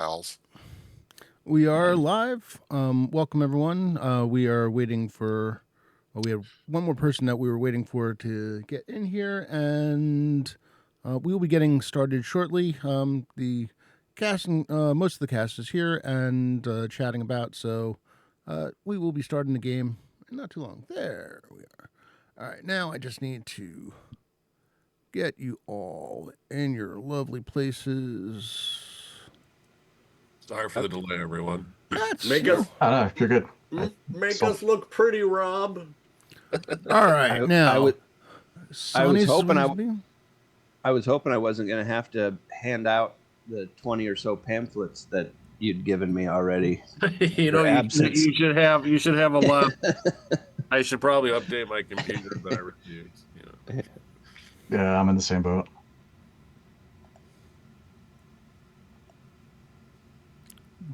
pals. We are live. Welcome, everyone. We are waiting for. We have one more person that we were waiting for to get in here, and we will be getting started shortly. The cast, most of the cast is here and chatting about, so we will be starting the game in not too long. There we are. All right, now I just need to get you all in your lovely places. Sorry for the delay, everyone. Make us You're good. make us look pretty, Rob. All right, now I was hoping I I wasn't going to have to hand out the 20 or so pamphlets that you'd given me already. You should have a lot. I should probably update my computer, but I refuse. Yeah, I'm in the same boat.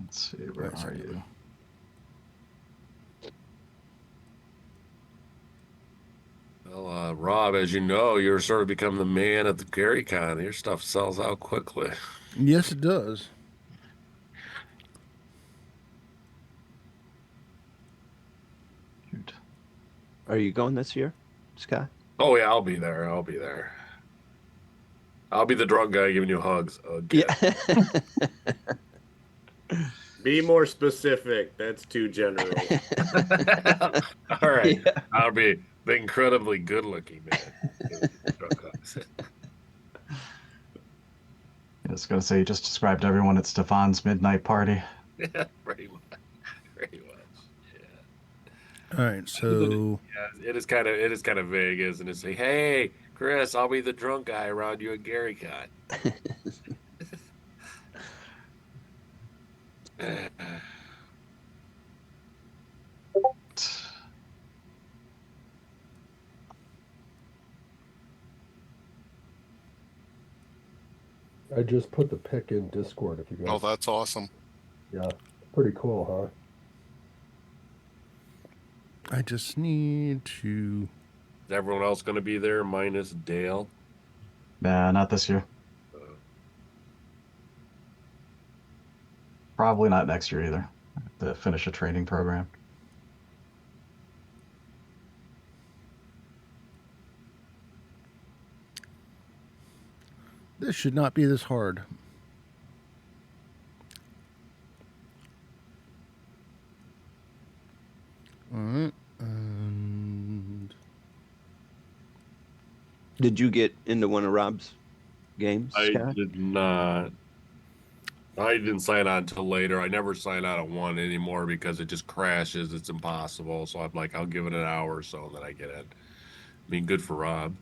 Let's see, where are you? Well, Rob, as you know, you're sort of become the man at the GaryCon. Your stuff sells out quickly. Yes, it does. Shoot. Are you going this year, Scott? Oh yeah, I'll be there. I'll be the drunk guy giving you hugs. Yeah. Be more specific. That's too general. All right. Yeah. I'll be the incredibly good-looking man. I was going to say, you just described everyone at Stefan's midnight party. Yeah, pretty much. Yeah. All right, so yeah, it is kind of vague, isn't it? Say, hey, Chris, I'll be the drunk guy around you at GaryCon. I just put the pic in Discord if you guys. Oh, that's awesome. Yeah, pretty cool, huh? I just need to. Is everyone else going to be there minus Dale? Nah, not this year. Probably not next year either. I have to finish a training program. This should not be this hard. All right, and Did you get into one of Rob's games, I Scott? did not. I didn't sign on until later. I never sign on at 1 anymore because it just crashes. It's impossible. So I'm like, I'll give it an hour or so and then I get in. I mean, good for Rob.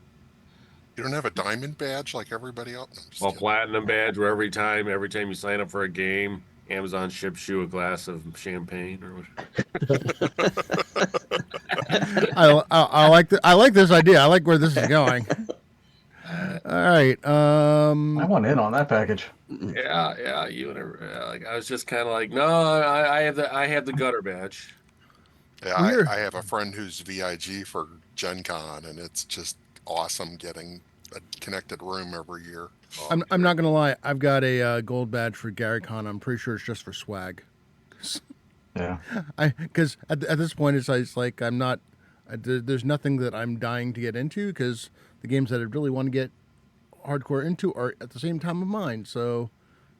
You don't have a diamond badge like everybody else? Well, platinum badge where every time you sign up for a game, Amazon ships you a glass of champagne or whatever. I like this idea. I like where this is going. All right. I want in on that package. Yeah. You and like I was just kind of like, no, I have the gutter badge. Yeah, I have a friend who's VIG for Gen Con, and it's just awesome getting a connected room every year. I'm not gonna lie. I've got a gold badge for GaryCon. I'm pretty sure it's just for swag. Yeah. Because at this point, it's like I'm not. There's nothing that I'm dying to get into because the games that I really want to get hardcore into are at the same time of mine. So,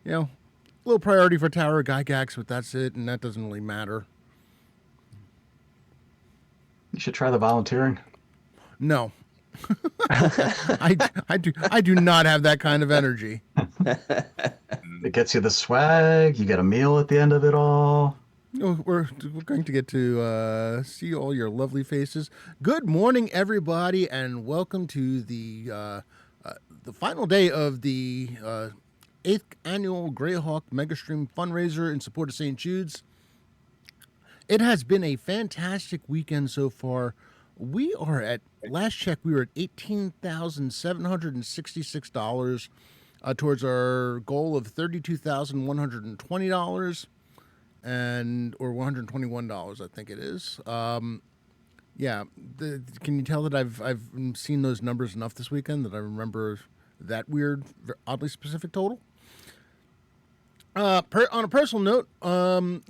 a little priority for Tower of Gygax, but that's it, and that doesn't really matter. You should try the volunteering. No. I do not have that kind of energy. It gets you the swag. You get a meal at the end of it all. We're going to get to see all your lovely faces. Good morning, everybody, and welcome to the final day of the 8th annual Greyhawk Megastream fundraiser in support of St. Jude's. It has been a fantastic weekend so far. We are at, last check, we were at $18,766 towards our goal of $32,120 or $121, I think it is. Yeah, can you tell that I've seen those numbers enough this weekend that I remember that weird, oddly specific total? On a personal note,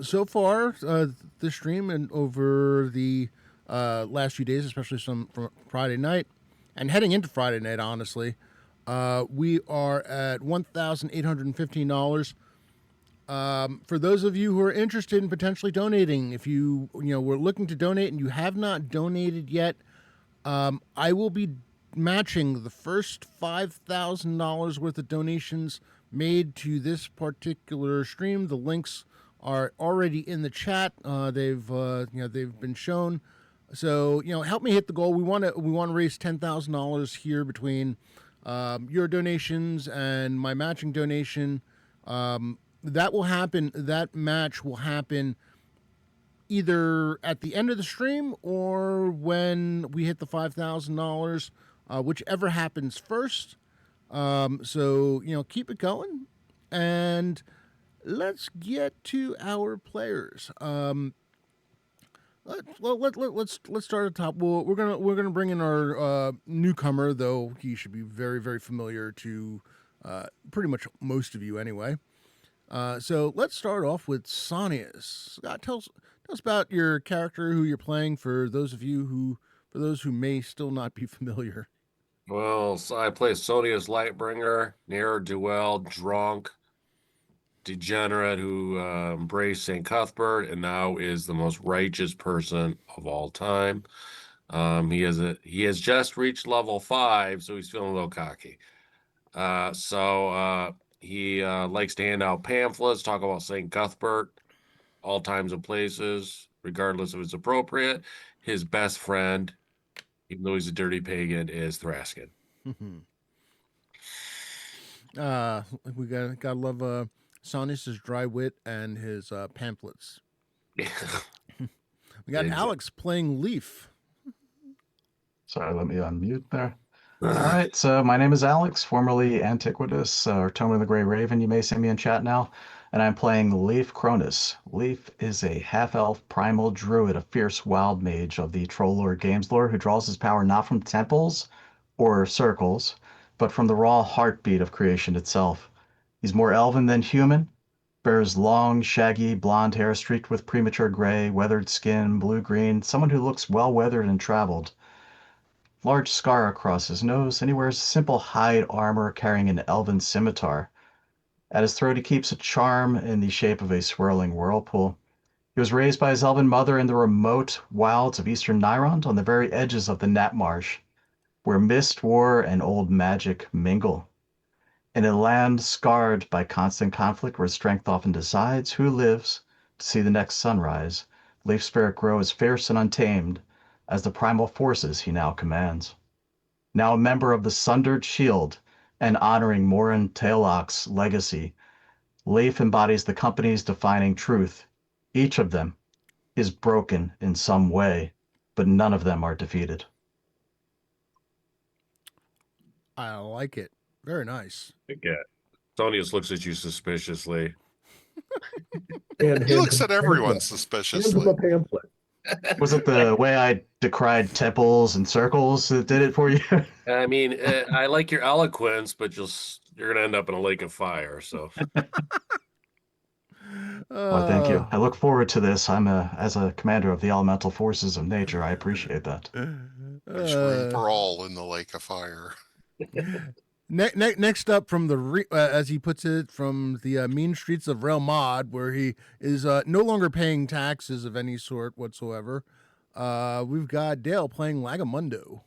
so far, this stream and over the last few days, especially some from Friday night and heading into Friday night, honestly, we are at $1,815. For those of you who are interested in potentially donating, if you were looking to donate and you have not donated yet, I will be matching the first $5,000 worth of donations made to this particular stream. The links are already in the chat. They've been shown. So help me hit the goal. We want to raise $10,000 here between your donations and my matching donation. That will happen. That match will happen either at the end of the stream or when we hit the $5,000, whichever happens first. So keep it going, and let's get to our players. Let's start at the top. Well, we're gonna bring in our newcomer, though he should be very, very familiar to pretty much most of you anyway. So let's start off with Sonius. Scott, tell us about your character, who you're playing, for those who may still not be familiar. Well, so I play Sonius Lightbringer, ne'er-do-well, drunk, degenerate who embraced St. Cuthbert and now is the most righteous person of all time. He has just reached level 5, so he's feeling a little cocky. He likes to hand out pamphlets, talk about St. Cuthbert, all times and places, regardless if it's appropriate. His best friend, even though he's a dirty pagan, is Thraskin. We gotta love Sonius's dry wit and his pamphlets. We got Alex playing Leaf. Sorry, let me unmute there. All right, so my name is Alex, formerly Antiquitous, or Tome of the Grey Raven. You may see me in chat now. And I'm playing Leif Cronus. Leif is a half-elf primal druid, a fierce wild mage of the Troll Lord Games lore who draws his power not from temples or circles, but from the raw heartbeat of creation itself. He's more elven than human, bears long, shaggy, blonde hair streaked with premature gray, weathered skin, blue-green, someone who looks well-weathered and traveled. Large scar across his nose, and he wears simple hide armor carrying an elven scimitar. At his throat he keeps a charm in the shape of a swirling whirlpool. He was raised by his elven mother in the remote wilds of eastern Nyrond on the very edges of the Nap Marsh, where mist, war, and old magic mingle. In a land scarred by constant conflict where strength often decides who lives to see the next sunrise, Leif's spirit grows fierce and untamed as the primal forces he now commands. Now a member of the Sundered Shield and honoring Morin Taillock's legacy, Leif embodies the company's defining truth. Each of them is broken in some way, but none of them are defeated. I like it. Very nice. Yeah. Sonius looks at you suspiciously. He looks at everyone Hand him suspiciously. a pamphlet. Was it the way I decried temples and circles that did it for you? I mean, I like your eloquence, but you're gonna end up in a lake of fire. So, Well, thank you. I look forward to this. As a commander of the elemental forces of nature, I appreciate that. There's room for all in the lake of fire. Next up, from the as he puts it, from the mean streets of Real Mod, where he is no longer paying taxes of any sort whatsoever. We've got Dale playing Lagamundo.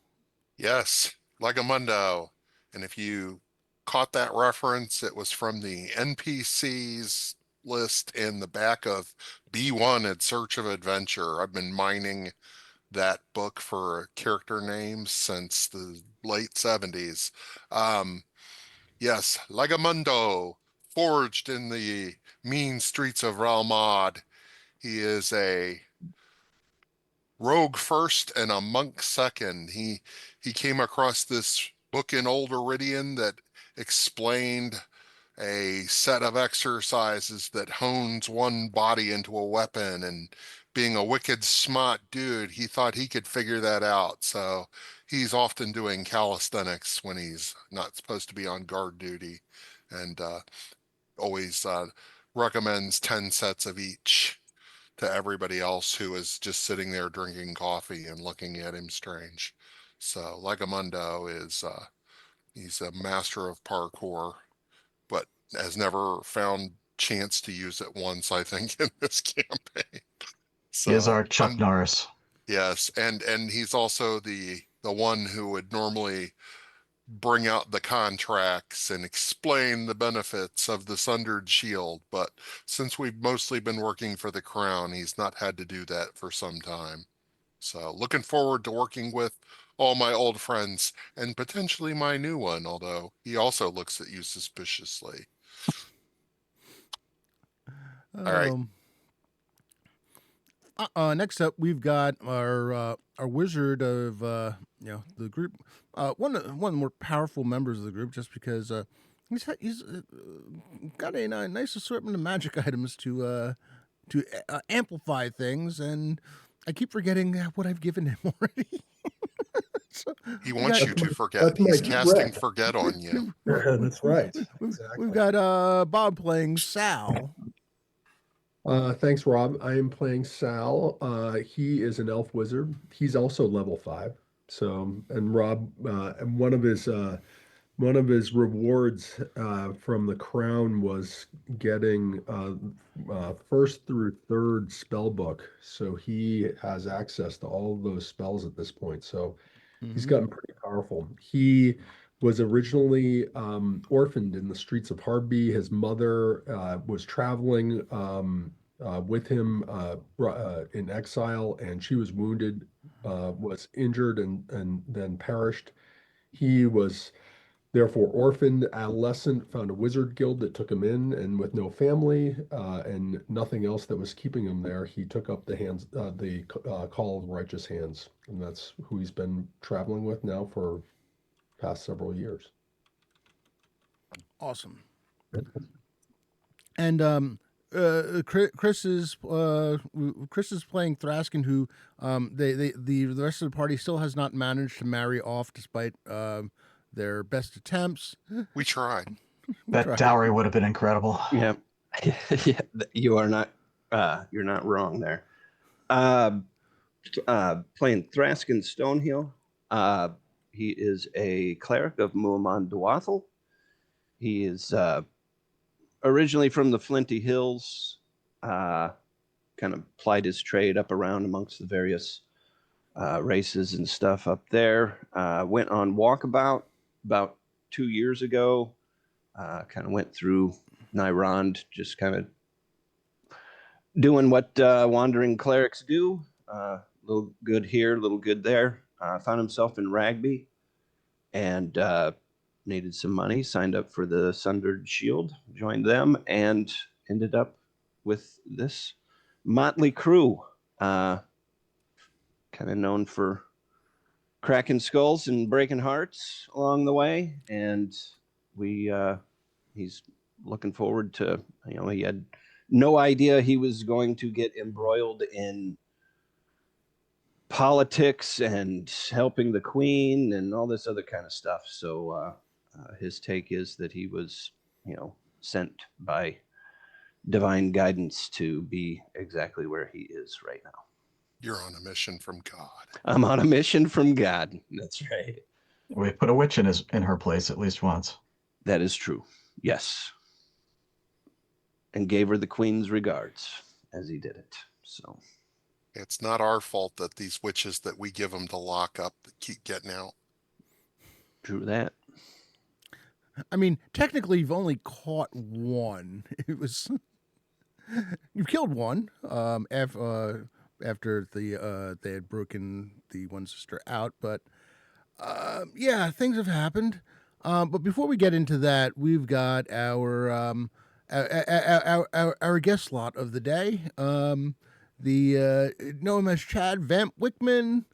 Yes, Legamundo. And if you caught that reference, it was from the NPCs list in the back of B1 in Search of Adventure. I've been mining that book for character names since the late 70s. Yes, Legamundo, forged in the mean streets of Ralmod. He is a rogue first and a monk second. He came across this book in Old Iridian that explained a set of exercises that hones one body into a weapon, and being a wicked smart dude, he thought he could figure that out. So he's often doing calisthenics when he's not supposed to be on guard duty, and always recommends 10 sets of each to everybody else who is just sitting there drinking coffee and looking at him strange. So Legamundo is he's a master of parkour, but has never found chance to use it once, I think, in this campaign. He is So our Chuck Norris. yes, and he's also the one who would normally bring out the contracts and explain the benefits of the Sundered Shield, but since we've mostly been working for the Crown, he's not had to do that for some time. So looking forward to working with all my old friends and potentially my new one, although he also looks at you suspiciously. All right. Next up, we've got our wizard of the group. One of the more powerful members of the group, just because he's got a nice assortment of magic items to amplify things, and I keep forgetting what I've given him already. So He wants you to forget. that's my He's casting trick. forget on you. That's right. We've Exactly. got Bob playing Sal. Thanks, Rob. I am playing Sal. He is an elf wizard. He's also level 5. So, and Rob, and one of his rewards from the crown was getting first through third spell book. So he has access to all of those spells at this point. So he's gotten pretty powerful. He was originally orphaned in the streets of Harby. His mother was traveling with him in exile, and she was wounded, was injured, and then perished. He was therefore orphaned, adolescent, found a wizard guild that took him in, and with no family and nothing else that was keeping him there, he took up the call of righteous hands, and that's who he's been traveling with now for past several years. Awesome. And Chris is playing Thraskin, who the rest of the party still has not managed to marry off despite their best attempts. We tried. That dowry would have been incredible. Yeah, yeah, you're not wrong there. Playing Thraskin Stonehill. He is a cleric of Muaman Dwathel. He is originally from the Flinty Hills. Kind of plied his trade up around amongst the various races and stuff up there. Went on walkabout about 2 years ago. Kind of went through Nyrond, just kind of doing what wandering clerics do. A little good here, a little good there. Found himself in Ragby and needed some money. Signed up for the Sundered Shield, joined them, and ended up with this motley crew. Kind of known for cracking skulls and breaking hearts along the way, and he's looking forward to, he had no idea he was going to get embroiled in politics and helping the queen and all this other kind of stuff. So his take is that he was, sent by divine guidance to be exactly where he is right now. You're on a mission from God. I'm on a mission from God. That's right. We put a witch in her place at least once. That is true. Yes. And gave her the queen's regards as he did it. So It's not our fault that these witches that we give them to lock up keep getting out. true that. I mean, technically, you've only caught one. It was you've killed one. After they had broken the one sister out, but yeah, things have happened. But before we get into that, we've got our guest slot of the day. Know him as Chad Vamp Wickman,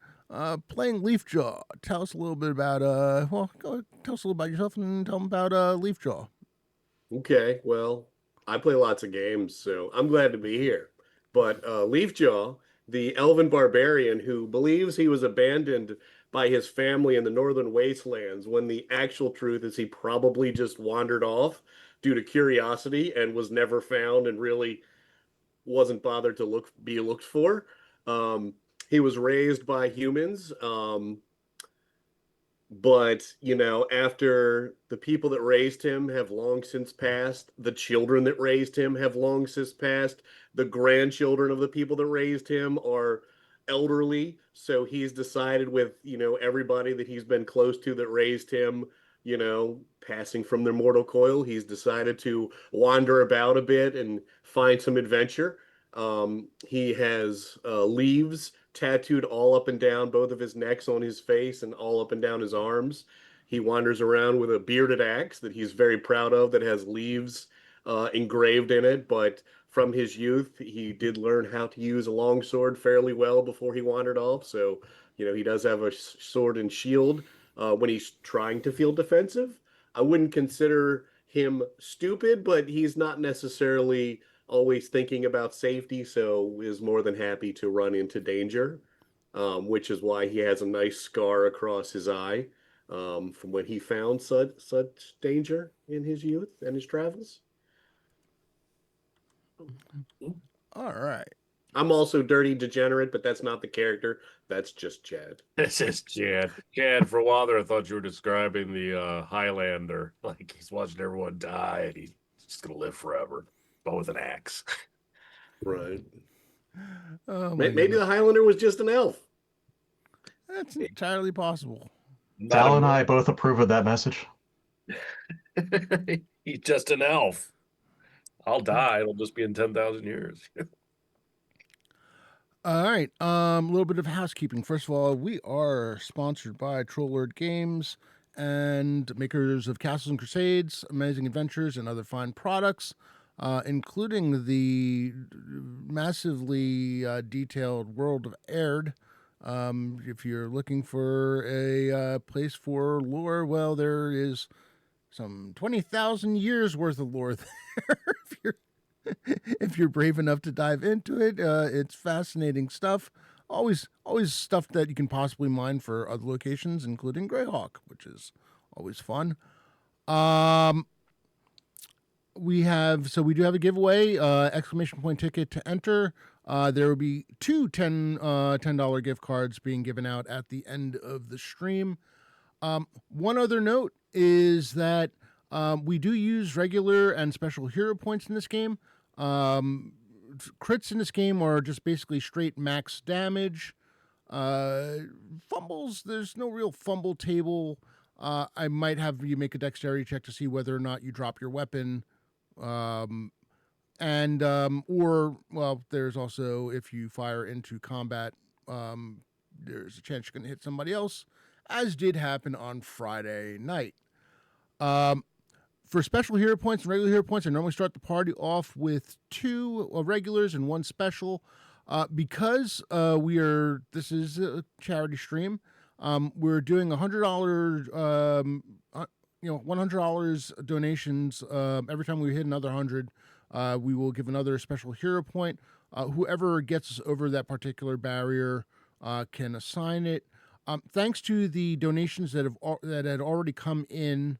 playing Leafjaw. Tell us a little bit about tell us a little about yourself and tell them about Leafjaw. Okay, well, I play lots of games, so I'm glad to be here. But Leafjaw, the elven barbarian who believes he was abandoned by his family in the northern wastelands, when the actual truth is he probably just wandered off due to curiosity and was never found and really wasn't bothered to be looked for. He was raised by humans. But, after the people that raised him have long since passed, the children that raised him have long since passed, the grandchildren of the people that raised him are elderly. So he's decided with, everybody that he's been close to that raised him, passing from their mortal coil, he's decided to wander about a bit and find some adventure. He has leaves tattooed all up and down both of his necks on his face and all up and down his arms. He wanders around with a bearded axe that he's very proud of that has leaves engraved in it. But from his youth, he did learn how to use a longsword fairly well before he wandered off. So, he does have a sword and shield when he's trying to feel defensive. I wouldn't consider him stupid, but he's not necessarily always thinking about safety, so is more than happy to run into danger, which is why he has a nice scar across his eye from when he found such danger in his youth and his travels. All right. I'm also dirty degenerate, but that's not the character. That's just Chad. This is Chad. Chad, for a while there, I thought you were describing the Highlander. Like he's watching everyone die and he's just going to live forever, but with an axe. Right. Oh, Maybe the Highlander was just an elf. That's entirely possible. Sal and I both approve of that message. He's just an elf. I'll die. It'll just be in 10,000 years. All right. A little bit of housekeeping. First of all, we are sponsored by Troll Lord Games and makers of Castles and Crusades, Amazing Adventures, and other fine products, including the massively detailed World of Aird. If you're looking for a place for lore, well, there is some 20,000 years worth of lore there. If you're brave enough to dive into it, it's fascinating stuff. Always stuff that you can possibly mine for other locations, including Greyhawk, which is always fun. We do have a giveaway, exclamation point ticket to enter. There will be two $10 gift cards being given out at the end of the stream. One other note is that we do use regular and special hero points in this game. Crits in this game are just basically straight max damage. Fumbles, there's no real fumble table. I might have you make a dexterity check to see whether or not you drop your weapon. There's also, if you fire into combat, there's a chance you're going to hit somebody else, as did happen on Friday night. For special hero points and regular hero points, I normally start the party off with two regulars and one special. Because this is a charity stream, we're doing $100, $100 donations. Every time we hit another 100, we will give another special hero point. Whoever gets us over that particular barrier can assign it. Thanks to the donations that had already come in,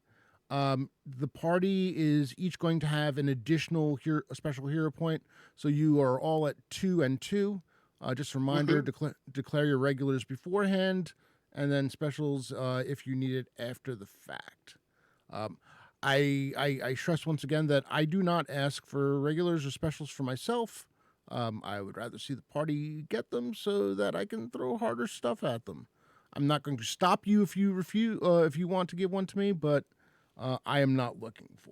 the party is each going to have an additional a special hero point. So you are all at 2 and 2. Just a reminder, declare your regulars beforehand, and then specials if you need it after the fact. I stress once again that I do not ask for regulars or specials for myself. I would rather see the party get them so that I can throw harder stuff at them. I'm not going to stop you if you refuse, if you want to give one to me, but I am not looking for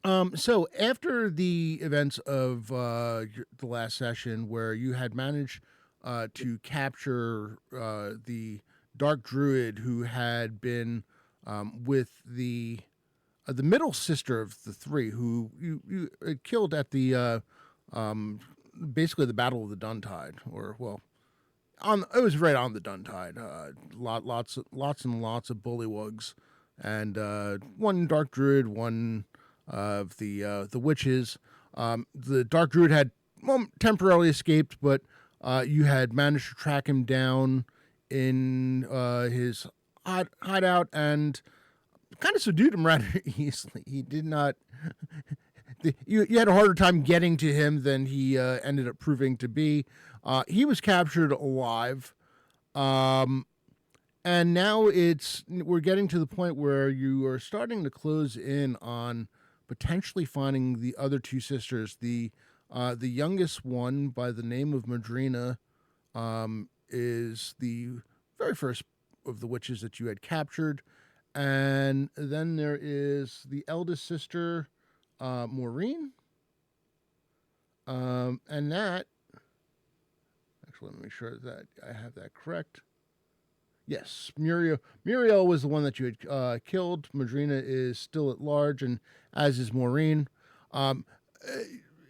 them. So after the events of the last session, where you had managed to capture the Dark Druid who had been with the middle sister of the three, who you killed at the basically the Battle of the Duntide, it was right on the Duntide. Lots and lots of bullywugs, and one Dark Druid, one of the witches. The Dark Druid had temporarily escaped, but you had managed to track him down in his hideout and kind of subdued him rather easily. He did not. You had a harder time getting to him than he ended up proving to be. He was captured alive, and now we're getting to the point where you are starting to close in on potentially finding the other two sisters. The youngest one, by the name of Madrina, is the very first of the witches that you had captured. And then there is the eldest sister, Maureen. And that, actually, let me make sure that I have that correct. Yes, Muriel was the one that you had killed. Madrina is still at large, and as is Maureen.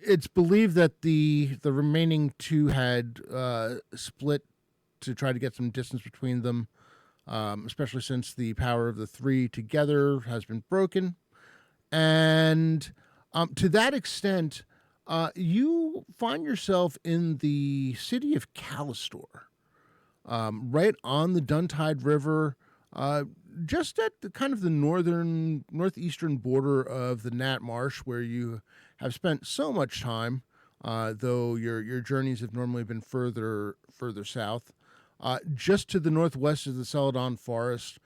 It's believed that the remaining two had split to try to get some distance between them, especially since the power of the three together has been broken. And to that extent, you find yourself in the city of Callistor, right on the Duntide River, just at the kind of the northeastern border of the Nat Marsh, where you have spent so much time, though your journeys have normally been further south. Just to the northwest of the Celadon Forest,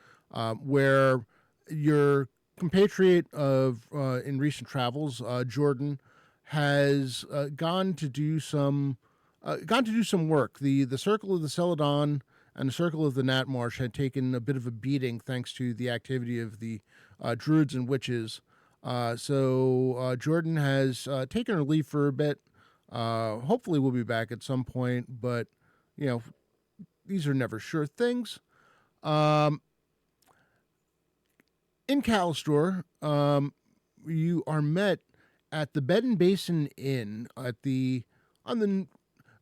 where your compatriot of in recent travels, Jordan, has gone to do some work. The Circle of the Celadon and the Circle of the Nat Marsh had taken a bit of a beating thanks to the activity of the druids and witches. So Jordan has taken her leave for a bit. Hopefully we'll be back at some point, but these are never sure things. In Callistor, you are met at the Bed and Basin Inn on the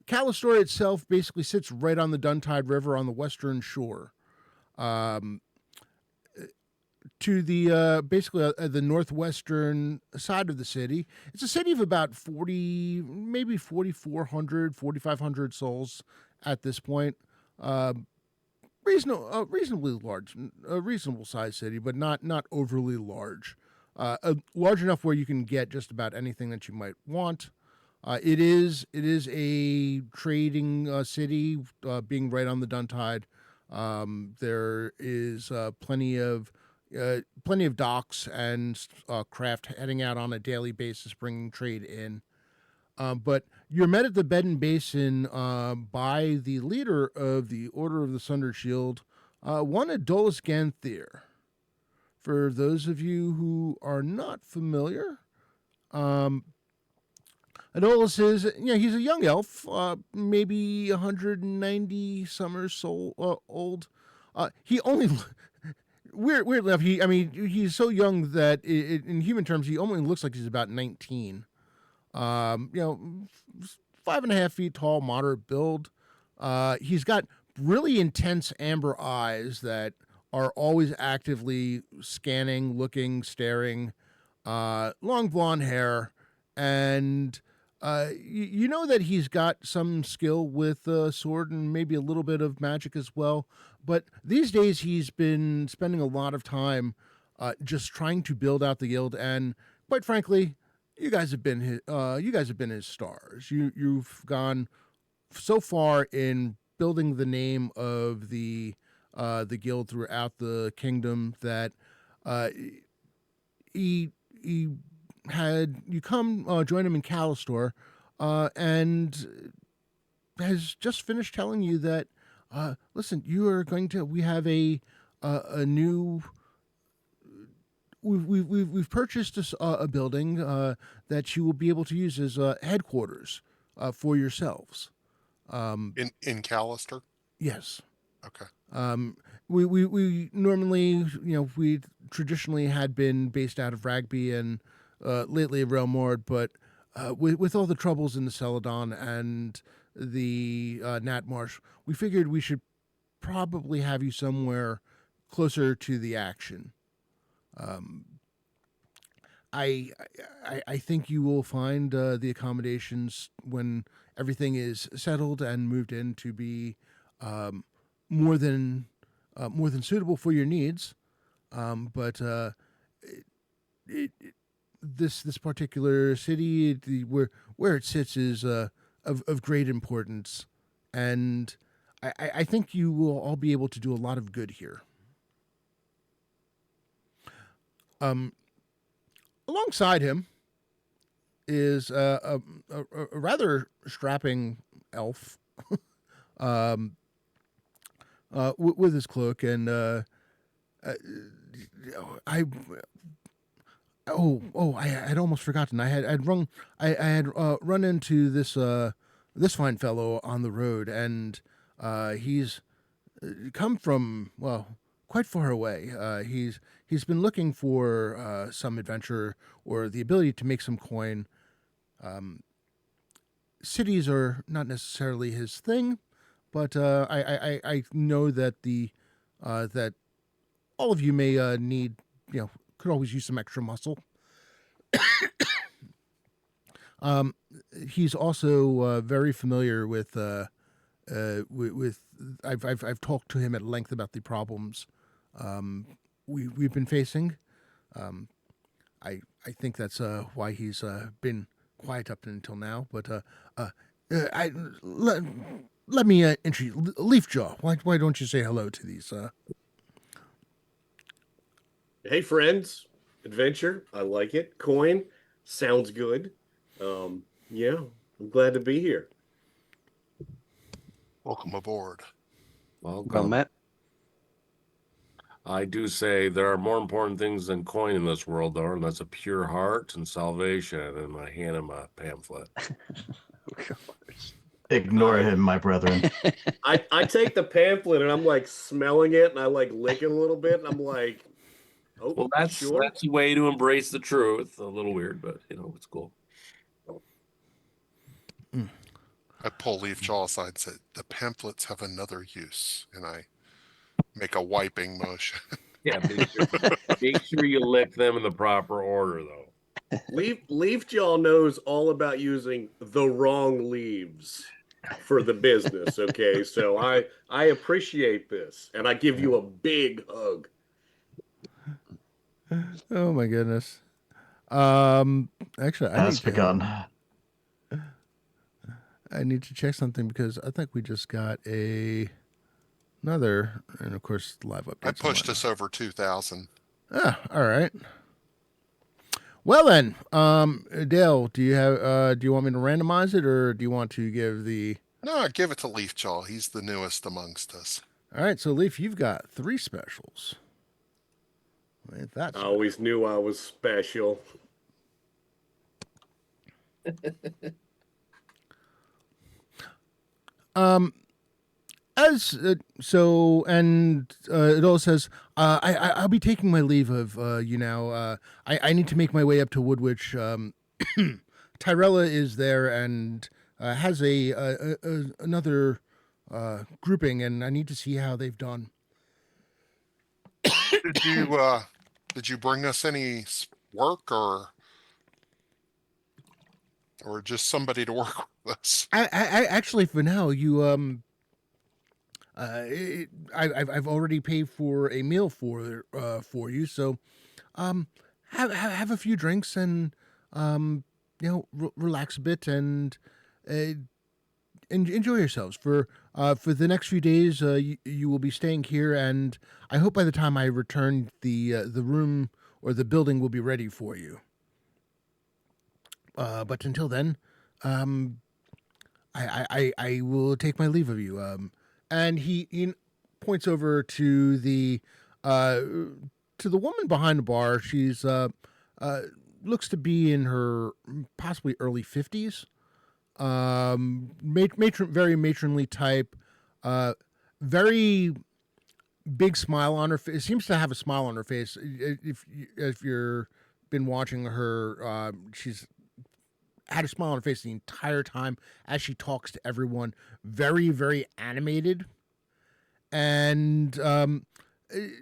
Callistor itself basically sits right on the Duntide River on the western shore. To the basically the northwestern side of the city. It's a city of about 40, maybe 4,400, 4,500 souls at this point. Reasonably large, a reasonable sized city, but not overly large. Large enough where you can get just about anything that you might want. It is a trading city, being right on the Duntide. There is plenty of docks and craft heading out on a daily basis, bringing trade in. But you're met at the Bed and Basin by the leader of the Order of the Sundered Shield, one Adolis Ganthier. For those of you who are not familiar, Adolis is, he's a young elf, maybe 190 summers old. He only, weirdly enough, he's so young that in human terms, he only looks like he's about 19. 5.5 feet tall, moderate build. He's got really intense amber eyes that are always actively scanning, looking, staring, long blonde hair, and you know that he's got some skill with sword and maybe a little bit of magic as well. But these days he's been spending a lot of time just trying to build out the guild, and quite frankly, you guys have been his stars. You've gone so far in building the name of the guild throughout the kingdom that he had you come join him in Callistor, and has just finished telling you that listen, we have a new. We've purchased a building that you will be able to use as headquarters for yourselves. In Callister? Yes. Okay. We normally, we traditionally had been based out of Ragby and lately Realm Mord, but with all the troubles in the Celadon and the Nat Marsh, we figured we should probably have you somewhere closer to the action. I think you will find the accommodations when everything is settled and moved in to be more than suitable for your needs. but this particular city, where it sits, is of great importance, and I think you will all be able to do a lot of good here. Alongside him is a rather strapping elf, with his cloak, and I I had almost forgotten. I had run into this fine fellow on the road, and he's come from, well, quite far away. He's been looking for some adventure or the ability to make some coin. Cities are not necessarily his thing, but I know that that all of you may need, could always use some extra muscle. He's also very familiar with I've talked to him at length about the problems we've been facing. I think that's why he's been quiet up until now. But let me introduce Leafjaw. Why don't you say hello to these? Hey, friends. Adventure. I like it. Coin. Sounds good. Yeah, I'm glad to be here. Welcome aboard. Welcome. Well met. I do say there are more important things than coin in this world, though, and that's a pure heart and salvation. And I hand him a pamphlet. Of course. Ignore him, my brethren. I take the pamphlet and I'm like smelling it and I like lick it a little bit and I'm like, oh, Well, that's sure. that's a way to embrace the truth. A little weird, but it's cool. I pull Leafjaw aside and say, the pamphlets have another use, and I make a wiping motion. Yeah, make sure you lick them in the proper order, though. Leafjaw knows all about using the wrong leaves for the business. Okay, so I appreciate this, and I give you a big hug. Oh my goodness. Actually, Has begun. I need to check something because I think we just got another, and of course, live updates. I pushed us over 2,000. Ah, all right. Well then, Dale, do you want me to randomize it, or do you want to give the? No, give it to Leafjaw. He's the newest amongst us. All right, so Leaf, you've got 3 specials. I always knew I was special. As so, and it all says, I'll be taking my leave of you now. I need to make my way up to Woodwich. Tyrella is there and has another grouping, and I need to see how they've done. Did you bring us any work or just somebody to work with us? I actually, for now, you I've already paid for a meal for you, so have a few drinks and relax a bit and enjoy yourselves for the next few days. You will be staying here, and I hope by the time I return, the room or the building will be ready for you. But until then, I will take my leave of you. And he points over to the woman behind the bar. She's looks to be in her possibly early 50s. Very matronly type. Very big smile on her face. Seems to have a smile on her face. If you're been watching her, she's had a smile on her face the entire time as she talks to everyone. Very, very animated. And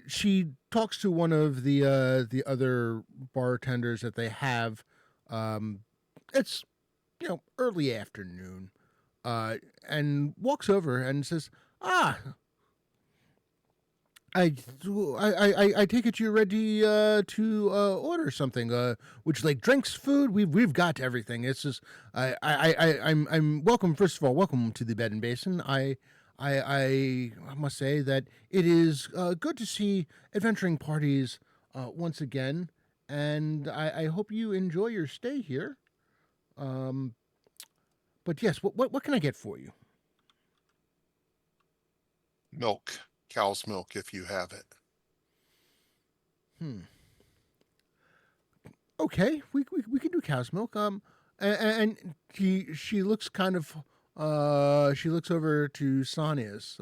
she talks to one of the other bartenders that they have. It's early afternoon, and walks over and says, I take it you're ready to order something. Would you like drinks, food? We've got everything. It's just I'm welcome. First of all, welcome to the Bed and Basin. I must say that it is good to see adventuring parties once again, and I hope you enjoy your stay here. But yes, what can I get for you? Milk, cow's milk, if you have it. Okay, we can do cow's milk. And she looks kind of she looks over to Sania's.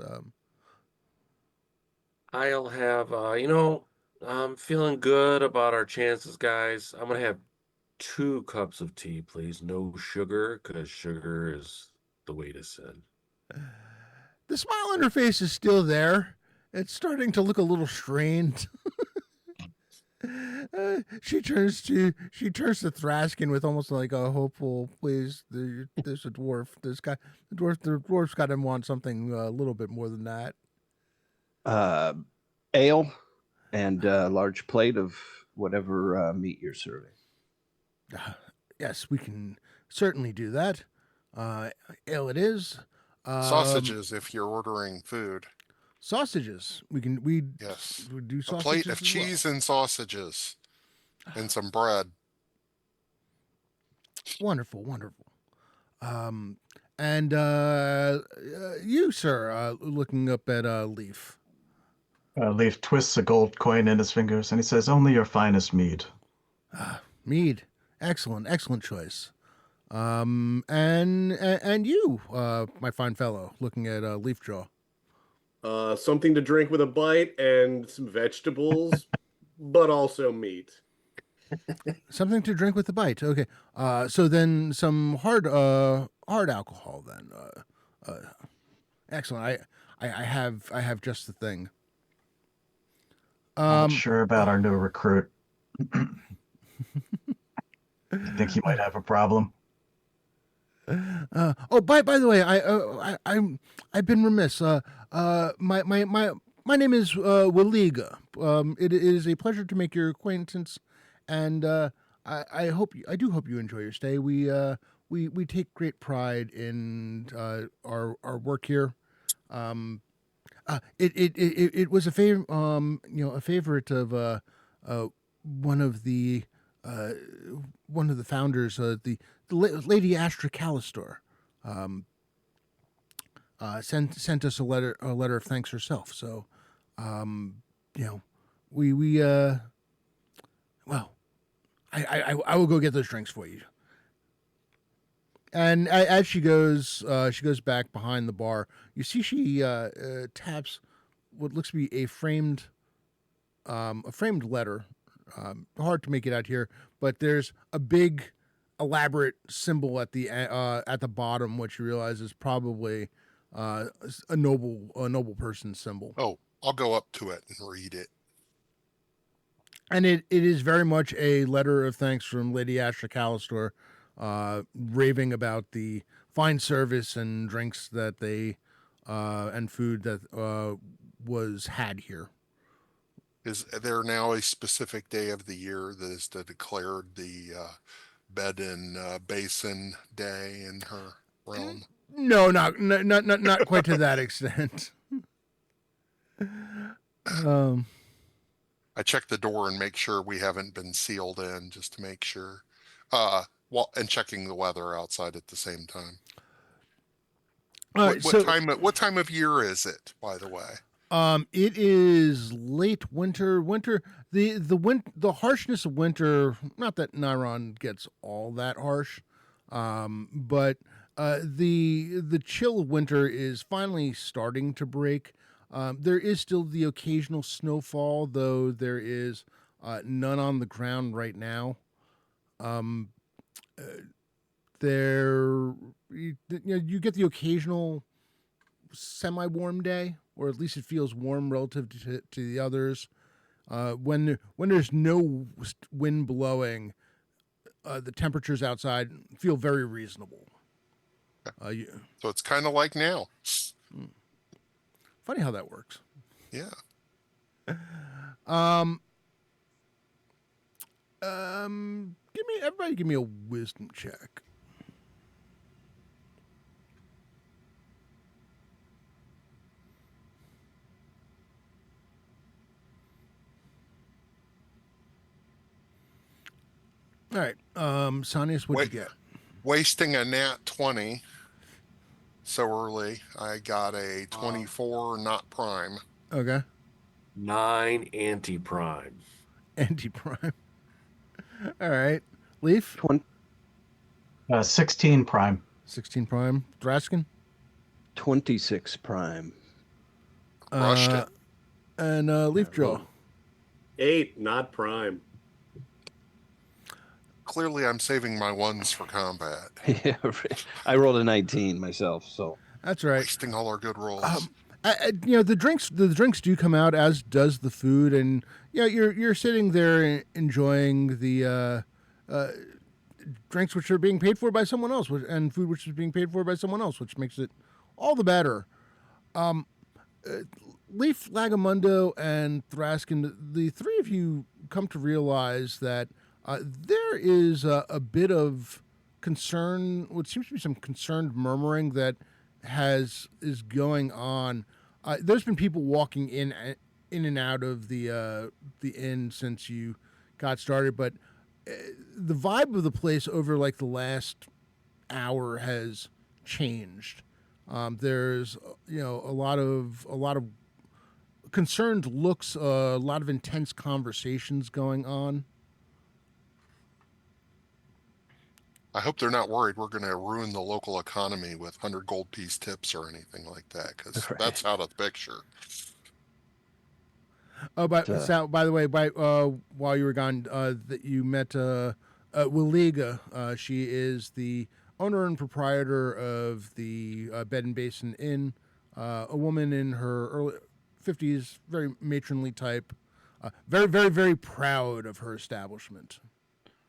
I'll have, I'm feeling good about our chances, guys. I'm gonna have 2 cups of tea, please. No sugar, because sugar is the way to sin. The smile on her face is still there. It's starting to look a little strained. She turns to Thraskin with almost like a hopeful, please. There's a dwarf. The dwarf's got to want something a little bit more than that. Ale and a large plate of whatever meat you're serving. Yes, we can certainly do that. Ale it is. Sausages, if you're ordering food. Sausages. We Yes. do A sausages. plate of as well. cheese and sausages. And some bread. Wonderful. And you, sir, looking up at Leaf. Leaf twists a gold coin in his fingers and he says, "Only your finest mead." Mead. Excellent choice. And you, my fine fellow, looking at Leafjaw. Something to drink with a bite and some vegetables, but also meat. Something to drink with a bite. Okay. So then some hard alcohol then. Excellent. I have just the thing. Not sure about our new recruit. You think he might have a problem? By the way, I've been remiss. My name is Williga. It is a pleasure to make your acquaintance, and I do hope you enjoy your stay. We take great pride in our work here. It was a favor, a favorite of one of the founders, the Lady Astra Callistor, sent us a letter of thanks herself. So, we well, I will go get those drinks for you. And as she goes back behind the bar. You see she taps what looks to be a framed letter. Hard to make it out here, but there's a big, elaborate symbol at the bottom, which you realize is probably a noble person's symbol. Oh, I'll go up to it and read it. And it is very much a letter of thanks from Lady Astra Callistor, raving about the fine service and drinks that they and food that was had here. Is there now a specific day of the year that is declared the Bed and Basin Day in her realm? No, not quite to that extent. I check the door and make sure we haven't been sealed in, just to make sure. And checking the weather outside at the same time. What time of year is it, by the way? It is late winter. The harshness of winter. Not that Niron gets all that harsh, but the chill of winter is finally starting to break. There is still the occasional snowfall, though there is none on the ground right now. You get the occasional semi-warm day, or at least it feels warm relative to the others. When there's no wind blowing, the temperatures outside feel very reasonable. So it's kind of like now. Funny how that works. Yeah. Everybody give me a wisdom check. All right. Sanius, what'd you get? Wasting a nat 20 so early. I got a 24, not prime. Okay. 9 anti-prime. Anti-prime. All right. Leaf? 16 prime. 16 prime. Thraskin? 26 prime. Crushed it. And Leafjaw? 8, not prime. Clearly, I'm saving my ones for combat. Yeah, I rolled a 19 myself, so That's right. Wasting all our good rolls. The drinks do come out, as does the food, and you're sitting there enjoying the drinks which are being paid for by someone else, and food which is being paid for by someone else, which makes it all the better. Leaf, Lagamundo, and Thraskin, the three of you come to realize that there is a bit of concern, what seems to be some concerned murmuring that is going on. There's been people walking in and out of the inn since you got started, but the vibe of the place over like the last hour has changed. There's a lot of concerned looks, a lot of intense conversations going on. I hope they're not worried we're going to ruin the local economy with 100 gold piece tips or anything like that, because Right. that's out of the picture. Oh, Sal, by the way, while you were gone, that you met Williga. She is the owner and proprietor of the Bed and Basin Inn. A woman in her early 50s, very matronly type. Very, very, very proud of her establishment.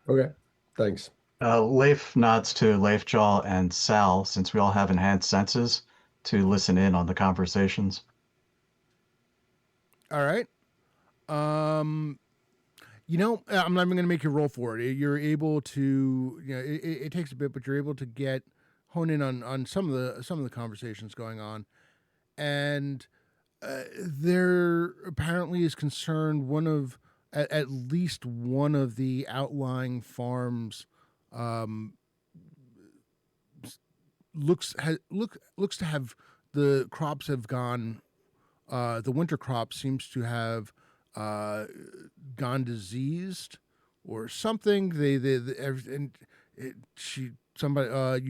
Okay, thanks. Leif nods to Leifjaw and Sal, since we all have enhanced senses, to listen in on the conversations. All right. I'm not even going to make you roll for it. You're able to, it takes a bit, but you're able to hone in on some of the conversations going on, and there apparently is concerned at least one of the outlying farms looks to have the crops have gone. The winter crop seems to have gone diseased or something. You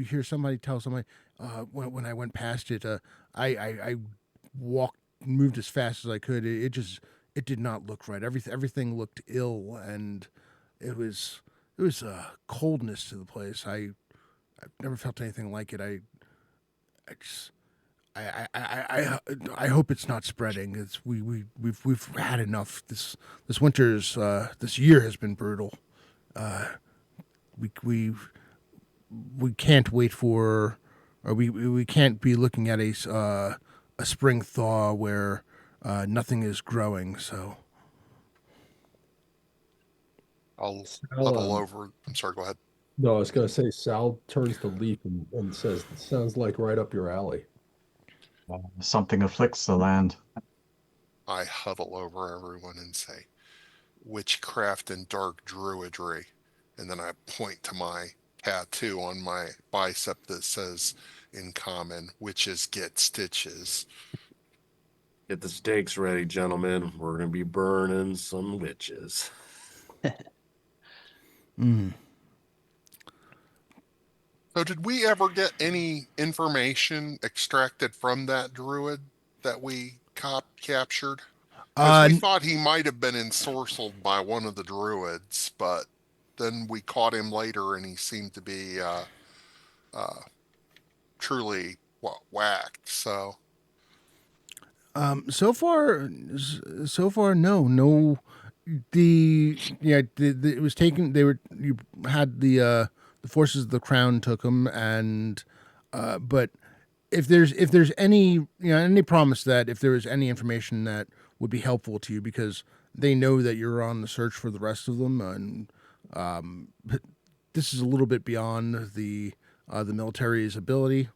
hear somebody tell somebody when I went past it, I moved as fast as I could. It did not look right. Everything looked ill, and it was coldness to the place. I've never felt anything like it. I hope it's not spreading. We've had enough. This year has been brutal. We can't wait for, or we can't be looking at a spring thaw where nothing is growing. So I'll I'll, huddle over. I'm sorry, go ahead. No, I was going to say Sal turns to Leaf and says, "Sounds like right up your alley." Something afflicts the land. I huddle over everyone and say, witchcraft and dark druidry. And then I point to my tattoo on my bicep that says, in common, witches get stitches. Get the stakes ready, gentlemen. We're going to be burning some witches. So did we ever get any information extracted from that druid that we captured? 'Cause we thought he might have been ensorcelled by one of the druids, but then we caught him later and he seemed to be truly whacked. So so far, no. It was taken. You had the forces of the crown took him, and but if there's any any promise that if there was any information that would be helpful to you because they know that you're on the search for the rest of them, and but this is a little bit beyond the military's ability.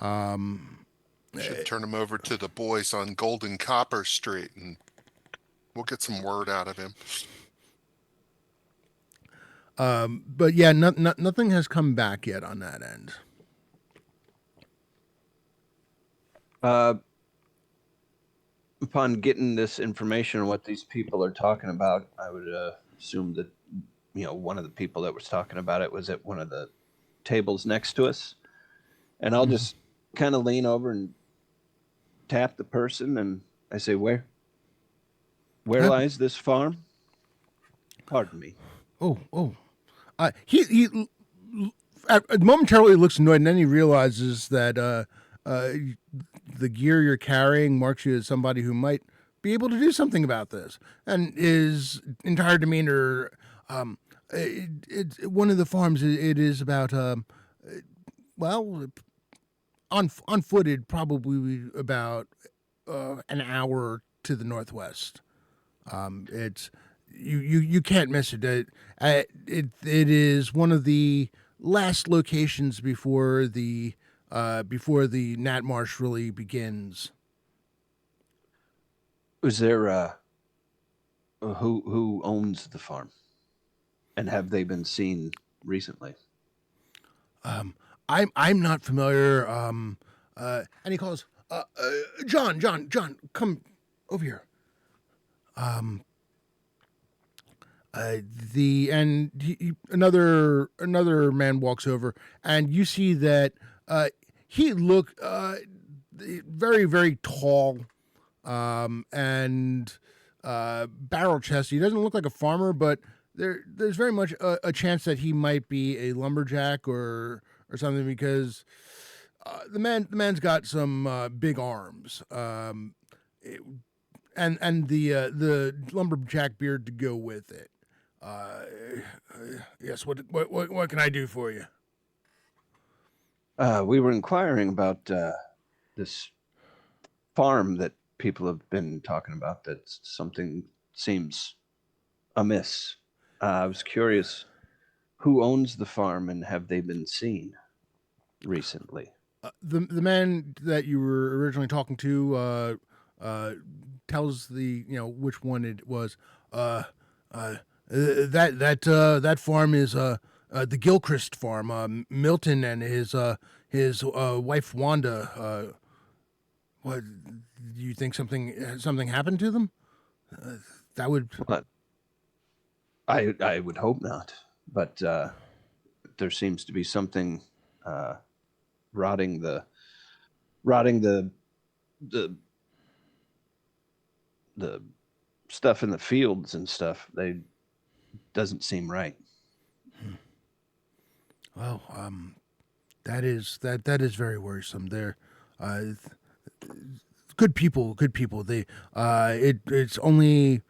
Should turn him over to the boys on Golden Copper Street, and we'll get some word out of him. But yeah, nothing has come back yet on that end. Upon getting this information on what these people are talking about, I would assume that one of the people that was talking about it was at one of the tables next to us, and I'll just kind of lean over and tap the person, and I say, "Where lies this farm?" Pardon me. He momentarily looks annoyed, and then he realizes that the gear you're carrying marks you as somebody who might be able to do something about this. And his entire demeanor, it's one of the farms. It is about on foot, it'd probably be about an hour to the northwest. It's you can't miss it. It is one of the last locations before the Nat Marsh really begins. Is there who owns the farm, and have they been seen recently? I'm not familiar. And he calls, John, come over here. Another man walks over, and you see that he looked very, very tall, and barrel chested. He doesn't look like a farmer, but there's very much a chance that he might be a lumberjack or something, because the man's got some big arms, and the lumberjack beard to go with it. Yes. What can I do for you? We were inquiring about this farm that people have been talking about. That something seems amiss. I was curious, who owns the farm, and have they been seen recently? The man that you were originally talking to tells which one it was. That farm is the Gilchrist farm. Milton and his wife Wanda. What do you think? Something happened to them? That would. But I would hope not. But there seems to be something rotting the stuff in the fields and stuff. They doesn't seem right. Well, that is very worrisome. They're good people. They it's only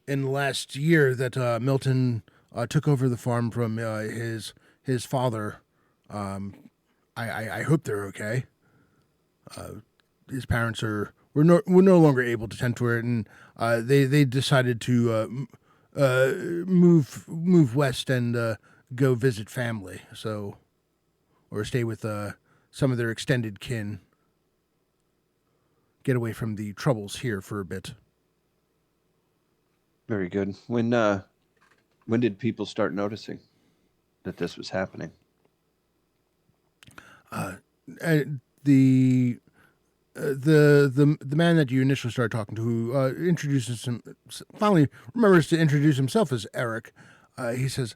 in the last year that Milton took over the farm from his father. I hope they're okay. His parents were no longer able to tend to it, and they decided to move west and go visit family. Or stay with some of their extended kin. Get away from the troubles here for a bit. Very good. When did people start noticing that this was happening? The man that you initially started talking to, who finally remembers to introduce himself as Eric. He says,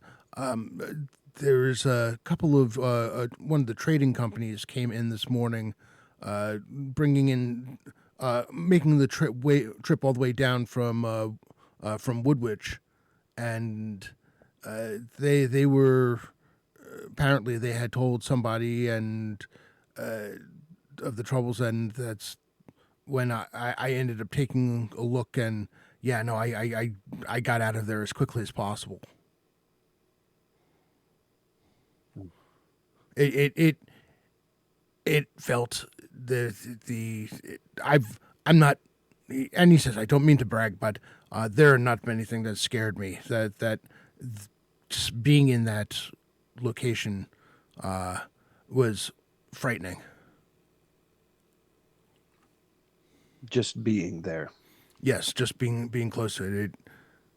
there's a couple of one of the trading companies came in this morning, bringing in, making the trip all the way down from Woodwich, and they were apparently they had told somebody and of the troubles, and that's when I ended up taking a look, and I got out of there as quickly as possible. It felt I'm not and he says, I don't mean to brag, but there are not many things that scared me. Just being in that location was frightening. Just being there. Yes, just being close to it.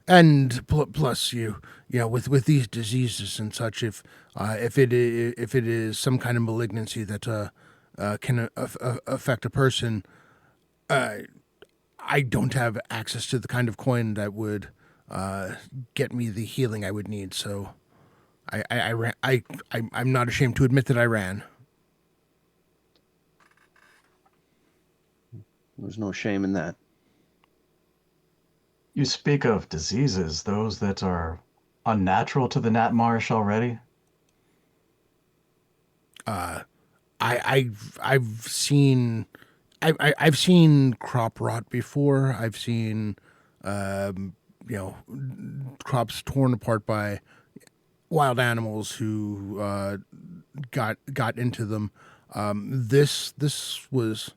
And plus, you know, with these diseases and such, if it is some kind of malignancy that can affect a person, I don't have access to the kind of coin that would get me the healing I would need. So I ran. I'm not ashamed to admit that I ran. There's no shame in that. You speak of diseases, those that are unnatural to the Nat Marsh already? I've seen I've seen crop rot before. I've seen you know, crops torn apart by wild animals who got into them. This was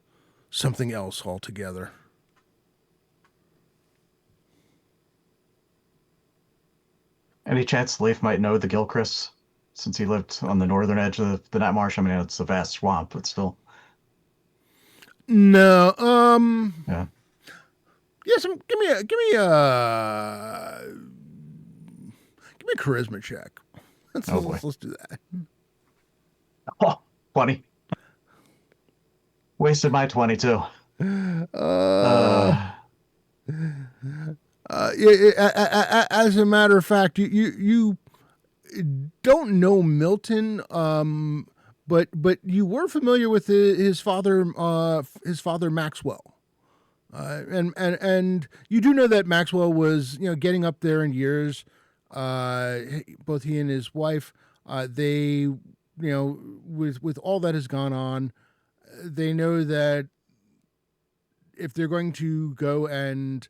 something else altogether. Any chance Leif might know the Gilchrist, since he lived on the northern edge of the Nat Marsh? I mean, it's a vast swamp, but still. No, Yeah. yes, give me a charisma check. Oh, boy. Let's do that. Oh, 20. Wasted my 22. As a matter of fact, you don't know Milton, but you were familiar with his father Maxwell, and you do know that Maxwell was, you know, getting up there in years. Both he and his wife, they, you know, with all that has gone on, they know that if they're going to go and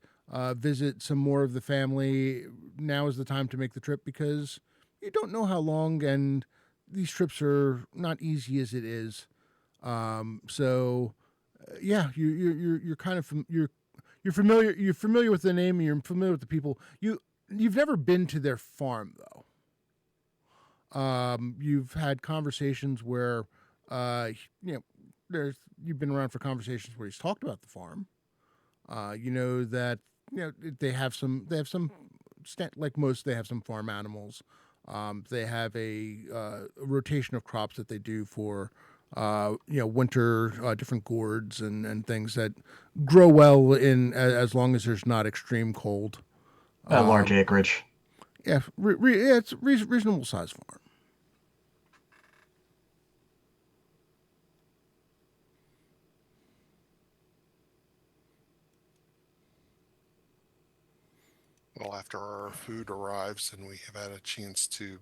visit some more of the family, now is the time to make the trip, because you don't know how long, and these trips are not easy as it is. So, yeah, you're kind of you're familiar with the name, and you're familiar with the people. You've never been to their farm though. You've had conversations where, you know, you've been around for conversations where he's talked about the farm. You know that, you know, they have some like most, they have some farm animals. They have a rotation of crops that they do for you know, winter, different gourds and things that grow well in as long as there's not extreme cold. Large acreage. Yeah, yeah, it's reasonable size farm. Well, after our food arrives and we have had a chance to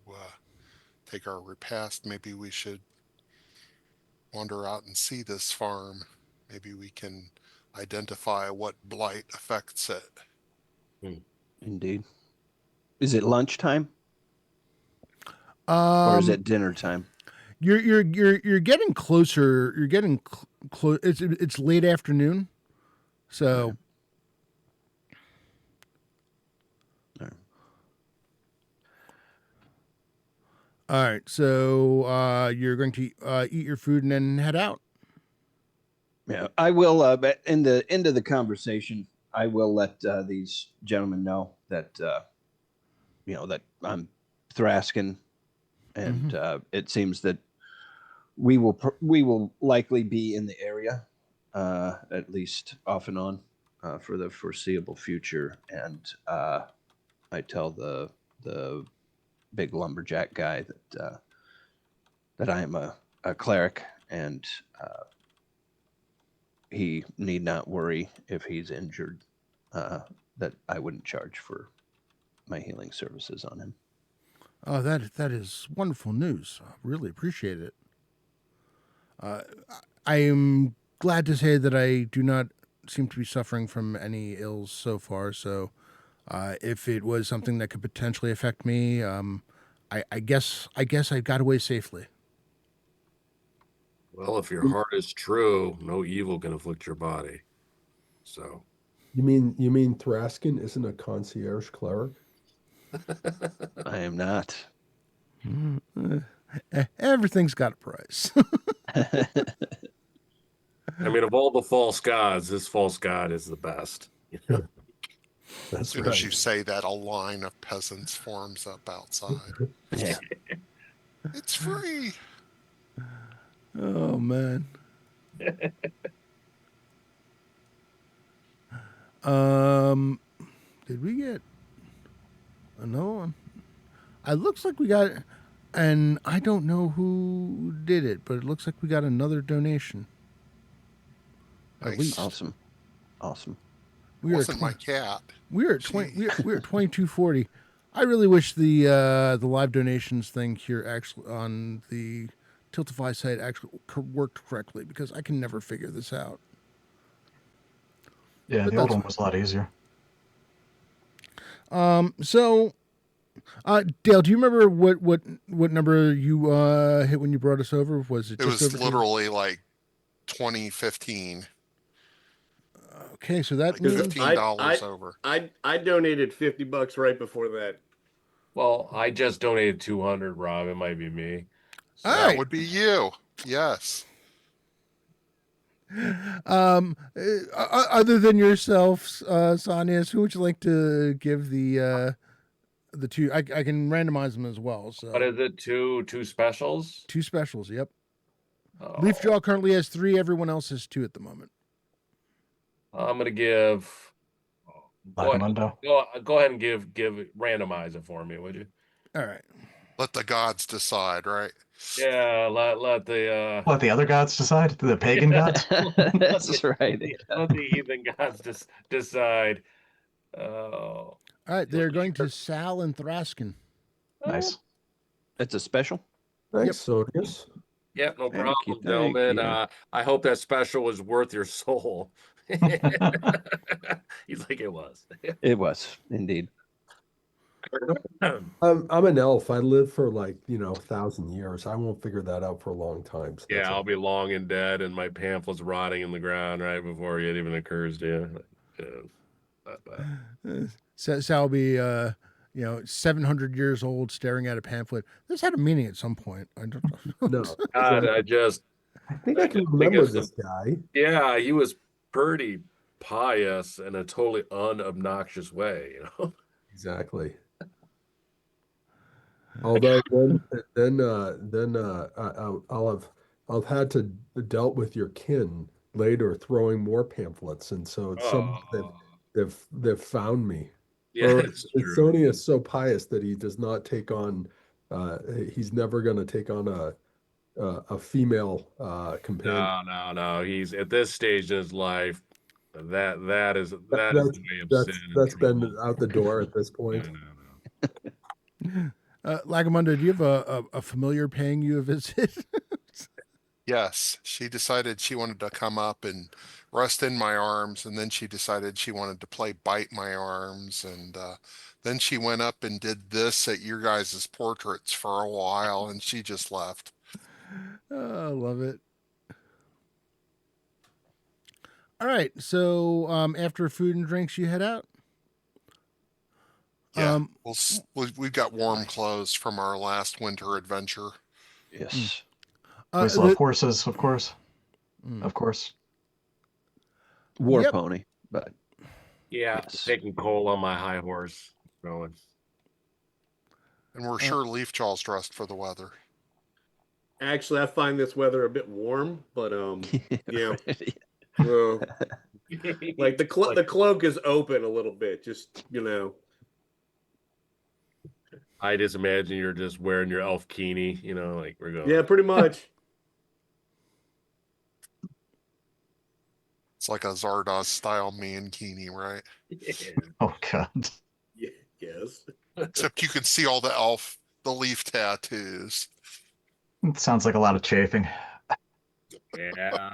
take our repast, maybe we should wander out and see this farm. Maybe we can identify what blight affects it. Indeed. Is it lunchtime? Or is it dinner time? You're getting closer. You're getting close. It's late afternoon, so. Okay. All right, so you're going to eat your food and then head out. Yeah, I will. But in the end of the conversation, I will let these gentlemen know that you know, that I'm Thraskin, and it seems that we will likely be in the area, at least off and on, for the foreseeable future. And I tell the big lumberjack guy that I am a cleric, and he need not worry if he's injured, that I wouldn't charge for my healing services on him. Oh, that is wonderful news. I really appreciate it. I am glad to say that I do not seem to be suffering from any ills so far. So, if it was something that could potentially affect me, I guess I got away safely. Well, if your heart is true, no evil can afflict your body. So, You mean Thraskin isn't a concierge cleric? I am not. Everything's got a price. I mean, of all the false gods, this false god is the best. As That's soon as you say that, a line of peasants forms up outside. Yeah. It's free. Oh man. Did we get another one? It looks like we got, and I don't know who did it, but it looks like we got another donation. At Nice. least Awesome. we are Wasn't my cat. we're at 20. We're at 2240. I really wish the live donations thing here actually on the Tiltify site actually worked correctly, because I can never figure this out. Yeah, But the old that's one was a lot easier. So, Dale, do you remember what number you hit when you brought us over? Was it It just was over? literally like 2015, Okay, so that like means $15 over. I donated $50 right before that. Well, I just donated 200, Rob. It might be me. All That right. would be you. Yes. Other than yourself, Sanias, who would you like to give the two? I can randomize them as well. So What is it? Two specials? two specials. Yep. Oh, Leafjaw currently has 3. Everyone else has 2 at the moment. I'm gonna give. Lagamundo. Go ahead and give randomize it for me, would you? All right. Let the gods decide, right? Yeah, let the Let the other gods decide. The pagan gods. That's right. let the heathen gods just decide. Oh, All right. They're going to Sal and Thraskin. Nice. It's a special. Thanks, Sonius. yeah, no Thank problem, you, gentlemen. thank you. I hope that special was worth your soul. He's like, it was. It was indeed. I'm an elf. I live for 1,000 years. I won't figure that out for a long time. So Yeah, that's I'll be long and dead, and my pamphlets rotting in the ground right before it even occurs to you. Yeah, not bad. Sal will be 700 years old, staring at a pamphlet. This had a meaning at some point. I don't know. no. God, I think I can just think remember of this guy. Yeah, he was pretty pious in a totally unobnoxious way, Exactly. Although then I'll have had to dealt with your kin later throwing more pamphlets, and so it's some Oh, they've found me. yeah, Or it's is true. Sony is so pious that he does not take on he's never going to take on a female companion. No. He's at this stage in his life. That is the way of sin and That's been trouble. out the door at this No, point. no. Lagamundo, do you have a familiar paying you a visit? Yes. She decided she wanted to come up and rest in my arms, and then she decided she wanted to play bite my arms, and then she went up and did this at your guys' portraits for a while, and she just left. Oh, I love it. All right, so after food and drinks, you head out. Yeah, we've got warm clothes from our last winter adventure. Yes. We still have horses, of course. Of course. War Yep. pony, but Yeah, Yes. taking coal on my high horse. Going. And we're sure Leafjaw's dressed for the weather. Actually, I find this weather a bit warm, but yeah. Well, like the cloak is open a little bit, just I just imagine you're just wearing your elf kini, like we're going. Yeah, pretty much. It's like a Zardoz style mankini, right? Oh God. Yeah, yes. Except you can see all the leaf tattoos. It sounds like a lot of chafing. Yeah.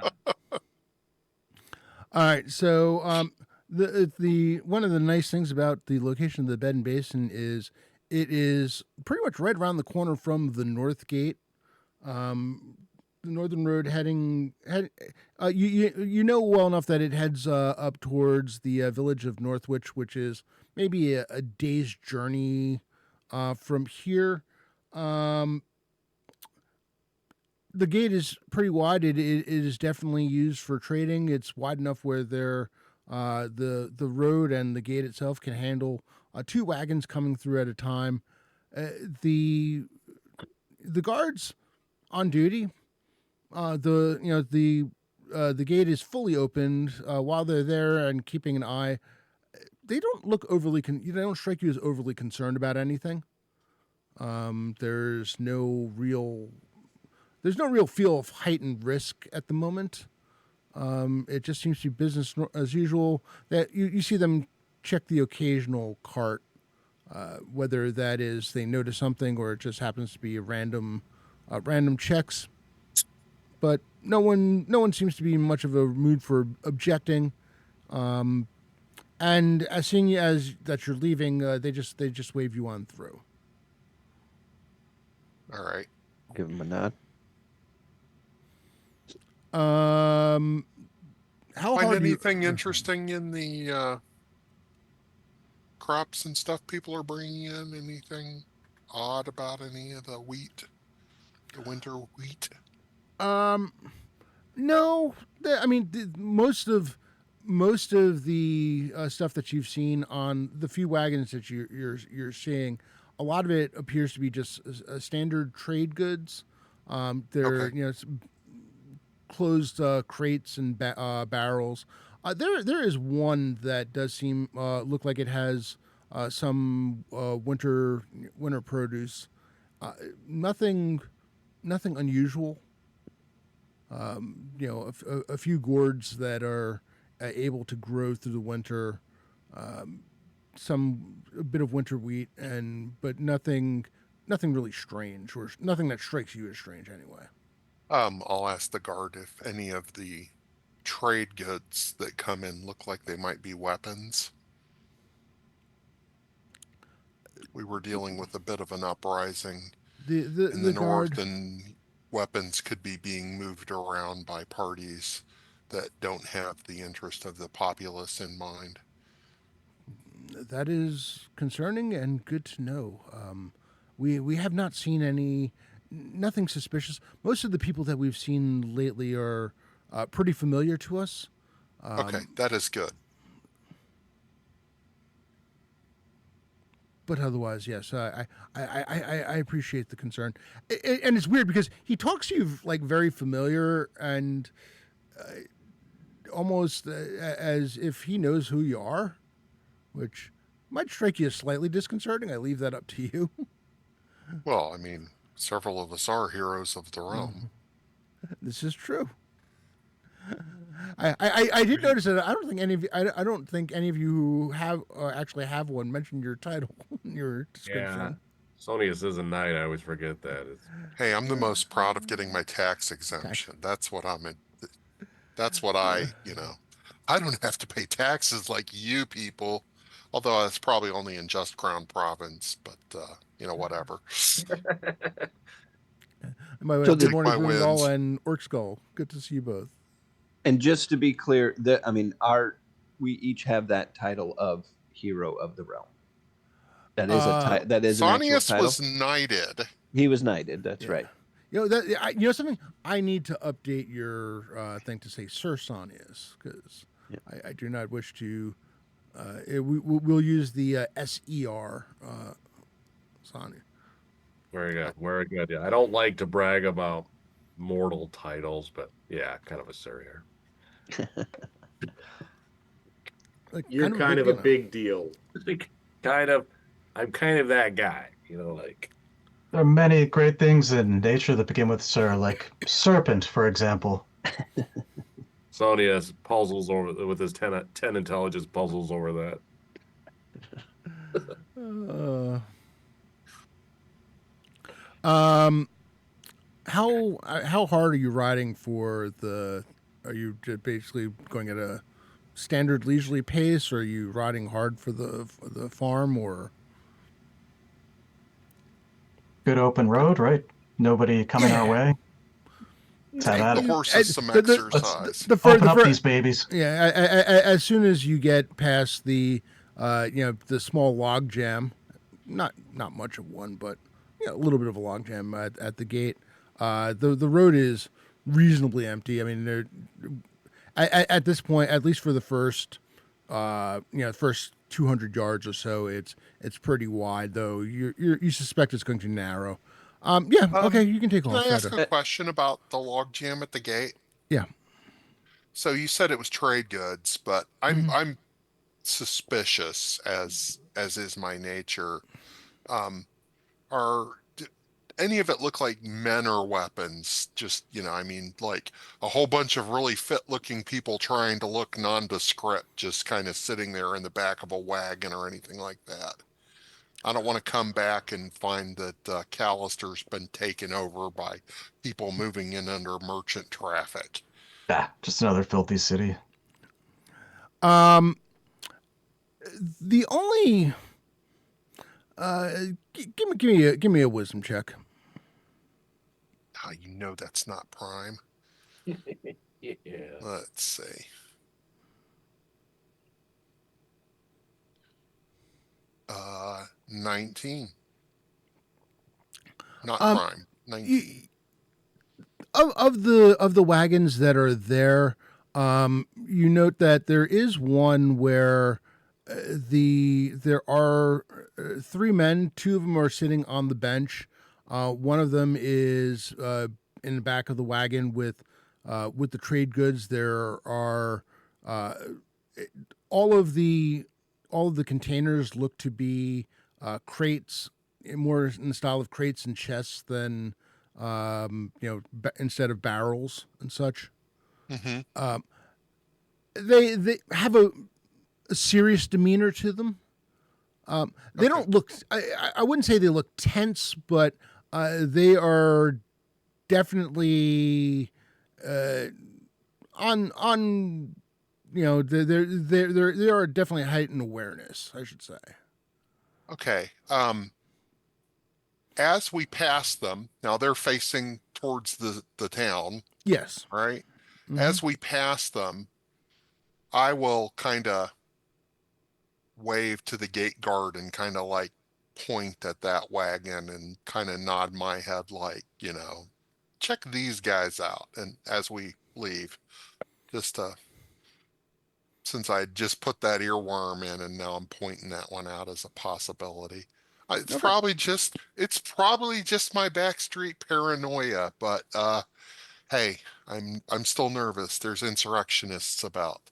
All right, so the one of the nice things about the location of the Bed and Basin is it is pretty much right around the corner from the North Gate. northern road you know well enough that it heads up towards the village of Northwich, which is maybe a day's journey from here. The gate is pretty wide. It is definitely used for trading. It's wide enough where the road and the gate itself can handle 2 wagons coming through at a time. The guards on duty, the gate is fully opened while they're there and keeping an eye. They don't look overly they don't strike you as overly concerned about anything. There's no real feel of heightened risk at the moment. It just seems to be business as usual. That you see them check the occasional cart, whether that is they notice something or it just happens to be random checks. But no one seems to be in much of a mood for objecting. And as seeing as that you're leaving, they just wave you on through. All right. Give him a nod. How Find hard anything interesting in the crops and stuff people are bringing in? Anything odd about any of the wheat, the winter wheat? No. I mean, most of the stuff that you've seen on the few wagons that you're seeing, a lot of it appears to be just standard trade goods. They're Okay. it's closed crates and barrels. There is one that does seem look like it has some winter produce. Nothing unusual. A few gourds that are able to grow through the winter. A bit of winter wheat, but nothing really strange, or nothing that strikes you as strange anyway. I'll ask the guard if any of the trade goods that come in look like they might be weapons. We were dealing with a bit of an uprising in the north, and weapons could be being moved around by parties that don't have the interest of the populace in mind. That is concerning and good to know. We have not seen nothing suspicious. Most of the people that we've seen lately are pretty familiar to us. Okay, that is good. But otherwise, yes, I appreciate the concern, and it's weird because he talks to you like very familiar and almost as if he knows who you are, which might strike you as slightly disconcerting. I leave that up to you. Well, I mean, several of us are heroes of the realm. This is true. I did notice that I don't think any of you who have actually have one mentioned your title in your description. Yeah. Sonius is a knight. I always forget that. Hey, I'm the most proud of getting my tax exemption. That's what I, I don't have to pay taxes like you people. Although that's probably only in Just Crown Province, but whatever. Good Take morning, my Brundall wins. and Orc Skull. Good to see you both. And just to be clear, we each have that title of Hero of the Realm. That is that is an actual Sonius title. was knighted. He was knighted. That's right. Something. I need to update your thing to say Sir Sonius, because I do not wish to. We'll use the SER Sonius. Very good. Very good. Yeah, I don't like to brag about mortal titles, but yeah, kind of a sir here. You're kind of a big deal. I'm kind of that guy, like. There are many great things in nature that begin with sir, like serpent, for example. Sonius puzzles over with his 10 intelligence, puzzles over that. How hard are you riding for the? Are you just basically going at a standard leisurely pace, or are you riding hard for the farm, or? Good open road, right? Nobody coming our way. Have The at it. horses some The- the- exercise. Open up these babies. Yeah, as soon as you get past the, the small log jam, not much of one, but a little bit of a log jam at the gate. The road is reasonably empty. I mean, at this point, at least for the first, first 200 yards or so, it's pretty wide. Though you suspect it's going to narrow. Okay, you can take Can off. I ask Shadow. a question about the log jam at the gate? Yeah. So you said it was trade goods, but I'm suspicious as is my nature. Are any of it look like men or weapons? Just, I mean, like a whole bunch of really fit looking people trying to look nondescript, just kind of sitting there in the back of a wagon or anything like that. I don't want to come back and find that Callister's been taken over by people moving in under merchant traffic. Yeah, just another filthy city. The only give me a wisdom check. You know that's not prime. Yeah. Let's see. Uh, 19. Not prime. 19. Of the wagons that are there, you note that there is one where there are three men. Two of them are sitting on the bench. One of them is in the back of the wagon with the trade goods. There are all of the containers look to be crates, more in the style of crates and chests than instead of barrels and such. Mm-hmm. They have a serious demeanor to them. They don't look. I wouldn't say they look tense, but they are definitely on. They are definitely heightened awareness, I should say. Okay. As we pass them, now they're facing towards the town, Yes. right? Mhm. As we pass them, I will kind of wave to the gate guard and kind of like point at that wagon and kind of nod my head like, check these guys out. And as we leave, just since I just put that earworm in and now I'm pointing that one out as a possibility. It's probably just my backstreet paranoia, but hey, I'm still nervous. There's insurrectionists about.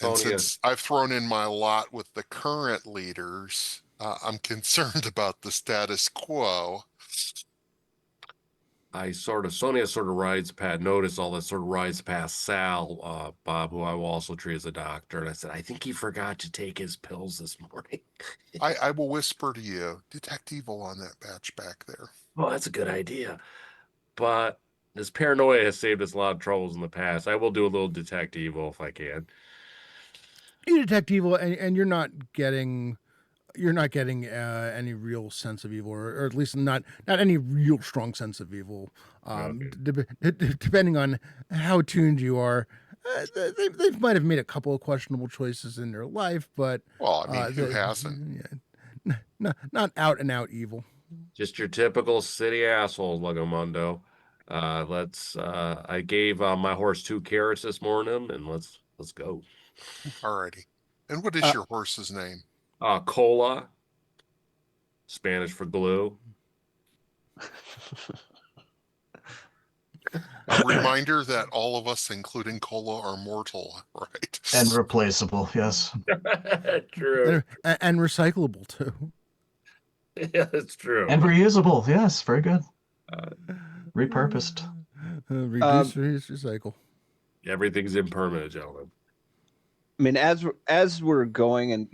And Sonia, since I've thrown in my lot with the current leaders, I'm concerned about the status quo. Sonia sort of rides past, notice all that sort of rides past Sal, Bob, who I will also treat as a doctor. And I said, I think he forgot to take his pills this morning. I will whisper to you, detect evil on that batch back there. Well, that's a good idea. But this paranoia has saved us a lot of troubles in the past. I will do a little detect evil if I can. You detect evil, and you're not getting any real sense of evil, or at least not any real strong sense of evil. Depending on how tuned you are, they might have made a couple of questionable choices in their life, but Well, I mean, who hasn't? Yeah, not out and out evil. Just your typical city assholes, Legomundo. I gave my horse 2 carrots this morning, and let's go. Alrighty. And what is your horse's name? Cola, Spanish for glue. A reminder that all of us, including Cola, are mortal, right? And replaceable, yes. True. And recyclable too. Yeah, that's true. And reusable, yes, very good. Repurposed. Reduce, reuse, recycle. Everything's impermanent, gentlemen. I mean, as we're going and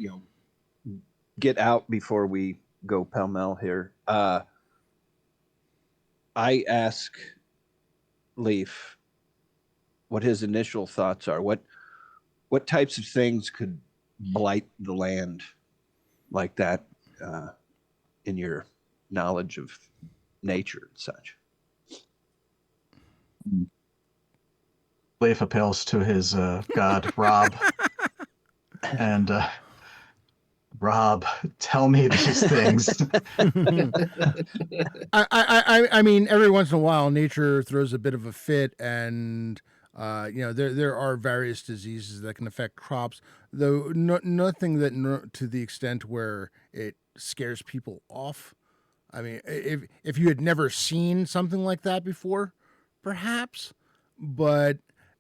get out before we go pell-mell here, I ask Leaf what his initial thoughts are. What types of things could blight the land like that, in your knowledge of nature and such? Leif appeals to his god, Rob, and Rob, tell me these things. I mean, every once in a while, nature throws a bit of a fit, and there are various diseases that can affect crops, though nothing that to the extent where it scares people off. I mean, if you had never seen something like that before, perhaps, but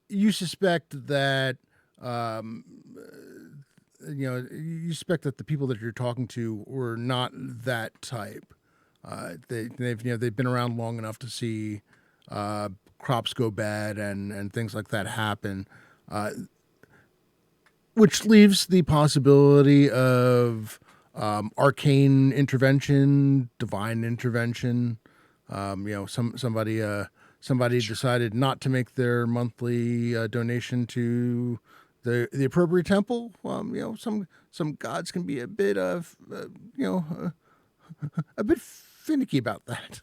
you suspect that um, you suspect that the people that you're talking to were not that type. They've been around long enough to see crops go bad and things like that happen, which leaves the possibility of arcane intervention, divine intervention. Somebody decided not to make their monthly donation to the appropriate temple. Some gods can be a bit of a bit finicky about that.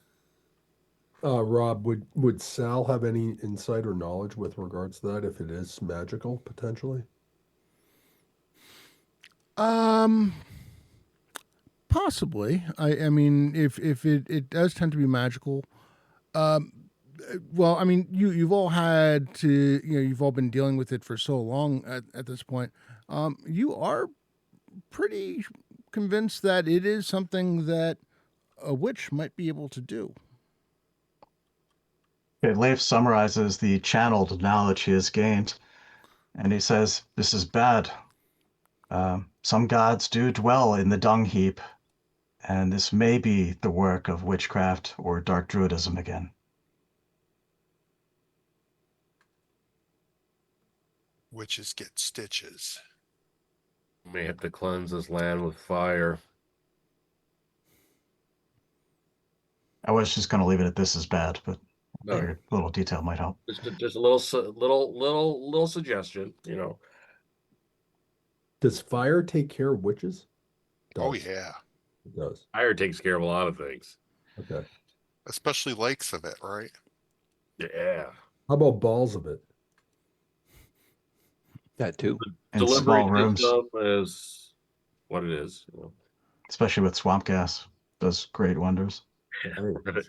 Rob, would Sal have any insight or knowledge with regards to that if it is magical potentially? Possibly. I mean, if it does tend to be magical, well, I mean, you've all had to, you've all been dealing with it for so long at this point. You are pretty convinced that it is something that a witch might be able to do. Okay, Leif summarizes the channeled knowledge he has gained, and he says, "This is bad. Some gods do dwell in the dung heap, and this may be the work of witchcraft or dark druidism again." Witches get stitches. May have to cleanse this land with fire. I was just going to leave it at "this is bad," but No, a little detail might help. just a little suggestion. Does fire take care of witches? Oh Does. yeah, It does. Fire takes care of a lot of things. Okay. especially lakes of it, right? Yeah. How about balls of it? That too. In Delivery small rooms, system is what it is. especially with swamp gas, does great wonders. Hey,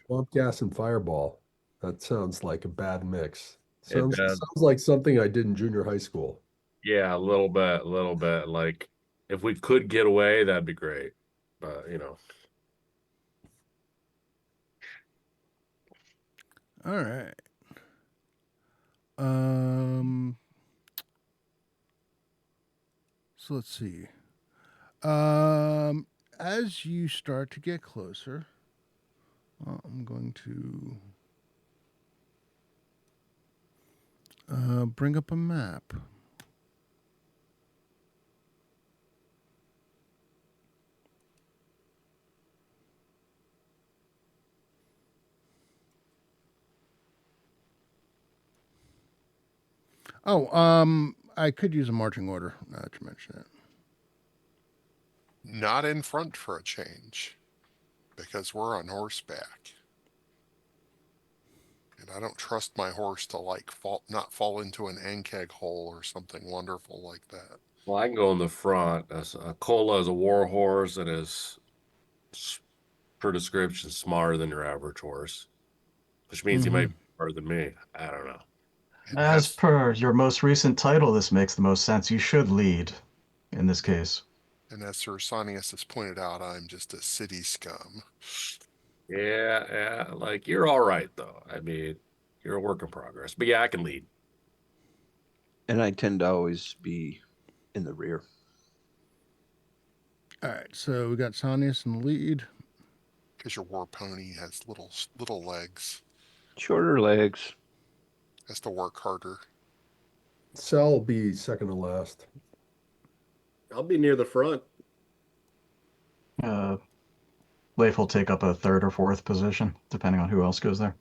swamp gas and fireball. That sounds like a bad mix. It Sounds does. sounds like something I did in junior high school. Yeah, a little bit. Like if we could get away, that'd be great. But All right. So let's see. As you start to get closer, I'm going to bring up a map. Oh, I could use a marching order, now that you mention it. Not in front for a change, because we're on horseback. And I don't trust my horse to not fall into an ankeg hole or something wonderful like that. well, I can go in the front. Cola is a war horse and is, per description, smarter than your average horse, which means he might be smarter than me. I don't know. And As per your most recent title, this makes the most sense. You should lead in this case. and as Sir Sonius has pointed out, I'm just a city scum. Yeah, like you're all right though. I mean, you're a work in progress. But yeah, I can lead. And I tend to always be in the rear. All right, so we got Sonius in the lead. Because your war pony has little legs. Shorter legs. Has to work harder. Sal will be second to last. I'll be near the front. Leif will take up a third or fourth position, depending on who else goes there.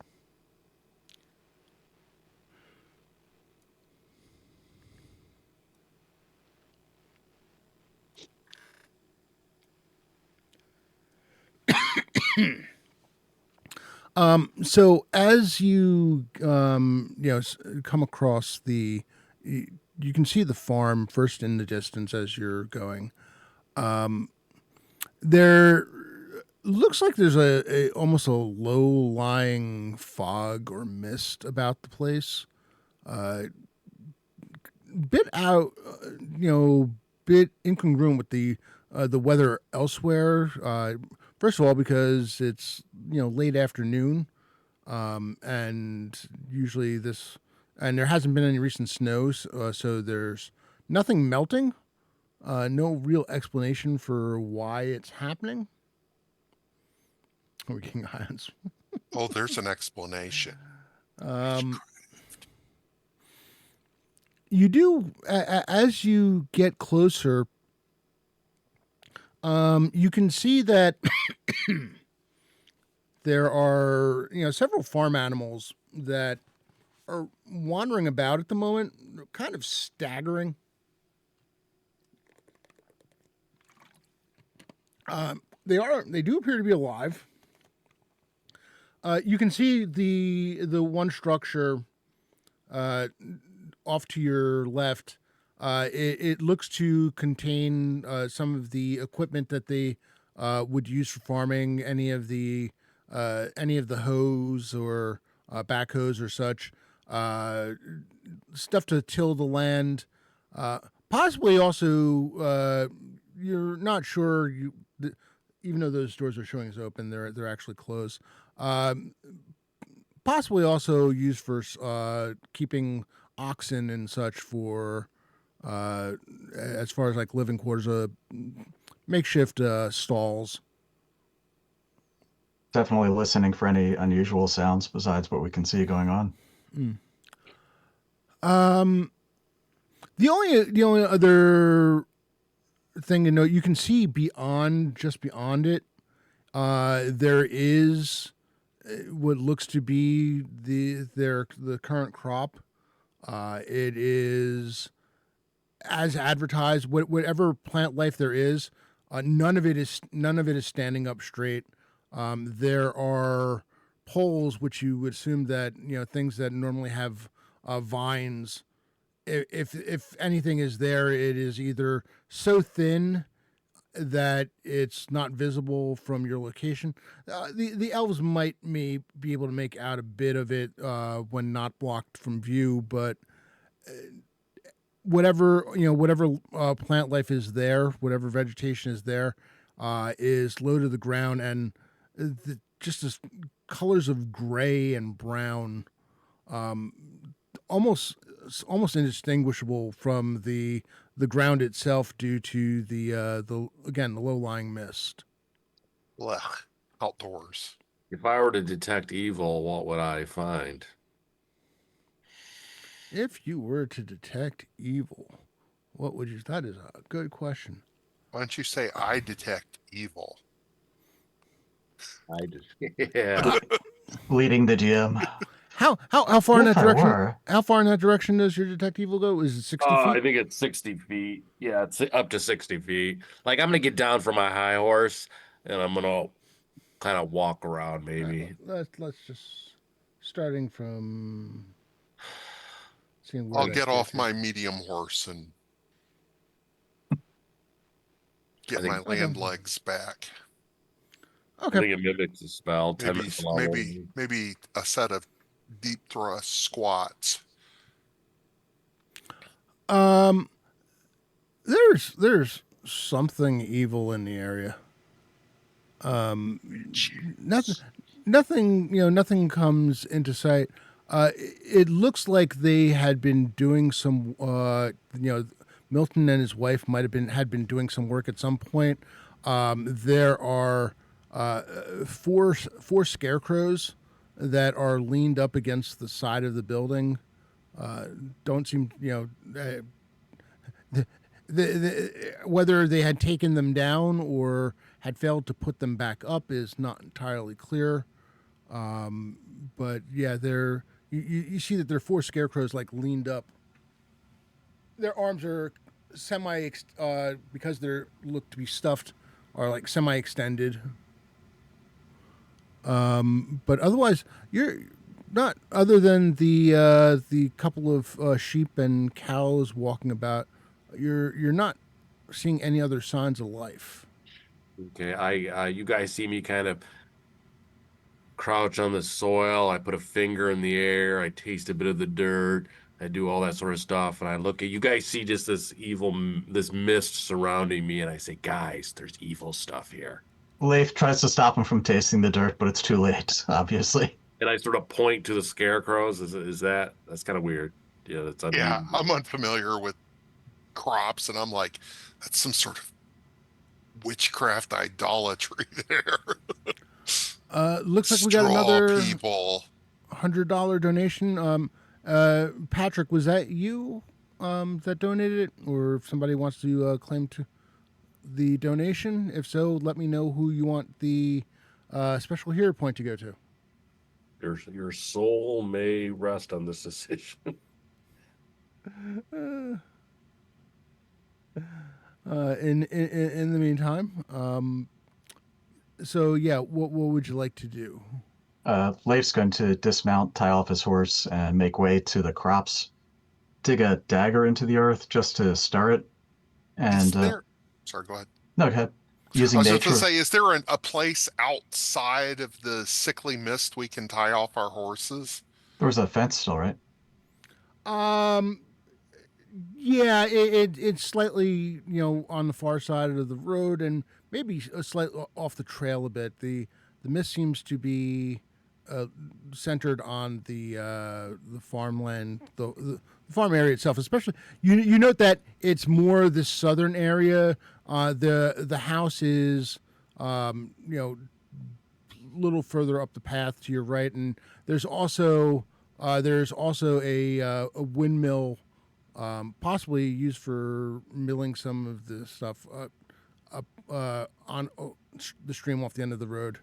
So as you come across you can see the farm first in the distance as you're going. There looks like there's almost a low lying fog or mist about the place. Bit out, bit incongruent with the weather elsewhere. First of all, because it's late afternoon, and usually and there hasn't been any recent snows, so there's nothing melting. No real explanation for why it's happening. We're getting hands. Oh, there's an explanation. You do as you get closer. You can see that there are several farm animals that are wandering about at the moment, kind of staggering. They do appear to be alive. You can see the one structure off to your left. It looks to contain some of the equipment that they would use for farming. Any of the hoes or backhoes or such, stuff to till the land. Possibly also, you're not sure. Even though those doors are showing as open, they're actually closed. Possibly also used for keeping oxen and such for as far as like living quarters, makeshift stalls. Definitely listening for any unusual sounds besides what we can see going on. The only other thing to note, you can see just beyond it, there is what looks to be the current crop. It is as advertised. Whatever plant life there is, none of it is standing up straight. There are poles which you would assume that things that normally have vines. If anything is there, it is either so thin that it's not visible from your location. The elves might be able to make out a bit of it when not blocked from view, but whatever plant life is there, whatever vegetation is there, is low to the ground, and just as colors of gray and brown, almost indistinguishable from the ground itself due to the low-lying mist. Blech. Outdoors. If I were to detect evil, what would I find? If you were to detect evil, what would you? That is a good question. Why don't you say I detect evil? I just yeah. Leading the GM. How far in If that I direction? were. How far in that direction does your detect evil go? Is it 60 feet? I think it's 60 feet. Yeah, it's up to 60 feet. Like I'm gonna get down from my high horse and I'm gonna kind of walk around maybe. Let's just starting from seeing where I'll that get gets off you. my medium horse and get I my think- land legs back. I Okay. think it mimics the spell. 10 minutes long. Maybe a set of deep thrust squats. There's something evil in the area. Nothing comes into sight. It looks like they had been doing some. Milton and his wife had been doing some work at some point. There are four scarecrows that are leaned up against the side of the building. Don't seem whether they had taken them down or had failed to put them back up is not entirely clear. But yeah, you see that there are four scarecrows like leaned up. Their arms are because they're look to be stuffed, are like semi extended. But otherwise, you're not. Other than the couple of sheep and cows walking about, you're not seeing any other signs of life. Okay, you guys see me kind of crouch on the soil. I put a finger in the air. I taste a bit of the dirt. I do all that sort of stuff, and I look at you guys. See just this this mist surrounding me, and I say, "Guys, there's evil stuff here." Leif tries to stop him from tasting the dirt, but it's too late, obviously. And I sort of point to the scarecrows. That's kind of weird? Yeah, that's Yeah, unusual. I'm unfamiliar with crops, and I'm like, that's some sort of witchcraft idolatry there. Looks like we got Straw another people. $100 donation. Patrick, was that you that donated it, or if somebody wants to claim to the donation? If so, let me know who you want the special hero point to go to. Your soul may rest on this decision. In the meantime, so yeah, what would you like to do? Leif's going to dismount, tie off his horse, and make way to the crops. Dig a dagger into the earth just to start it. Is And there? Sorry, go ahead. no, go ahead. I Using was just nature. going to say, is there a place outside of the sickly mist we can tie off our horses? There was a fence still, right? Yeah, it's slightly on the far side of the road and maybe a slight off the trail a bit. The mist seems to be centered on the farmland, the farm area itself. Especially, you note that it's more the southern area. The house is a little further up the path to your right, and there's also a windmill. Possibly used for milling some of the stuff up on the stream off the end of the road.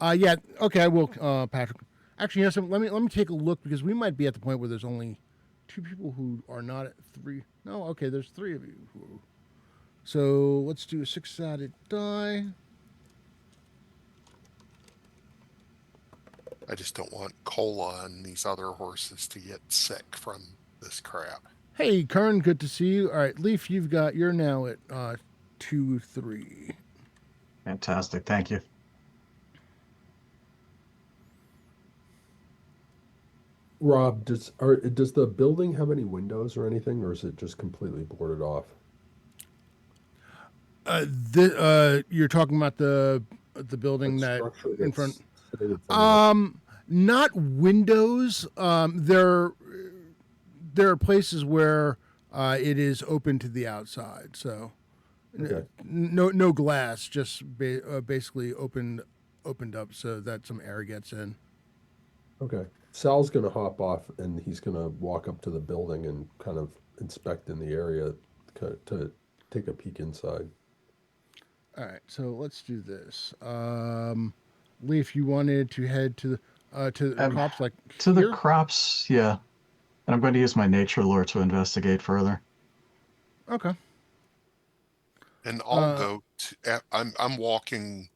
Yeah, okay, I will, Patrick. Actually, yes. Let me take a look because we might be at the point where there's only 2 people who are not at 3. No, okay, there's 3 of you. So let's do a 6-sided die. I just don't want Cola and these other horses to get sick from this crap. Hey, Kern, good to see you. All right, Leaf, you're now at 2-3. Fantastic. Thank you. Rob, does the building have any windows or anything, or is it just completely boarded off? You're talking about the building The that structure in that's front. sitting in front of Not windows. There are places where it is open to the outside. So it? Okay. no glass, just basically opened up so that some air gets in. Okay. Sal's gonna hop off and he's gonna walk up to the building and kind of inspect in the area to take a peek inside. All right, so let's do this. Leaf, you wanted to head to the crops, like To here? the crops, yeah. And I'm going to use my nature lore to investigate further. Okay. And I'll go to. I'm walking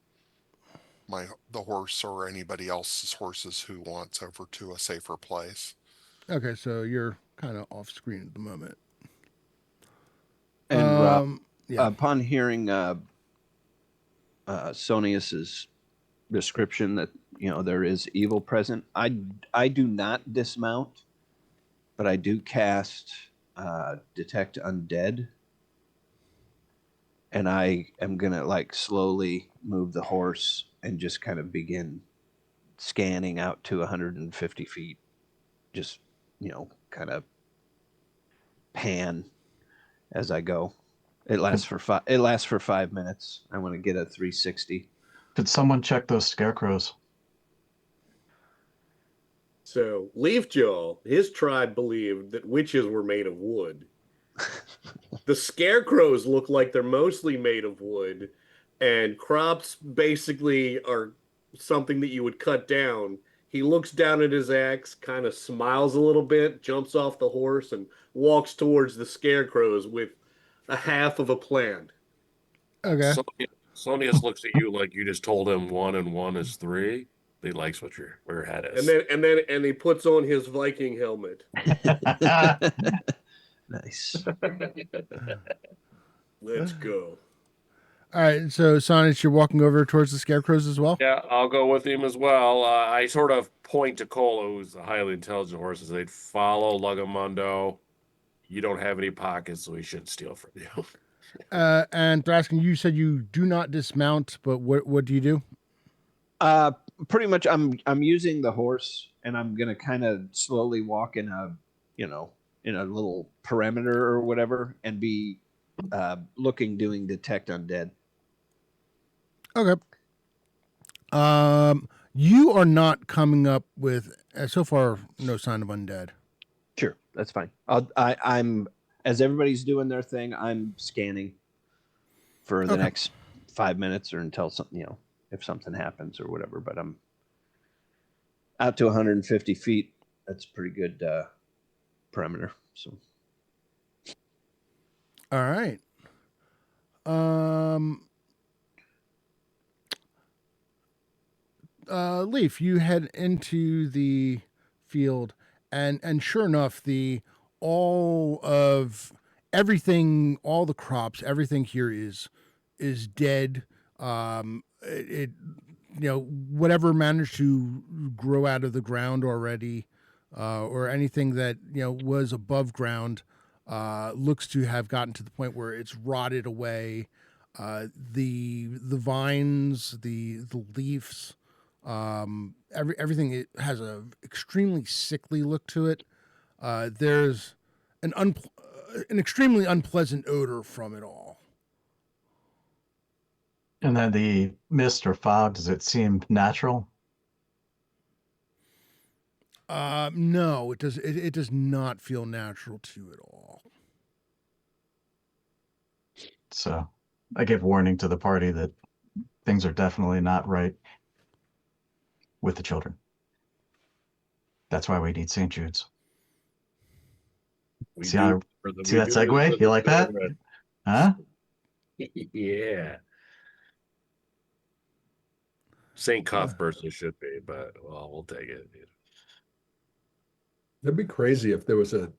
the horse or anybody else's horses who wants over to a safer place. Okay, so you're kind of off screen at the moment. And Rob, yeah. upon hearing Sonius's description that there is evil present, I do not dismount, but I do cast detect undead, and I am gonna slowly move the horse and just kind of begin scanning out to 150 feet, just kind of pan as I go. It lasts for 5 minutes. I want to get a 360. Could someone check those scarecrows? So, Leafjaw, his tribe believed that witches were made of wood. The scarecrows look like they're mostly made of wood, and crops basically are something that you would cut down. He looks down at his axe, kind of smiles a little bit, jumps off the horse, and walks towards the scarecrows with a half of a plan. Okay. Sonius looks at you like you just told him 1 and 1 is 3. He likes where your head is. And he puts on his Viking helmet. Nice. Let's go. All right, so Sonnet, you're walking over towards the scarecrows as well? Yeah, I'll go with him as well. I sort of point to Cola, who's a highly intelligent horse, and say, follow Lugamundo. You don't have any pockets, so he shouldn't steal from you. And Thraskin, you said you do not dismount, but what do you do? Pretty much I'm using the horse, and I'm gonna kind of slowly walk in a little perimeter or whatever, and be doing detect undead. Okay. You are not coming up with so far no sign of undead. Sure, that's fine. I'm as everybody's doing their thing, I'm scanning for the next 5 minutes or until something, if something happens or whatever. But I'm out to 150 feet. That's pretty good perimeter. So, all right. Leaf, you head into the field, and sure enough, all the crops, everything here is dead. Whatever managed to grow out of the ground already, or anything that was above ground, looks to have gotten to the point where it's rotted away. The vines, the leaves, everything, it has a extremely sickly look to it. There's an extremely unpleasant odor from it all. And then the mist or fog, does it seem natural? No, it does. It does not feel natural to it all. So I give warning to the party that things are definitely not right with the children. That's why we need St. Jude's. See that segue? You like that? Huh? Yeah. St. Cuthbert's it should be, but well, we'll take it. That'd be crazy if there was a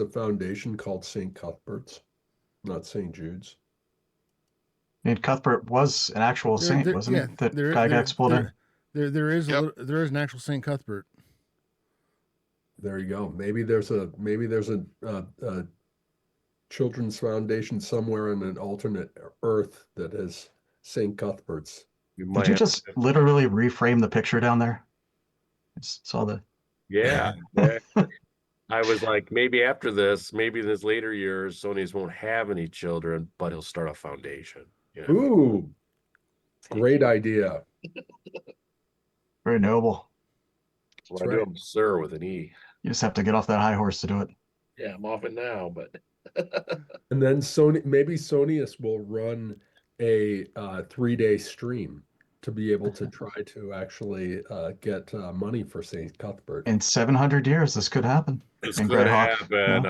foundation called St. Cuthbert's, not St. Jude's. I mean, Cuthbert was an actual saint, wasn't he? That guy got exploded. There is an actual St. Cuthbert. There you go. Maybe there's a children's foundation somewhere in an alternate Earth that has St. Cuthbert's. Did you just literally reframe the picture down there? I just saw the. Yeah. I was like, maybe after this, maybe in his later years, Sonius won't have any children, but he'll start a foundation. Ooh, great idea. Very noble. Well, I do him Sir with an E. You just have to get off that high horse to do it. Yeah, I'm off it now, but. And then maybe Sonius will run a 3-day stream to be able to try to actually get money for St. Cuthbert. In 700 years, this could happen. This in could Greyhawk, happen,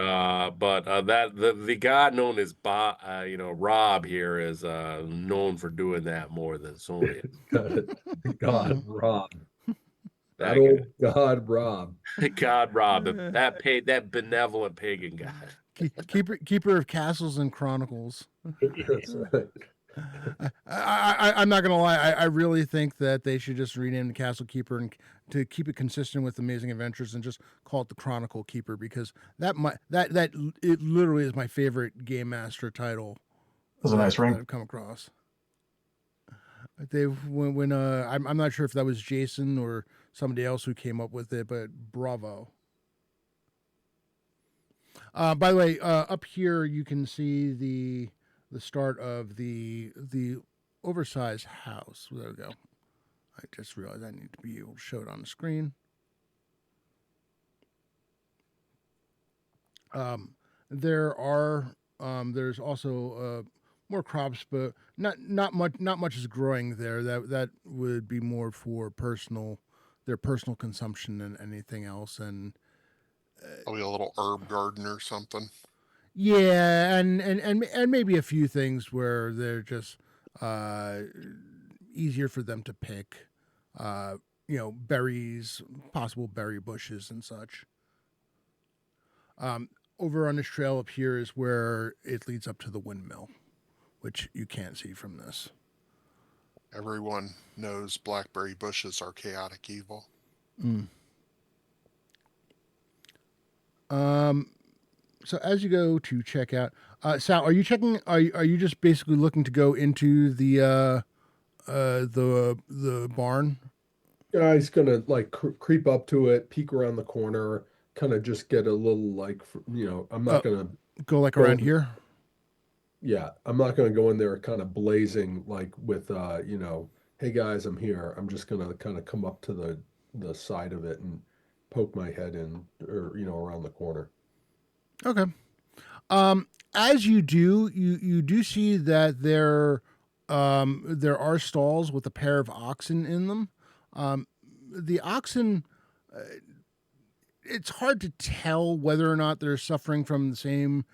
but that the god known as Rob here is known for doing that more than Sonia. God, Rob. That old God, Rob. God, Rob, that benevolent pagan god. Keeper of castles and chronicles. That's right. I'm not gonna lie. I really think that they should just rename the Castle Keeper and to keep it consistent with Amazing Adventures and just call it the Chronicle Keeper, because it literally is my favorite Game Master title. That's a nice ring I've come across. I'm not sure if that was Jason or somebody else who came up with it, but bravo. By the way, up here you can see the start of the oversized house. There we go. I just realized I need to be able to show it on the screen. There's also more crops, but not much is growing there. That would be more for their personal consumption than anything else. And probably a little herb garden or something. Yeah, and maybe a few things where they're just easier for them to pick. Berries, possible berry bushes and such. Over on this trail up here is where it leads up to the windmill, which you can't see from this. Everyone knows blackberry bushes are chaotic evil. So as you go to check out, Sal, are you checking? Are you just basically looking to go into the barn? Yeah, he's gonna like creep up to it, peek around the corner, kind of just get a little like, I'm not gonna Go like go around here. Yeah, I'm not gonna go in there kind of blazing like with hey guys, I'm here. I'm just gonna kind of come up to the side of it and poke my head in, or around the corner. Okay. As you do, you do see that there are stalls with a pair of oxen in them. The oxen, it's hard to tell whether or not they're suffering from the same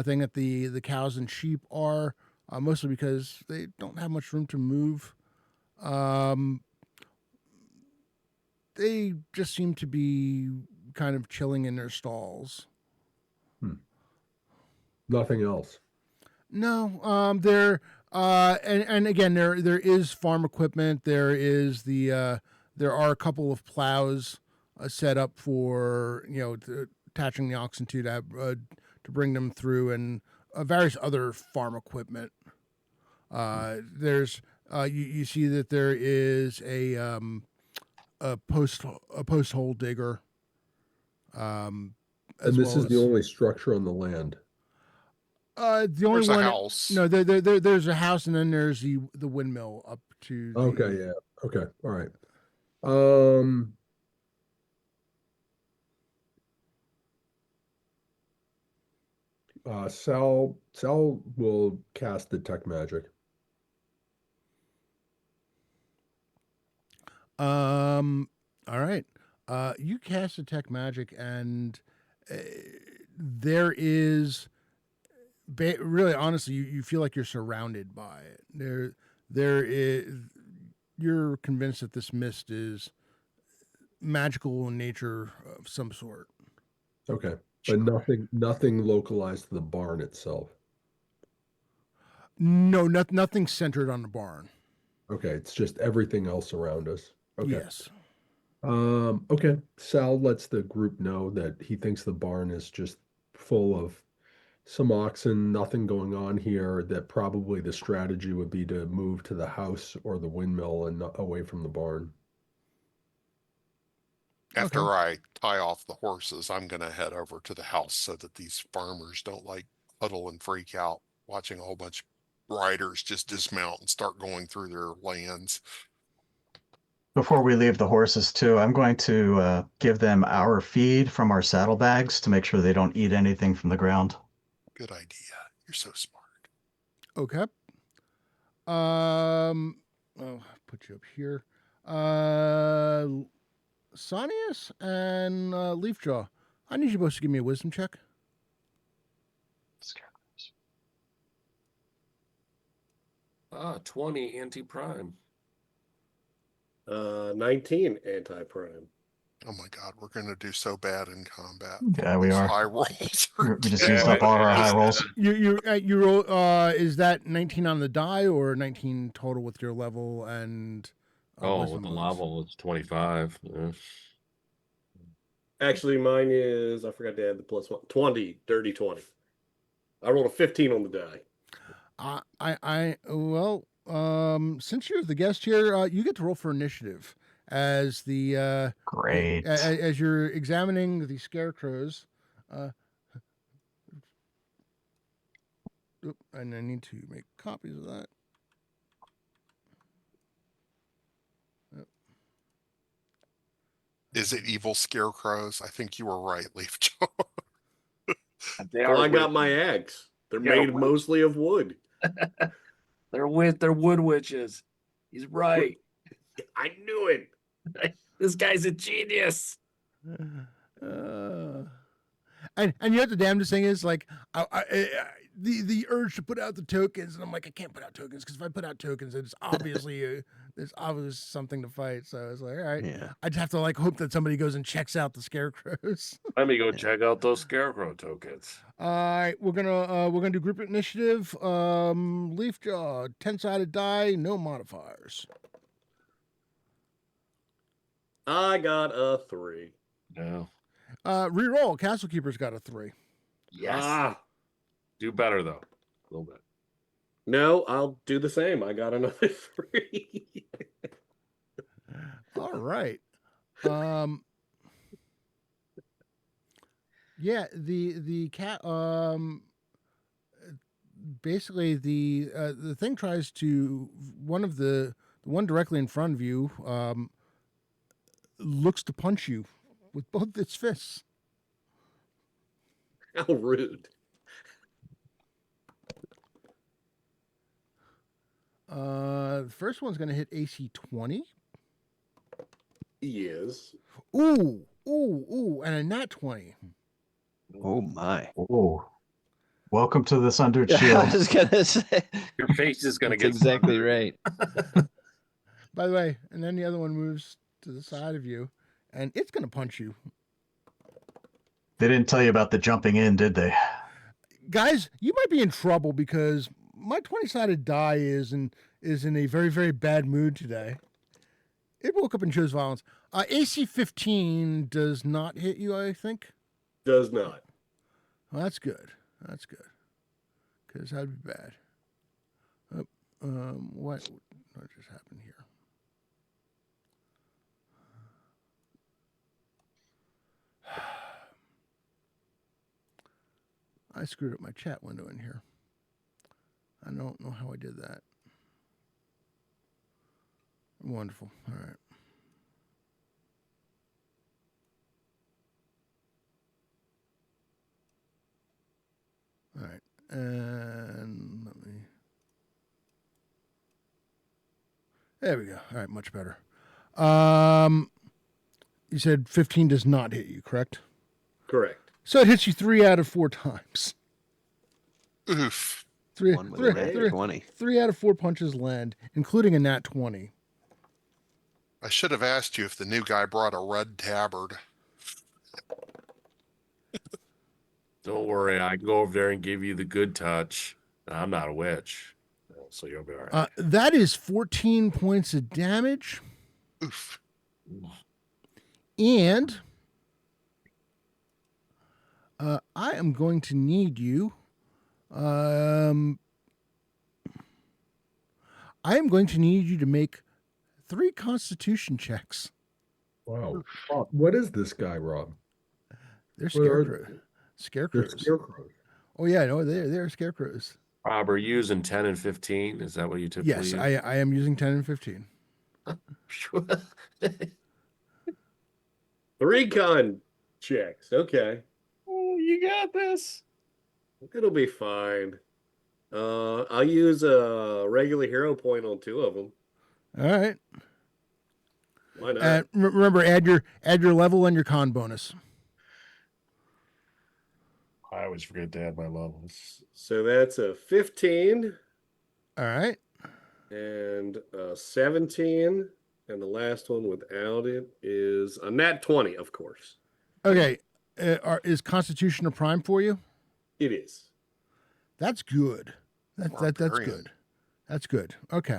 thing that the cows and sheep are, mostly because they don't have much room to move. They just seem to be kind of chilling in their stalls. Nothing else. No, and again there is farm equipment. There is there are a couple of plows set up for attaching the oxen to have, to bring them through, and various other farm equipment. There's you see that there is a post hole digger. And this is the only structure on the land. The only There's one. a house. No, there's a house, and then there's the windmill up to. Okay, yeah. Okay, all right. Sal will cast detect magic. All right. You cast detect magic, and there is. Really, honestly, you feel like you're surrounded by it. There is. You're convinced that this mist is magical in nature of some sort. Okay, but nothing localized to the barn itself. No, nothing centered on the barn. Okay, it's just everything else around us. Okay. Yes. Okay. Sal lets the group know that he thinks the barn is just full of some oxen, nothing going on here, that probably the strategy would be to move to the house or the windmill and not away from the barn. After Okay. I tie off the horses, I'm going to head over to the house so that these farmers don't huddle and freak out watching a whole bunch of riders just dismount and start going through their lands. Before we leave the horses too, I'm going to give them our feed from our saddlebags to make sure they don't eat anything from the ground. Good idea. You're so smart. Okay. I'll put you up here. Sonius and Leafjaw, I need you both to give me a wisdom check. 20 anti-prime. 19 anti-prime. Oh my God, we're going to do so bad in combat. Yeah, we Those are. high rolls. Are We just dead. used up all of our high rolls. You roll. Is that 19 on the die or 19 total with your level and? With the level, it's 25. Yeah. Actually, mine is, I forgot to add the plus one. 20, dirty 20. I rolled a 15 on the die. Since you're the guest here, you get to roll for initiative as the Great. as you're examining the scarecrows. And I need to make copies of that. Is it evil scarecrows? I think you were right, Leafjaw. Well, I got my axe. They're made mostly of wood. They're wood witches. He's right. I knew it. This guy's a genius. And you know what the damnedest thing is? Like, the urge to put out the tokens, and I'm like, I can't put out tokens because if I put out tokens, it's obviously there's obviously something to fight. So I was like, all right, Yeah. I just have to like hope that somebody goes and checks out the scarecrows. Let me go check out those scarecrow tokens. All right, we're gonna do group initiative. Leaf Jaw, 10-sided die, no modifiers. I got a 3. No. Reroll. Castle Keeper's got a 3. Yes. Ah, Do better though. A little bit. no, I'll do the same. I got another 3. All right. Yeah, the cat basically the thing tries to the one directly in front of you looks to punch you with both its fists. How rude. The first one's going to hit AC 20. He is. Ooh, and a nat 20. Oh my. Oh, welcome to the Sundered I Shield. was gonna say Your face is gonna that's get exactly right. By the way, and then the other one moves to the side of you, and it's going to punch you. They didn't tell you about the jumping in, did they? Guys, you might be in trouble because my 20-sided die is in a very, very bad mood today. It woke up and chose violence. AC 15 does not hit you, I think. Does not. Well, that's good. That's good. Because that'd be bad. What just happened here? I screwed up my chat window in here. I don't know how I did that. Wonderful. All right. All right. And let me. There we go. All right. Much better. You said 15 does not hit you, correct? Correct. So it hits you 3 out of 4 times. Oof. One with a nat 20. 3 out of 4 punches land, including a nat 20. I should have asked you if the new guy brought a red tabard. Don't worry, I can go over there and give you the good touch. I'm not a witch, so you'll be all right. That is 14 points of damage. Oof. And I am going to need you. I am going to need you to make 3 Constitution checks. Wow. What is this guy, Rob? They're Where are scarecrows. They're Scarecrows. scarecrows. Oh yeah, no, they're scarecrows. Rob, are you using 10 and 15? Is that what you typically Yes, use? I am using 10 and 15. 3 con checks. Okay. Oh, you got this. It'll be fine. I'll use a regular hero point on 2 of them. All right. Why not? Remember, add your level and your con bonus. I always forget to add my levels. So that's a 15 All right. and a 17. And the last one without it is a nat 20, of course. Okay. Is Constitution a prime for you? It is. That's good. That's Barbarian. good. That's good. Okay.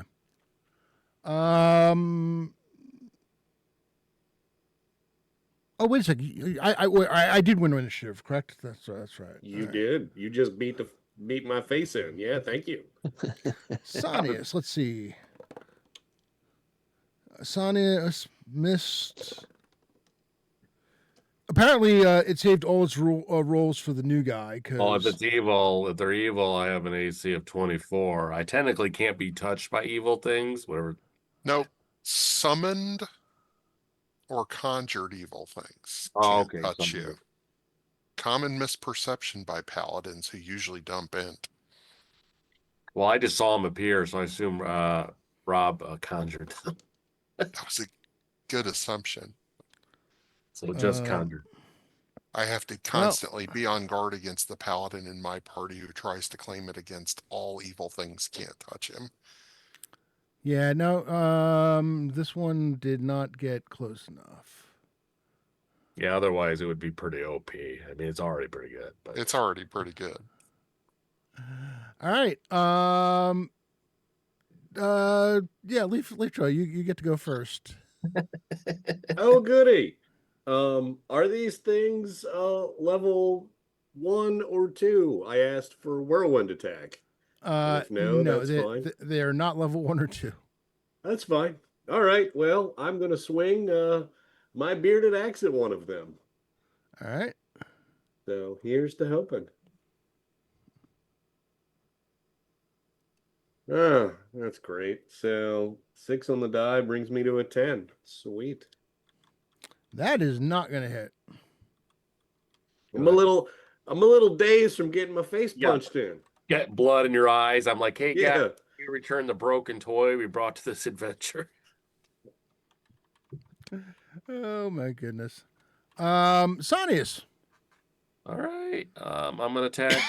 Oh, wait a second. I did win initiative, correct? That's right. You All right. did. You just beat my face in. Yeah, thank you. Sanius, let's see. Sanius missed. Apparently, it saved all its rolls for the new guy. Well, if it's evil, if they're evil, I have an AC of 24. I technically can't be touched by evil things, whatever. Nope. Summoned or conjured evil things. Oh, Can't okay, touch summoned. you. Common misperception by paladins who usually dump int. Well, I just saw him appear, so I assume Rob conjured them. That was a good assumption. So just Uh, conjured. I have to constantly be on guard against the paladin in my party who tries to claim it against all evil things can't touch him. Yeah, no, this one did not get close enough. Yeah, otherwise it would be pretty OP. I mean, it's already pretty good, but It's already pretty good. All right. Yeah, Leaf Troy, you get to go first. Oh, goody. Are these things level 1 or 2? I asked for whirlwind attack. If no, that's fine. They are not level 1 or 2. That's fine. All right. Well, I'm going to swing my bearded axe at one of them. All right. So here's to hoping. Ah, that's great. So 6 on the die brings me to a 10. Sweet. That is not going to hit. I'm a little dazed from getting my face punched in. Get blood in your eyes. I'm like, hey, Yeah. guys, you return the broken toy we brought to this adventure. Oh my goodness. Sonius. All right. I'm gonna attack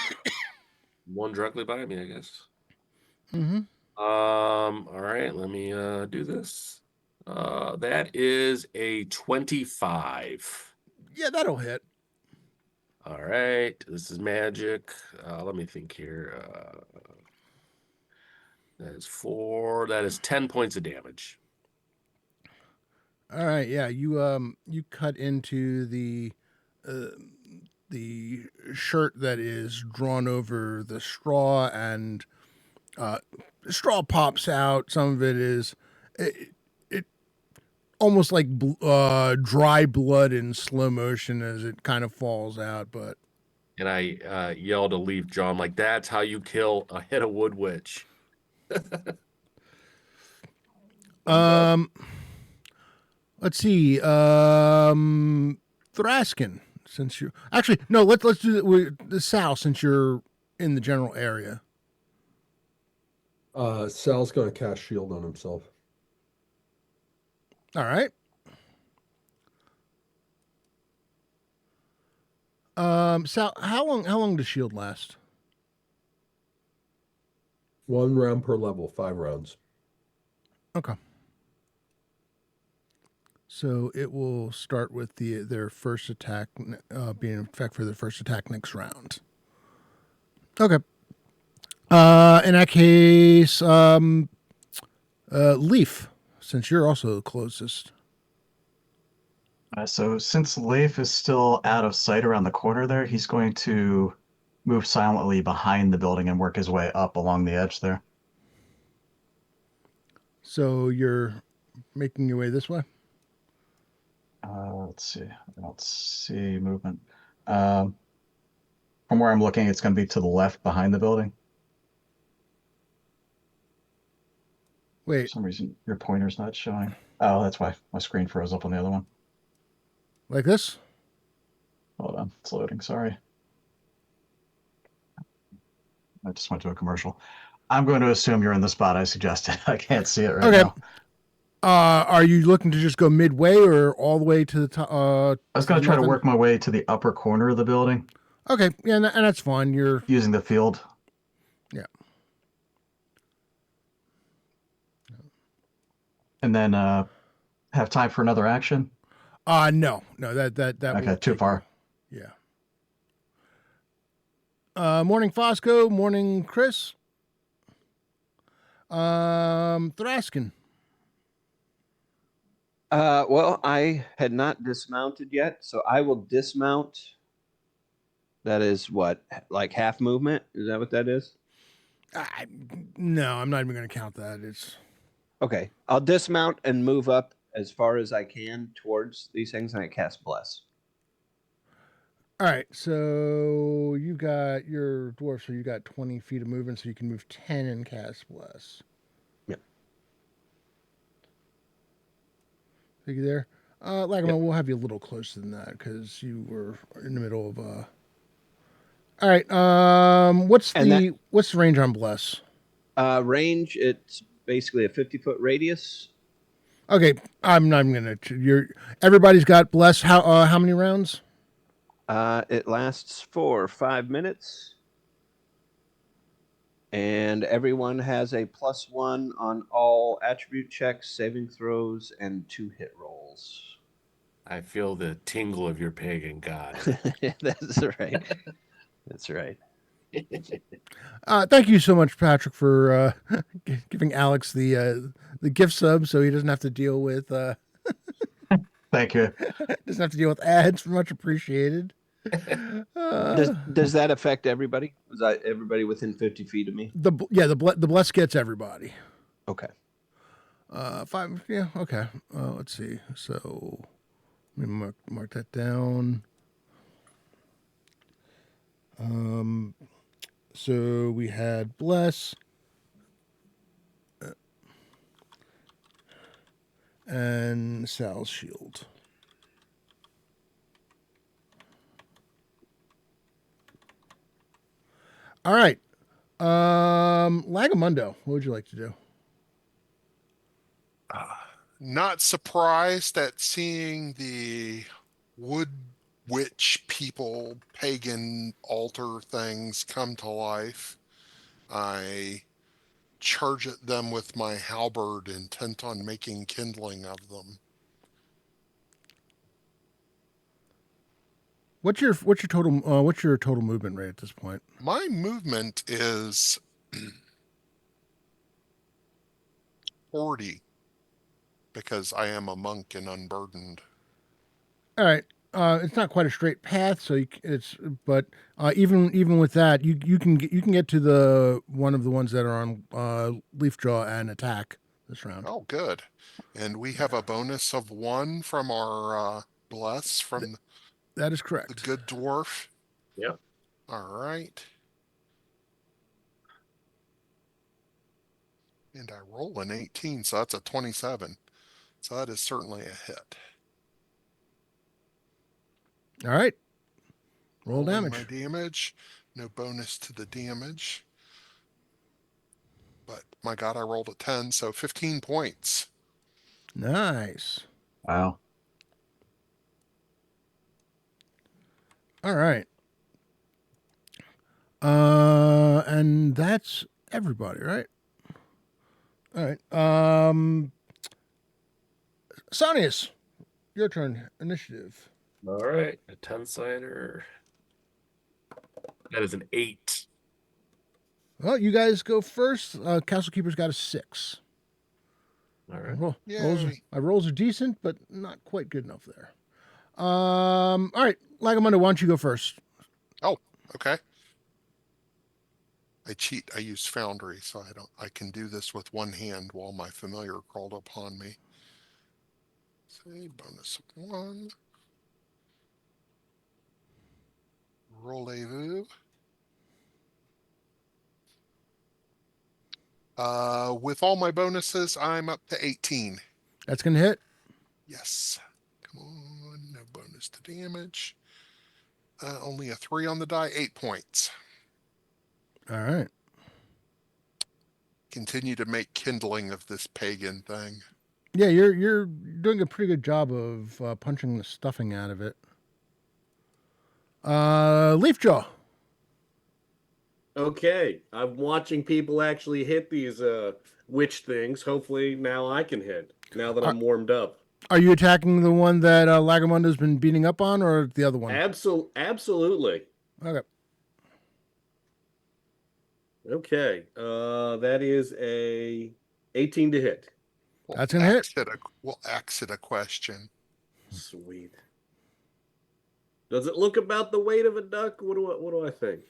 one directly by me, I guess. Mm-hmm. All right, let me do this. That is a 25. Yeah, that'll hit. All right, this is magic. Let me think here. That is 4. That is 10 points of damage. All right, yeah, you cut into the shirt that is drawn over the straw, and straw pops out. Some of it is it almost like dry blood in slow motion as it kind of falls out. But And I yelled to Leaf Jaw. I'm like, that's how you kill a hit a wood witch. Let's see. Thraskin, since you actually no, let's do the Sal, since you're in the general area. Sal's going to cast shield on himself. All right. Sal, how long does shield last? 1 round per level, 5 rounds. Okay. So it will start with their first attack being in effect for their first attack next round. Okay. In that case, Leaf, since you're also the closest. So since Leif is still out of sight around the corner there, he's going to move silently behind the building and work his way up along the edge there. So you're making your way this way? Let's see. I don't see movement. From where I'm looking, it's going to be to the left behind the building. For Wait, some reason, your pointer's not showing. Oh, that's why my screen froze up on the other one. like this? Hold on, it's loading. Sorry. I just went to a commercial. I'm going to assume you're in the spot I suggested. I can't see it right now. Are you looking to just go midway or all the way to the top? I was going to try to work my way to the upper corner of the building. Okay, yeah, and that's fine. You're using the field. Yeah. And then have time for another action? No, that okay, too far. Yeah. Morning, Fosco. Morning, Chris. Thraskin. Well, I had not dismounted yet, so I will dismount. That is what, like half movement? Is that what that is? No, I'm not even going to count that. It's okay. I'll dismount and move up as far as I can towards these things, and I cast Bless. All right, so you got your dwarf, so you got 20 feet of movement, so you can move 10 and cast Bless. Yep. Figure there. Lagamo, we'll have you a little closer than that because you were in the middle of. All right. What's the range on Bless? Range, it's basically a 50-foot radius. Okay, I'm not even gonna. Everybody's got Bless. How many rounds? It lasts for 5 minutes. And everyone has a +1 on all attribute checks, saving throws, and 2 hit rolls. I feel the tingle of your pagan god. That's right. That's right. Thank you so much, Patrick, for giving Alex the gift sub, so he doesn't have to deal with Thank you. doesn't have to deal with ads. Much appreciated. Does that affect everybody? Was that everybody within 50 feet of me? The bless gets everybody. Okay. 5. Yeah. Okay. Let's see. So let me mark that down. So we had bless. And Sal's shield. All right. Lagamundo, what would you like to do? Not surprised at seeing the wood witch people, pagan altar things come to life. I charge at them with my halberd, intent on making kindling of them. What's your total movement rate at this point? My movement is 40 because I am a monk and unburdened. All right. It's not quite a straight path, so but even with that, you can get to the one of the ones that are on Leafjaw and attack this round. Oh, good. And we have a bonus of 1 from our bless from That is the correct. good dwarf. Yep. All right. And I roll an 18, so that's a 27. So that is certainly a hit. All right. Roll Rolling damage. my damage. No bonus to the damage. But my God, I rolled a 10, so 15 points. Nice. Wow. All right. And that's everybody, right? All right. Sonius, your turn. Initiative. All right. A 10-sider. That is an 8. Well, you guys go first. Castle Keeper's got a 6. All right. Rolls are decent, but not quite good enough there. All right, Lagamundo, why don't you go first? Oh, okay. I cheat. I use Foundry, so I can do this with one hand while my familiar crawled upon me. Say bonus of 1. Rendezvous. With all my bonuses, I'm up to 18. That's gonna hit. Yes. Come on, no bonus to damage. Only a 3 on the die, 8 points. All right. Continue to make kindling of this pagan thing. Yeah, you're doing a pretty good job of punching the stuffing out of it. Leafjaw. Okay, I'm watching people actually hit these witch things. Hopefully now I can hit, now that I'm warmed up. Are you attacking the one that Lagamundo's been beating up on, or the other one? Absolutely. Okay. Okay, that is a 18 to hit. That's gonna hit. We'll exit a question. Sweet. Does it look about the weight of a duck? What do I think?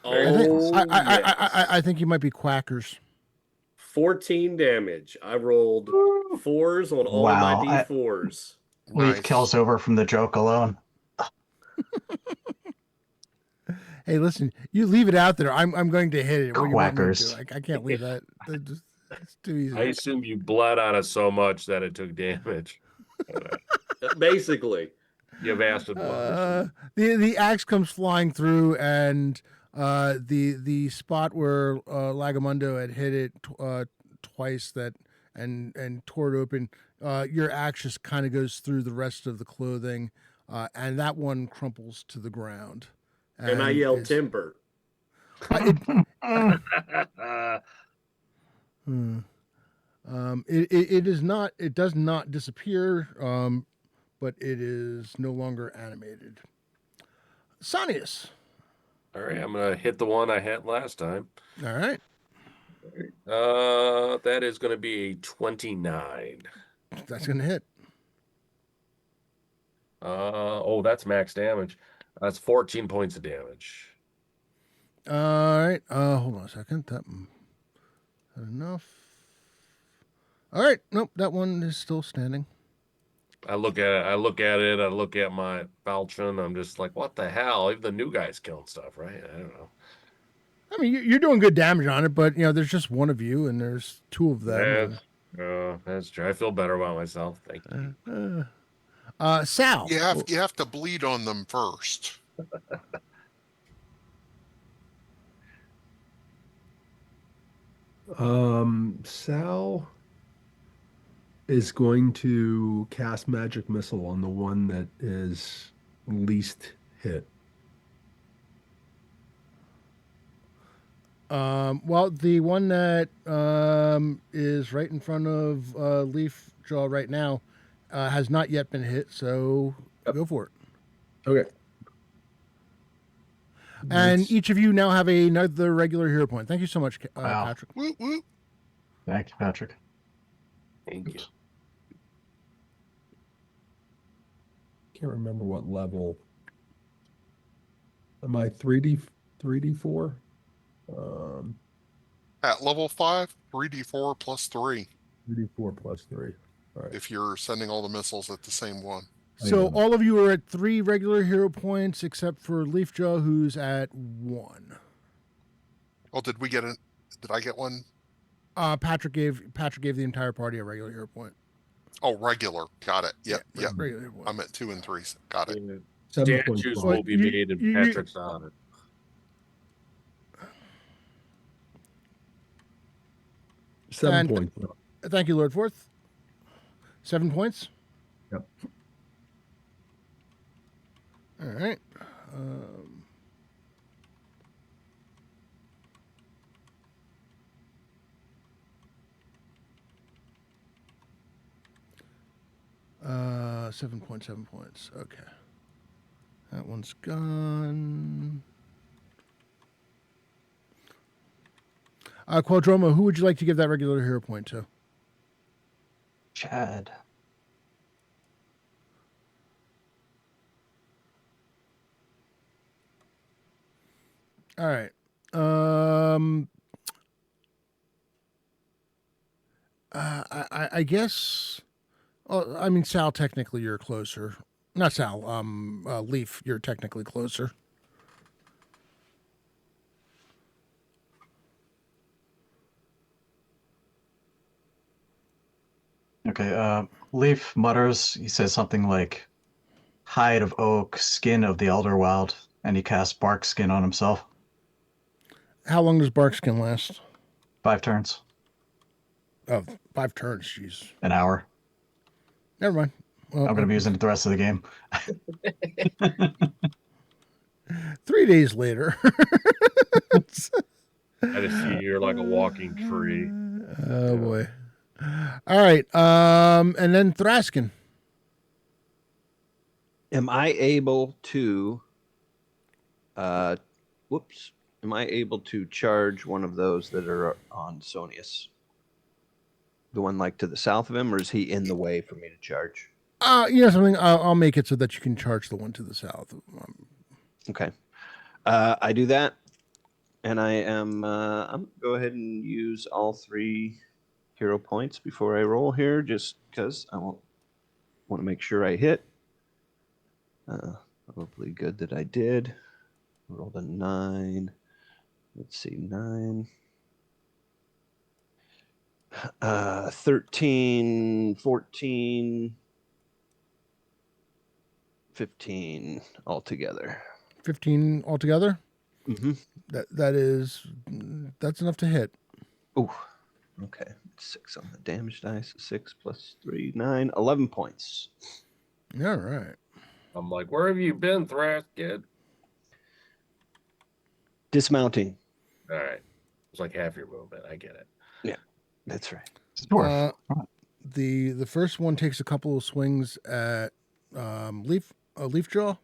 I think you might be quackers. 14 damage. I rolled 4s on all Wow, my D4s. Leaf Nice. kills over from the joke alone. Hey, listen, you leave it out there. I'm going to hit it. What do you want me Quackers. to do? I can't leave that. It's too easy. I assume you bled on it so much that it took damage. Basically. You have acid blood. The axe comes flying through, and the spot where Lagamundo had hit it twice and tore it open. Your axe just kind of goes through the rest of the clothing, and that one crumples to the ground. And I yell is- timber. It is not. It does not disappear, but it is no longer animated. Sonius. All right, I'm gonna hit the one I hit last time. All right. That is gonna be a 29. That's gonna hit. Oh, that's max damage. That's 14 points of damage. All right. Hold on a second. That enough. All right. Nope. That one is still standing. I look at it. I look at my falchion. I'm just like, what the hell? Even the new guy's killing stuff, right? I don't know. I mean, you're doing good damage on it, but there's just one of you, and there's two of them. That's true. I feel better about myself. Thank you. Sal. You have to bleed on them first. Sal is going to cast magic missile on the one that is least hit. Well, the one that is right in front of Leaf Jaw right now has not yet been hit, so go for it. Okay. And That's- each of you now have another regular hero point. Thank you so much, Wow. Patrick. Woo woo. Thank you, Patrick. Thank you. can't remember what level. Am I 3D4? At level 5, 3d4 plus 3 3D4 plus 3. All right. if you're sending all the missiles at the same one. So got it. all of you are at 3 regular hero points, except for Leafjaw, who's at 1. Oh, did I get one? Patrick gave the entire party a regular hero point. Oh, regular. Got it. Yep. Yeah, Yep. regular hero point. I'm at 2 and 3. Got it. 7 points. Statues left. will be made in you- Patrick's honor. Seven And- points. left. Thank you, Lord Forth. 7 points. Yep. All right. 7.7 points. Okay. That one's gone. Quadroma, who would you like to give that regular hero point to? Chad. All right. I guess. Well, I mean, Sal, technically you're closer. Not Sal. Leaf, you're technically closer. Okay, Leaf mutters, he says something like, hide of oak, skin of the elder wild, and he casts bark skin on himself. How long does Barkskin last? 5 turns. Oh, 5 turns. Jeez. An hour. Never mind. Well, I'm going to be using it the rest of the game. 3 days later. I just see you're like a walking tree. Oh boy. All right. And then Thraskin. Am I able to am I able to charge one of those that are on Sonius? The one like to the south of him, or is he in the way for me to charge? Something. I'll make it so that you can charge the one to the south. Okay. I do that, and I'm gonna go ahead and use all 3 hero points before I roll here, just because I want to make sure I hit. Probably good that I did. Rolled a 9. Let's see, 9. 13, 14, 15 altogether. 15 altogether. Mm-hmm. That's enough to hit. Ooh. Okay. 6 on the damage dice. 6 plus 3, 9, 11 points. All right. I'm like, where have you been, Thrash kid? Dismounting. All right. It's like half your movement. I get it. That's right. Dwarf. The first one takes a couple of swings at leaf jaw.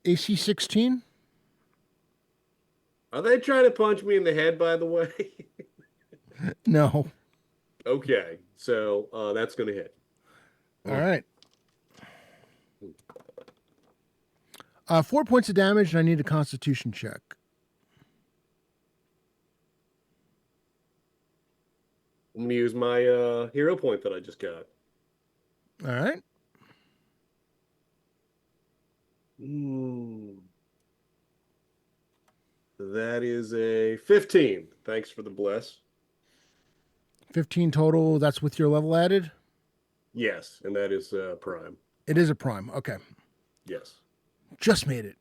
AC 16. Are they trying to punch me in the head, by the way? No. Okay, so that's going to hit. All right. 4 points of damage, and I need a Constitution check. I'm going to use my hero point that I just got. All right. That is a 15. Thanks for the bless. 15 total. That's with your level added? Yes, and that is prime. It is a prime. Okay. Yes. Just made it.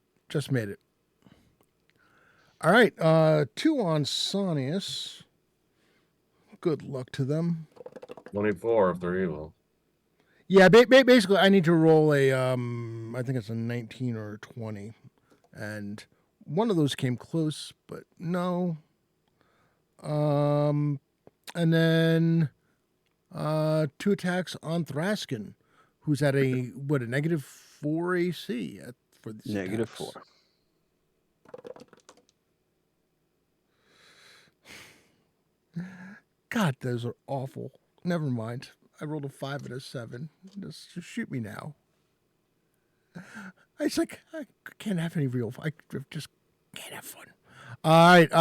All right. 2 on Sonius. Good luck to them. 24 if they're evil. Yeah, basically, I need to roll a, I think it's a 19 or a 20. And one of those came close, but no. And then 2 attacks on Thraskin, who's at a negative 4 AC for these Negative attacks. 4. God, those are awful. Never mind. I rolled a 5 and a 7. Just shoot me now. It's like I can't have any real. I just can't have fun. All right,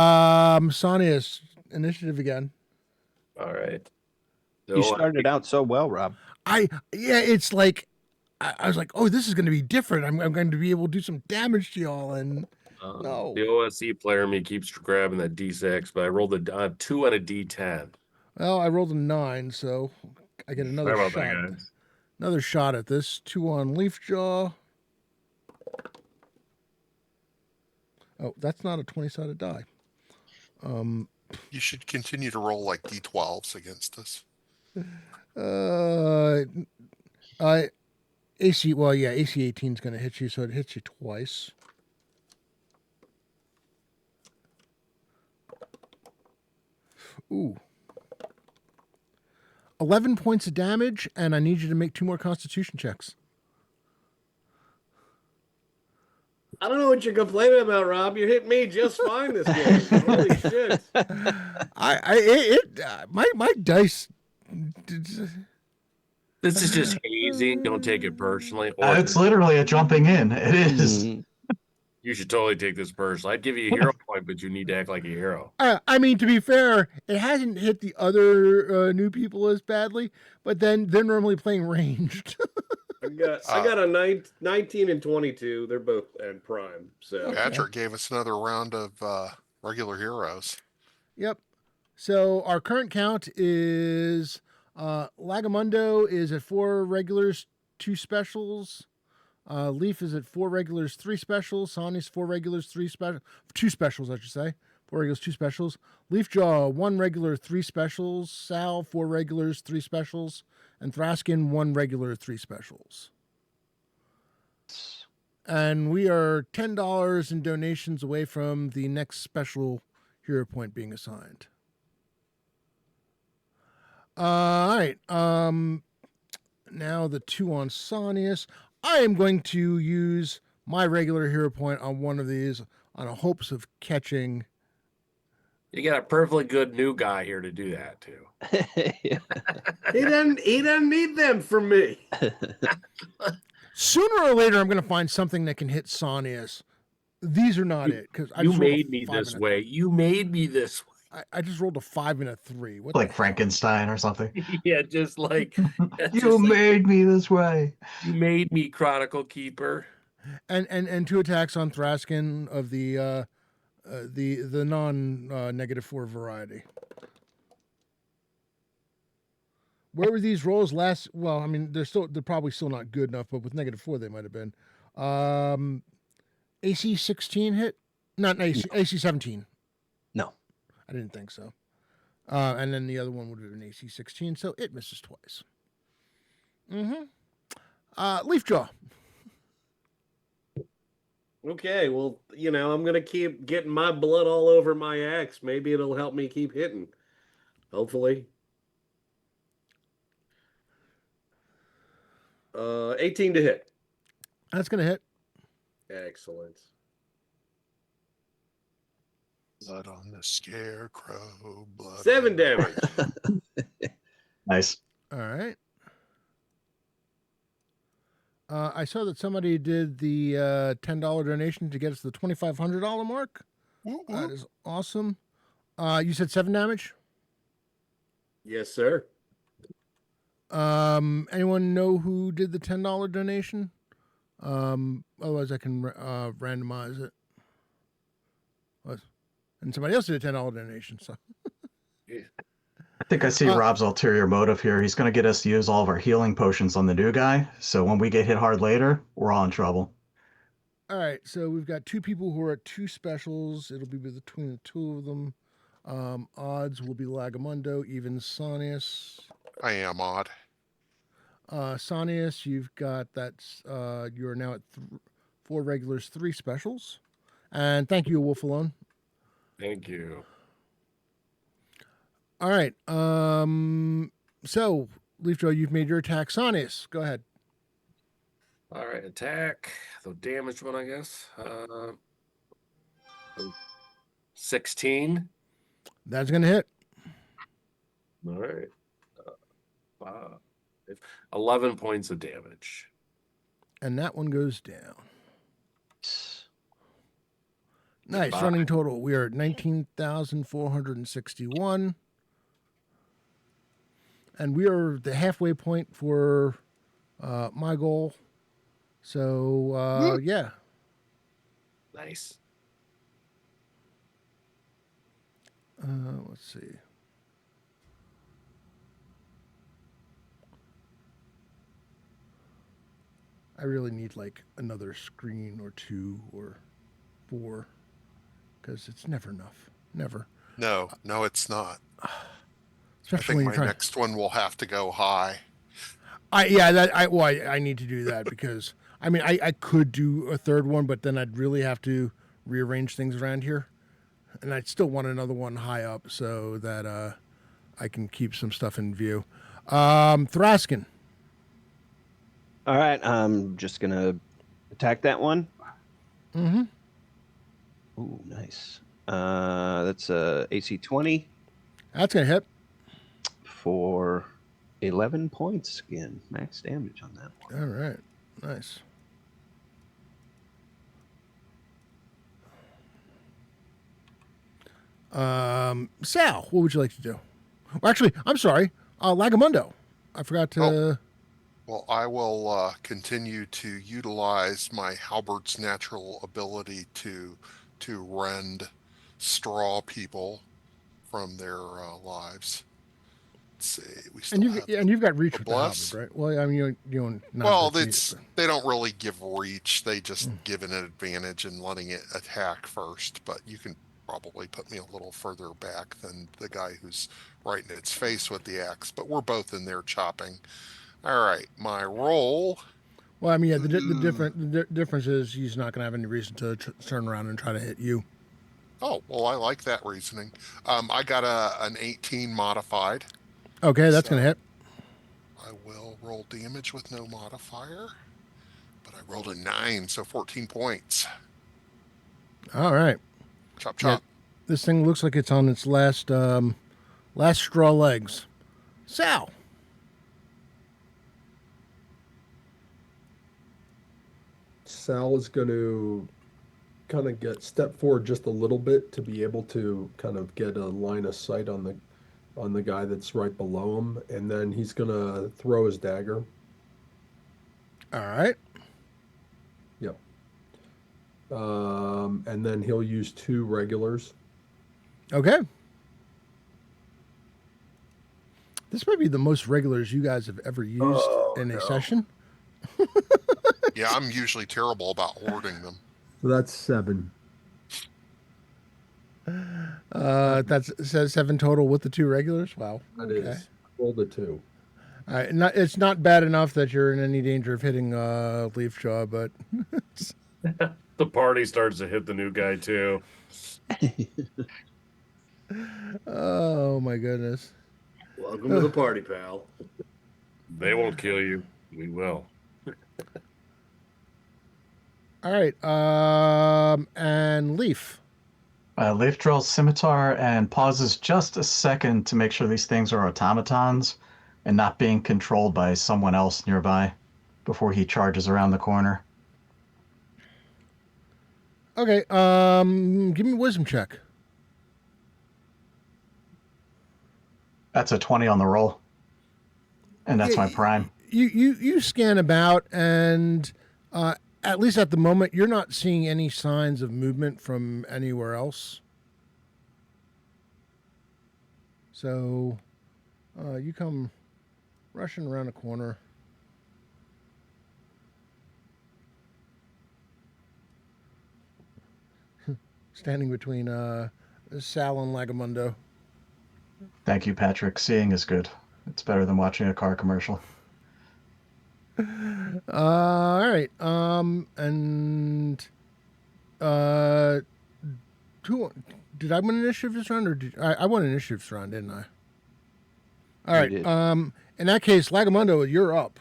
Sonia's initiative again. All right. You So, started out so well, Rob. It's like I was like, oh, this is going to be different. I'm going to be able to do some damage to y'all, and no. The OSC player in me keeps grabbing that D6, but I rolled a 2 and a D10. Well, I rolled a 9, so I get another Sorry about shot. that, guys. Another shot at this. 2 on Leafjaw. Oh, that's not a 20-sided die. You should continue to roll like D12s against us. AC 18 is going to hit you, so it hits you twice. Ooh. 11 points of damage, and I need you to make 2 more Constitution checks. I don't know what you're complaining about, Rob. You hit me just fine this game. Holy shit! My dice. This is just hazing. Don't take it personally. Or It's literally a jumping in. It is. you should totally take this personally. I'd give you a hero point, but you need to act like a hero. I mean, to be fair, it hasn't hit the other new people as badly, but then they're normally playing ranged. I got a 19 and 22. They're both at prime. So Patrick gave us another round of regular heroes. Yep. So our current count is Lagamundo is at 4 regulars, 2 specials. Leaf is at 4 regulars, 3 specials. Sonny's 4 regulars, 2 specials, I should say. 4 regulars, 2 specials. Leafjaw, 1 regular, 3 specials. Sal, 4 regulars, 3 specials. And Thraskin, 1 regular, 3 specials. And we are $10 in donations away from the next special hero point being assigned. All right. Now the 2 on Sonius. I am going to use my regular hero point on one of these on a hopes of catching. You got a perfectly good new guy here to do that too. he doesn't need them from me. Sooner or later, I'm going to find something that can hit Sonius. These are not it because You made me this way. You made me this way. I just rolled a 5 and a 3. What Like Frankenstein or something. Yeah, just like You made me this way. You made me Chronicle Keeper. And 2 attacks on Thraskin of the non negative 4 variety. Where were these rolls last? Well, I mean, they're probably still not good enough, but with negative 4 they might have been. AC 16 hit? Not AC 17. No. I didn't think so. And then the other one would have been AC 16, so it misses twice. Leafjaw. Okay, well, I'm gonna keep getting my blood all over my axe. Maybe it'll help me keep hitting. Hopefully. 18 to hit. That's going to hit. Excellent. Blood on the scarecrow. Blood 7 damage. Nice. All right. I saw that somebody did the $10 donation to get us to the $2,500 mark. Whoop, That whoop. is awesome. You said 7 damage? Yes, sir. Anyone know who did the $10 donation? Otherwise I can randomize it. And somebody else did a $10 donation, so. I think I see Rob's ulterior motive here. He's going to get us to use all of our healing potions on the new guy. So when we get hit hard later, we're all in trouble. All right, so we've got 2 people who are at 2 specials. It'll be between the 2 of them. Odds will be Lagamundo, even Sonius. I am odd. Sonius, you've got that's you're now at 4 regulars, 3 specials. And thank you, Wolf Alone. Thank you. All right. So Leafjaw, you've made your attack. Sonius, go ahead. All right, attack. The damaged one, I guess. 16. That's gonna hit. All right. 11 points of damage. And that one goes down. Nice. Running total. We are at 19,461. And we are the halfway point for my goal. So, yeah. Nice. Let's see. I really need like another screen or 2 or 4 because it's never enough. Never. No, it's not. Especially I when think you're my trying. next one will have to go high. I need to do that because I mean I could do a third one, but then I'd really have to rearrange things around here, and I'd still want another one high up so that I can keep some stuff in view. Thraskin. All right, I'm just gonna attack that one. Mm-hmm. Ooh, nice. That's AC 20 That's gonna hit. for 11 points again. Max damage on that one. All right, nice. Sal, what would you like to do? Well, actually, I'm sorry, Lagamundo. I forgot to. Oh. Well, I will continue to utilize my halberd's natural ability to rend straw people from their lives. Let's see, we still have And you've got reach the with the halberd, bless. right? Well, I mean, you don't. Well, they don't really give reach. They just give an advantage in letting it attack first. But you can probably put me a little further back than the guy who's right in its face with the axe. But we're both in there chopping. All right, my roll. Well, I mean, yeah, the difference is he's not going to have any reason to turn around and try to hit you. Oh, well, I like that reasoning. I got an 18 modified. Okay, that's going to hit. I will roll damage with no modifier, but I rolled a 9, so 14 points. All right. Chop, chop. Yeah, this thing looks like it's on its last straw legs. Sal. Sal is going to kind of step forward just a little bit to be able to kind of get a line of sight on the guy that's right below him, and then he's going to throw his dagger. All right. Yep. And then he'll use 2 regulars. Okay. This might be the most regulars you guys have ever used in a session. Yeah, I'm usually terrible about hoarding them. So that's 7. That's it says 7 total with the 2 regulars. Wow. That is. Roll the 2. All right. It's not bad enough that you're in any danger of hitting Leaf Jaw, but The party starts to hit the new guy too. oh my goodness. Welcome to the party, pal. They won't kill you. We will. All right. And Leaf. Leaf draws scimitar and pauses just a second to make sure these things are automatons and not being controlled by someone else nearby before he charges around the corner. Okay. Give me a wisdom check. That's a 20 on the roll. And that's my prime. You scan about, and at least at the moment, you're not seeing any signs of movement from anywhere else. So you come rushing around a corner. Standing between Sal and Lagamundo. Thank you, Patrick. Seeing is good. It's better than watching a car commercial. All right. And who did I win initiative this round, or did I won initiative this round, didn't I? All right. did. In that case, Lagamundo, you're up.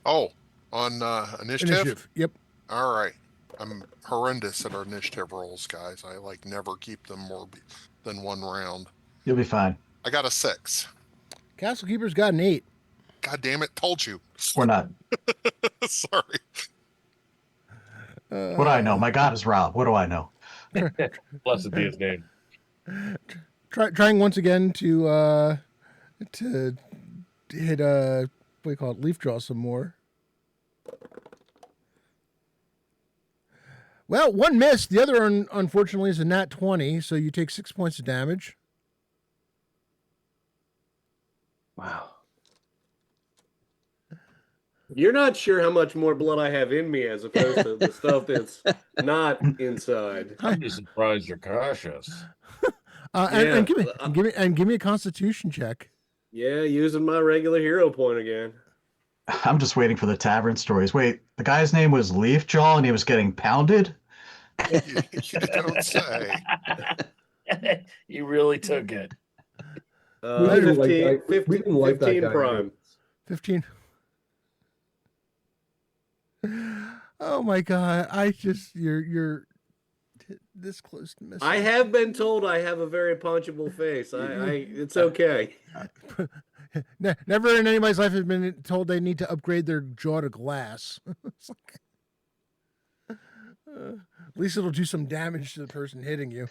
Oh, on initiative? Yep. All right. I'm horrendous at our initiative rolls, guys. I never keep them more than 1 round. You'll be fine. I got a 6. Castle Keeper's got an 8. God damn it! Told you. We're not. Sorry. What do I know? My God is Rob. What do I know? Blessed be his name. Trying once again to hit what do you call it? Leaf draw some more. Well, one missed. The other, unfortunately, is a nat 20, so you take 6 points of damage. Wow. You're not sure how much more blood I have in me as opposed to the stuff that's not inside. I'm just surprised you're cautious. And give me a Constitution check. Yeah, using my regular hero point again. I'm just waiting for the tavern stories. Wait, the guy's name was Leafjaw and he was getting pounded? You don't say. You really took it. We didn't like 15, that- we 15, didn't like that 15 guy, prime. 15. Oh my God! You're this close to missing. I have been told I have a very punchable face. It's okay. Never in anybody's life has been told they need to upgrade their jaw to glass. It's like, at least it'll do some damage to the person hitting you.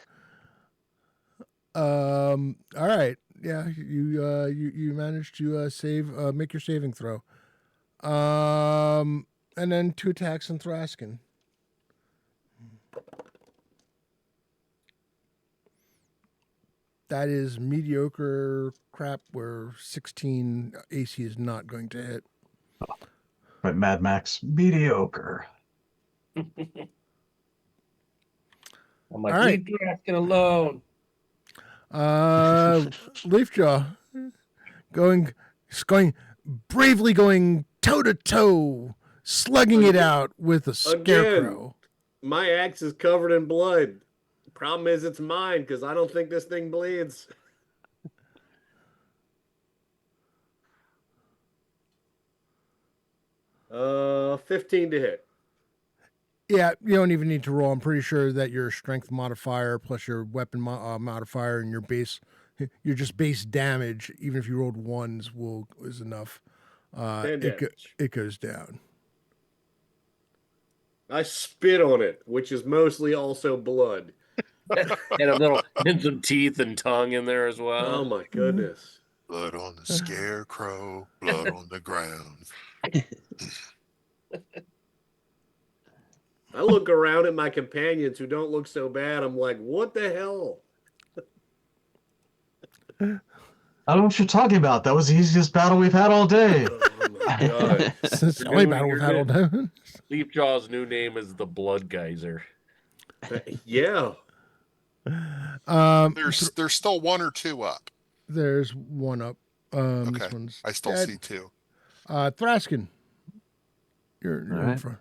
All right. Yeah, you managed to save. Make your saving throw. And then 2 attacks on Thraskin. That is mediocre crap where 16 AC is not going to hit. Right, Mad Max, mediocre. I'm like, All right. leave Draskin alone. Leafjaw bravely going toe to toe, slugging it out with a scarecrow. My axe is covered in blood. Problem is, it's mine because I don't think this thing bleeds. Uh, 15 to hit. Yeah, you don't even need to roll. I'm pretty sure that your strength modifier plus your weapon modifier and your just base damage, even if you rolled 1s, is enough. It goes down. I spit on it, which is mostly also blood. And some teeth and tongue in there as well. Oh my goodness. Blood on the scarecrow, blood on the ground. I look around at my companions who don't look so bad. I'm like, what the hell? I don't know what you're talking about. That was the easiest battle we've had all day. Oh my god. It's the only battle we've had all day. Leafjaw's new name is the Blood Geyser. Yeah. There's still one or two up. There's one up. Okay. This one's I still dead. see two. Thraskin. You're All in right. front.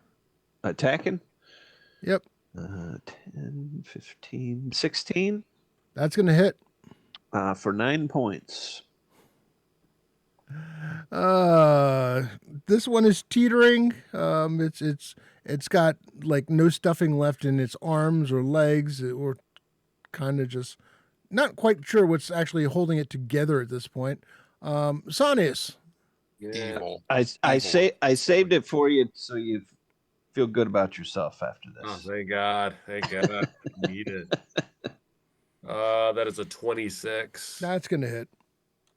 Attacking. Yep. 10, 15, 16 That's gonna hit. for 9 points. This one is teetering. It's got like no stuffing left in its arms or legs, or kind of just not quite sure what's actually holding it together at this point. Sanius. Yeah. Evil. I saved it for you so you feel good about yourself after Oh, this. thank God. Thank God. Need it. That is a 26. That's gonna hit.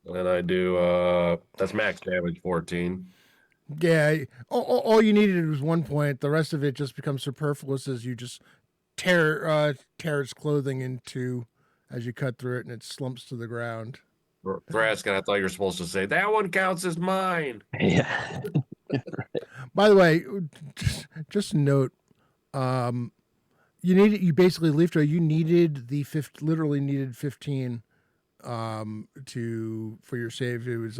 And I do, that's max damage 14. Yeah, all you needed was 1 point. The rest of it just becomes superfluous as you just tear its clothing in two as you cut through it, and it slumps to the ground. Thraskin, I thought you were supposed to say, that one counts as mine. Yeah. By the way, just a note, you basically leafed you needed literally needed 15 for your save. It was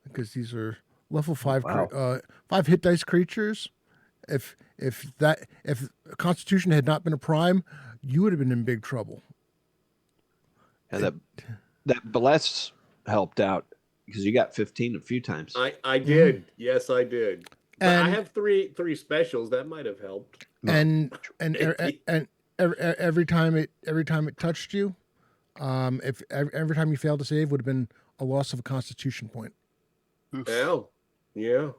because these are level 5 Wow. 5 hit dice creatures. If Constitution had not been a prime, you would have been in big trouble. Yeah, that bless helped out because you got 15 a few times. I did. Yes, I did. But I And- have three specials that might have helped. And every time it touched you, if every time you failed to save would have been a loss of a Constitution point. Oof. Oh, yeah.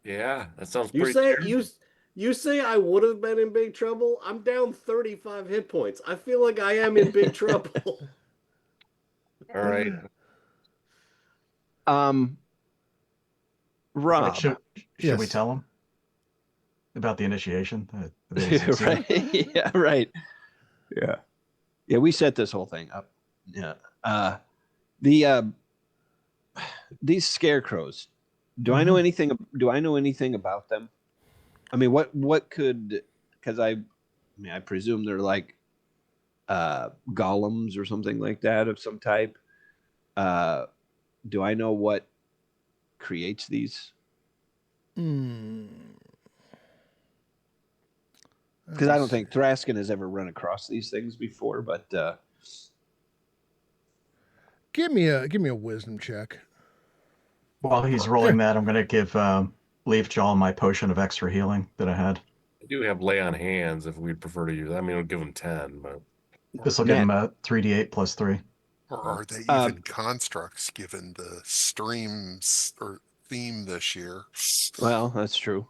Yeah, that sounds You pretty say terrible. you say I would have been in big trouble. I'm down 35 hit points. I feel like I am in big trouble. All right. Rob. Should we Yes. tell him about the initiation? The basics here? Right. Yeah, right. Yeah. Yeah, we set this whole thing up. Yeah. These scarecrows. Do I know anything about them? I mean, what could, because I presume they're like golems or something like that of some type. Do I know what creates these? Because I don't think Thraskin has ever run across these things before, but Give me a wisdom check. While he's rolling that, I'm going to give Leafjaw my potion of extra healing that I had. I do have lay on hands if we'd prefer to use that. I mean, I'll give him 10, but This will give him a 3d8 plus 3. Or are they even constructs given the streams or theme this year? well, that's true.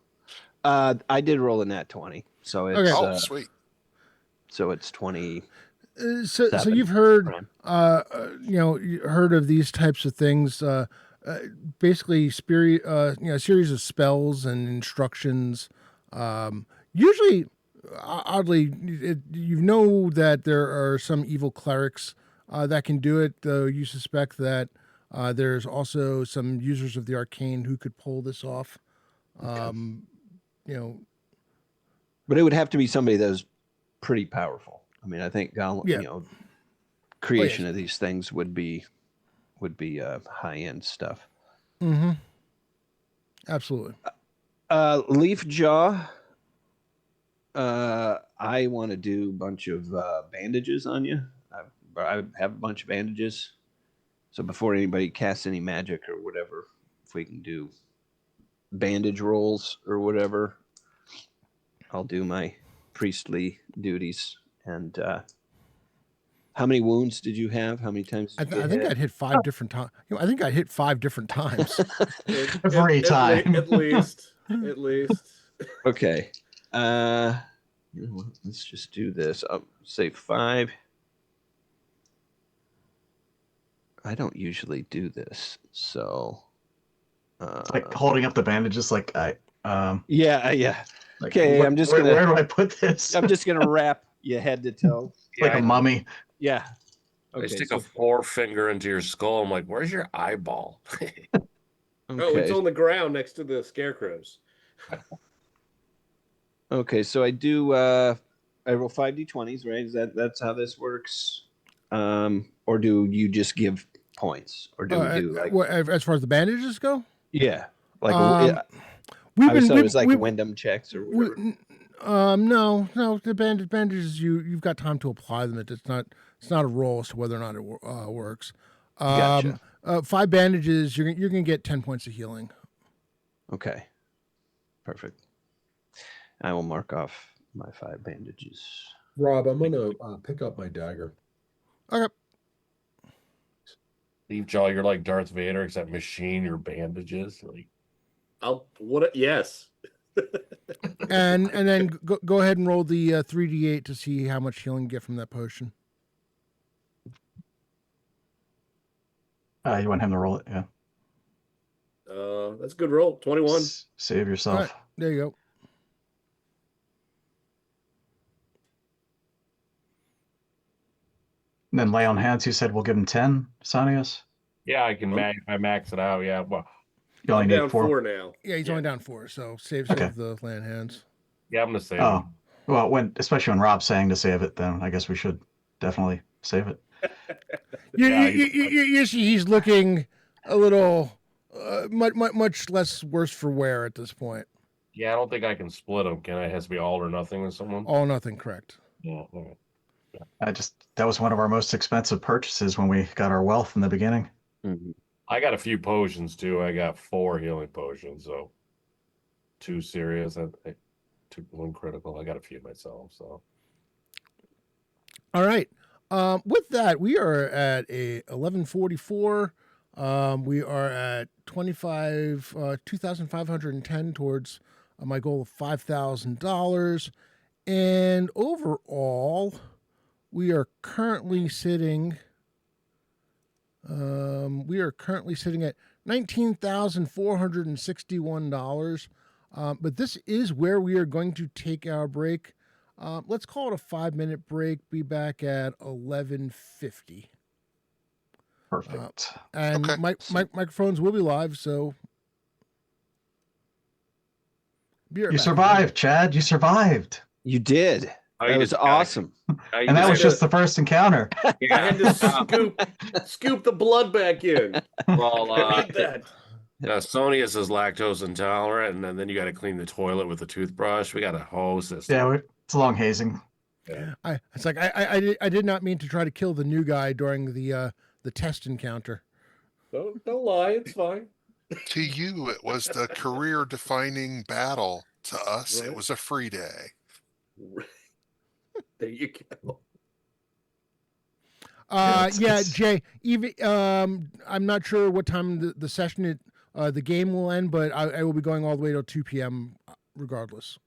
I did roll a nat 20, so it's Okay. Oh, sweet. so it's 20. So 7, you've heard Prime. you heard of these types of things, basically spirit, a series of spells and instructions. Usually, oddly, you know that there are some evil clerics that can do it, though you suspect that there's also some users of the arcane who could pull this off. But it would have to be somebody that was pretty powerful. I mean, I think creation of these things would be high end stuff. Mm-hmm. Absolutely. Leafjaw. I want to do a bunch of bandages on you. I have a bunch of bandages. So before anybody casts any magic or whatever, if we can do bandage rolls or whatever, I'll do my priestly duties. And how many wounds did you have? How many times did you I think I'd hit 5 different times. I think I hit 5 different times. Every time. At least. Okay. You know what? Let's just do this. I'll say 5. I don't usually do this, so. Like holding up the bandages, like Yeah. like, Okay, where, I'm just where, gonna. Where do I put this? I'm just gonna wrap you head to toe. Like a mummy. Yeah. I stick a forefinger into your skull. I'm like, where's your eyeball? Oh, it's on the ground next to the scarecrows. Okay, so I do I roll 5d20s, right? That's how this works? Or do you just give points? Or do we do like as far as the bandages go? yeah, like Um, I always thought it was like Wyndham checks or we, whatever. no. The bandages you've got time to apply them. It's not a roll as to whether or not it works. Gotcha. 5 bandages, you're gonna get 10 points of healing. Okay, perfect. I will mark off my 5 bandages. Rob, I'm gonna pick up my dagger. Okay. Steve Jaw, you're like Darth Vader, except machine your bandages. Like, Yes. And then go ahead and roll the 3d8 to see how much healing you get from that potion. You want him to roll it? Yeah. That's a good roll. 21. Save yourself. All right, there you go. And then lay on hands. You said we'll give him 10, Sanias? yeah, I can I max it out. Yeah, well, You only I'm need down 4. 4 now. Yeah, he's Yeah. only down 4, so save Okay. the land hands. yeah, I'm gonna save Oh, him. well, especially when Rob's saying to save it, then I guess we should definitely save it. You see, he's looking a little much less worse for wear at this point. Yeah, I don't think I can split them. Can I? It has to be all or nothing with someone. All or nothing, correct? Yeah. Okay. That was one of our most expensive purchases when we got our wealth in the beginning. Mm-hmm. I got a few potions too. I got 4 healing potions, so 2 serious and 1 critical. I got a few myself. So All right. With that, we are at a 1144. We are at 2,510 towards my goal of $5,000, and overall, we are currently sitting. We are currently sitting at $19,461. But this is where we are going to take our break. Let's call it a 5-minute break. Be back at 11:50. Perfect. And Okay. microphones will be live, so be right You back. survived, Chad. You survived. You did. Oh, That you was just awesome. And that was just the first encounter. I had to scoop the blood back in. well, I need that. Sonia says lactose intolerant, and then you got to clean the toilet with a toothbrush. We got a whole system. Yeah, it's a long hazing. It's like I did not mean to try to kill the new guy during the test encounter. Don't lie. It's fine. To you, it was the career-defining battle. To us, Right. it was a free day. There you go. Yeah, Jay. Even I'm not sure what time the session the game will end, but I will be going all the way till 2 p.m. regardless.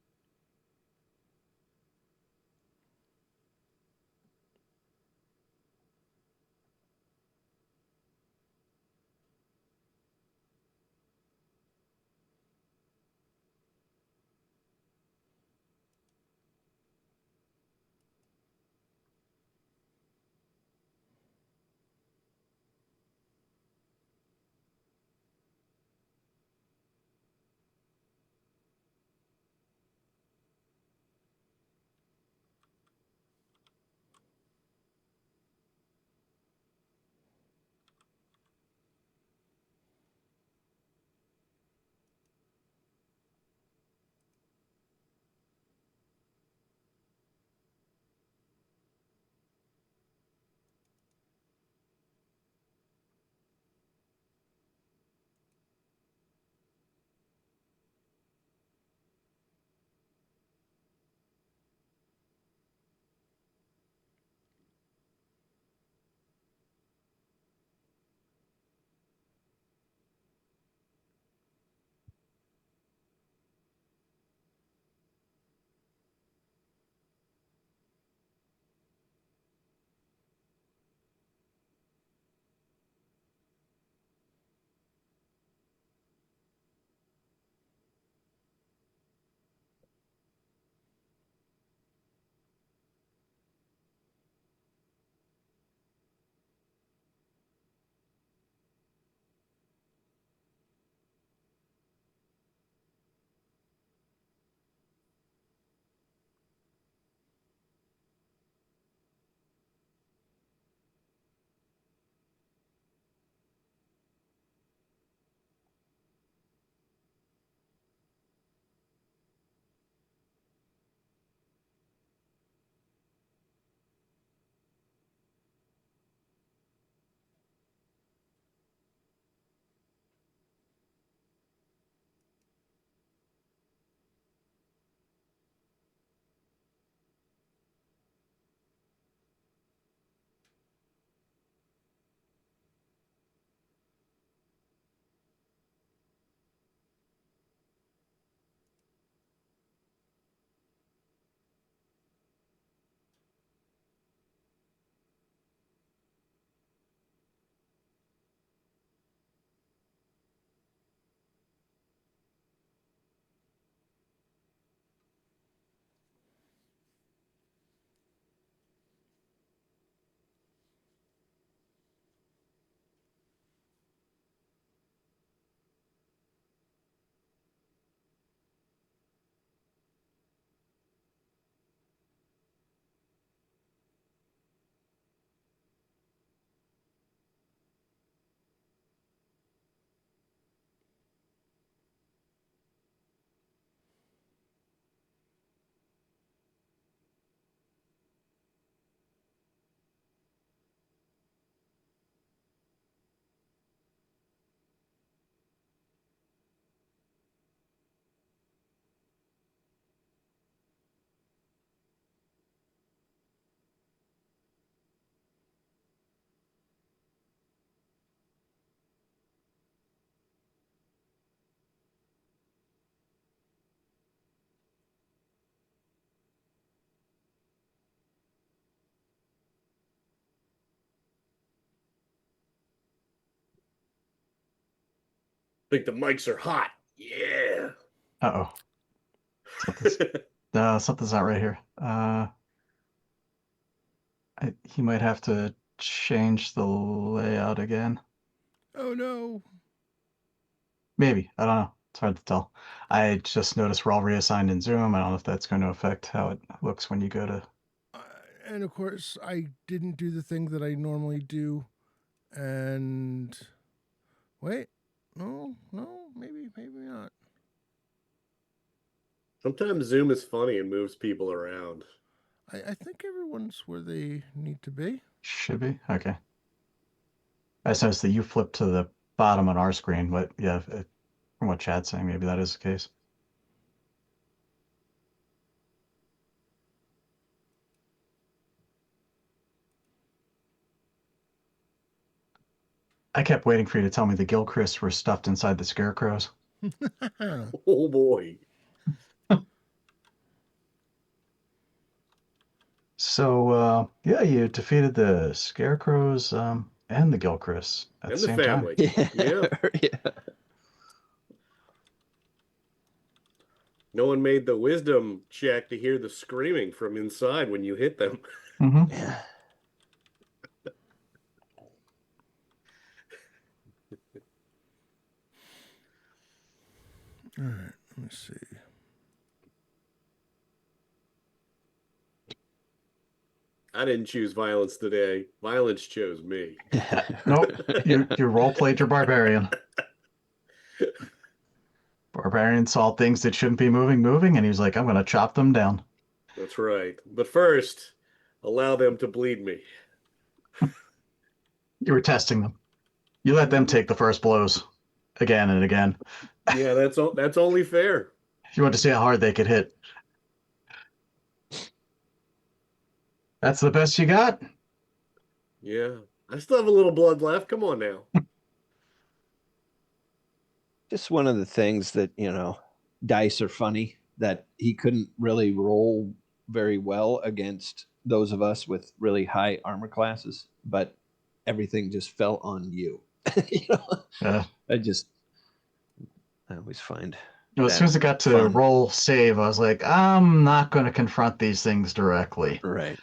Think the mics are hot. Yeah. Uh-oh. Something's not right here. He might have to change the layout again. Oh no. Maybe. I don't know. It's hard to tell. I just noticed we're all reassigned in Zoom. I don't know if that's going to affect how it looks when you go to... And of course, I didn't do the thing that I normally do. And wait, no, maybe not. Sometimes Zoom is funny and moves people around. I think everyone's where they need to be. Should be? Okay. I just noticed that you flipped to the bottom on our screen, but yeah, from what Chad's saying, maybe that is the case. I kept waiting for you to tell me the Gilchrist were stuffed inside the scarecrows. Oh boy. So, yeah, you defeated the scarecrows and the Gilchrists at And the the same family. time. Yeah. Yeah. No one made the wisdom check to hear the screaming from inside when you hit them. Mm-hmm. Yeah. All right, let me see. I didn't choose violence today. Violence chose me. Nope, you role played your barbarian. Barbarian saw things that shouldn't be moving, and he was like, I'm going to chop them down. That's right. But first, allow them to bleed me. You were testing them. You let them take the first blows again and again. Yeah, that's only fair. You want to see how hard they could hit. That's the best you got? Yeah. I still have a little blood left. Come on now. Just one of the things that, dice are funny, that he couldn't really roll very well against those of us with really high armor classes, but everything just fell on you. Yeah. I always find As soon as it got to fun. roll save, I was like, I'm not going to confront these things directly. Right.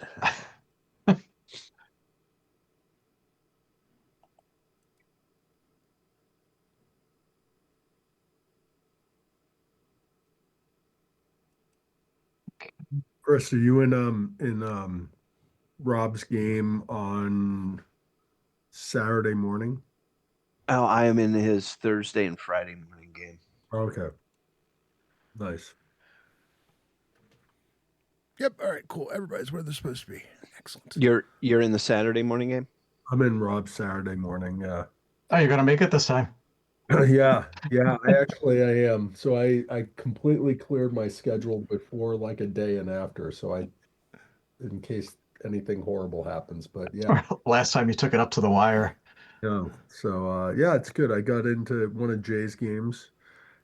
Chris, are you in Rob's game on Saturday morning? Oh, I am in his Thursday and Friday morning game. Okay. Nice. Yep. All right. Cool. Everybody's where they're supposed to be. Excellent. You're in the Saturday morning game? I'm in Rob's Saturday morning. Yeah. Oh, you're going to make it this time? Yeah. I am. So I completely cleared my schedule before like a day and after. So in case anything horrible happens, but yeah. Last time you took it up to the wire. No. So yeah, it's good. I got into one of Jay's games,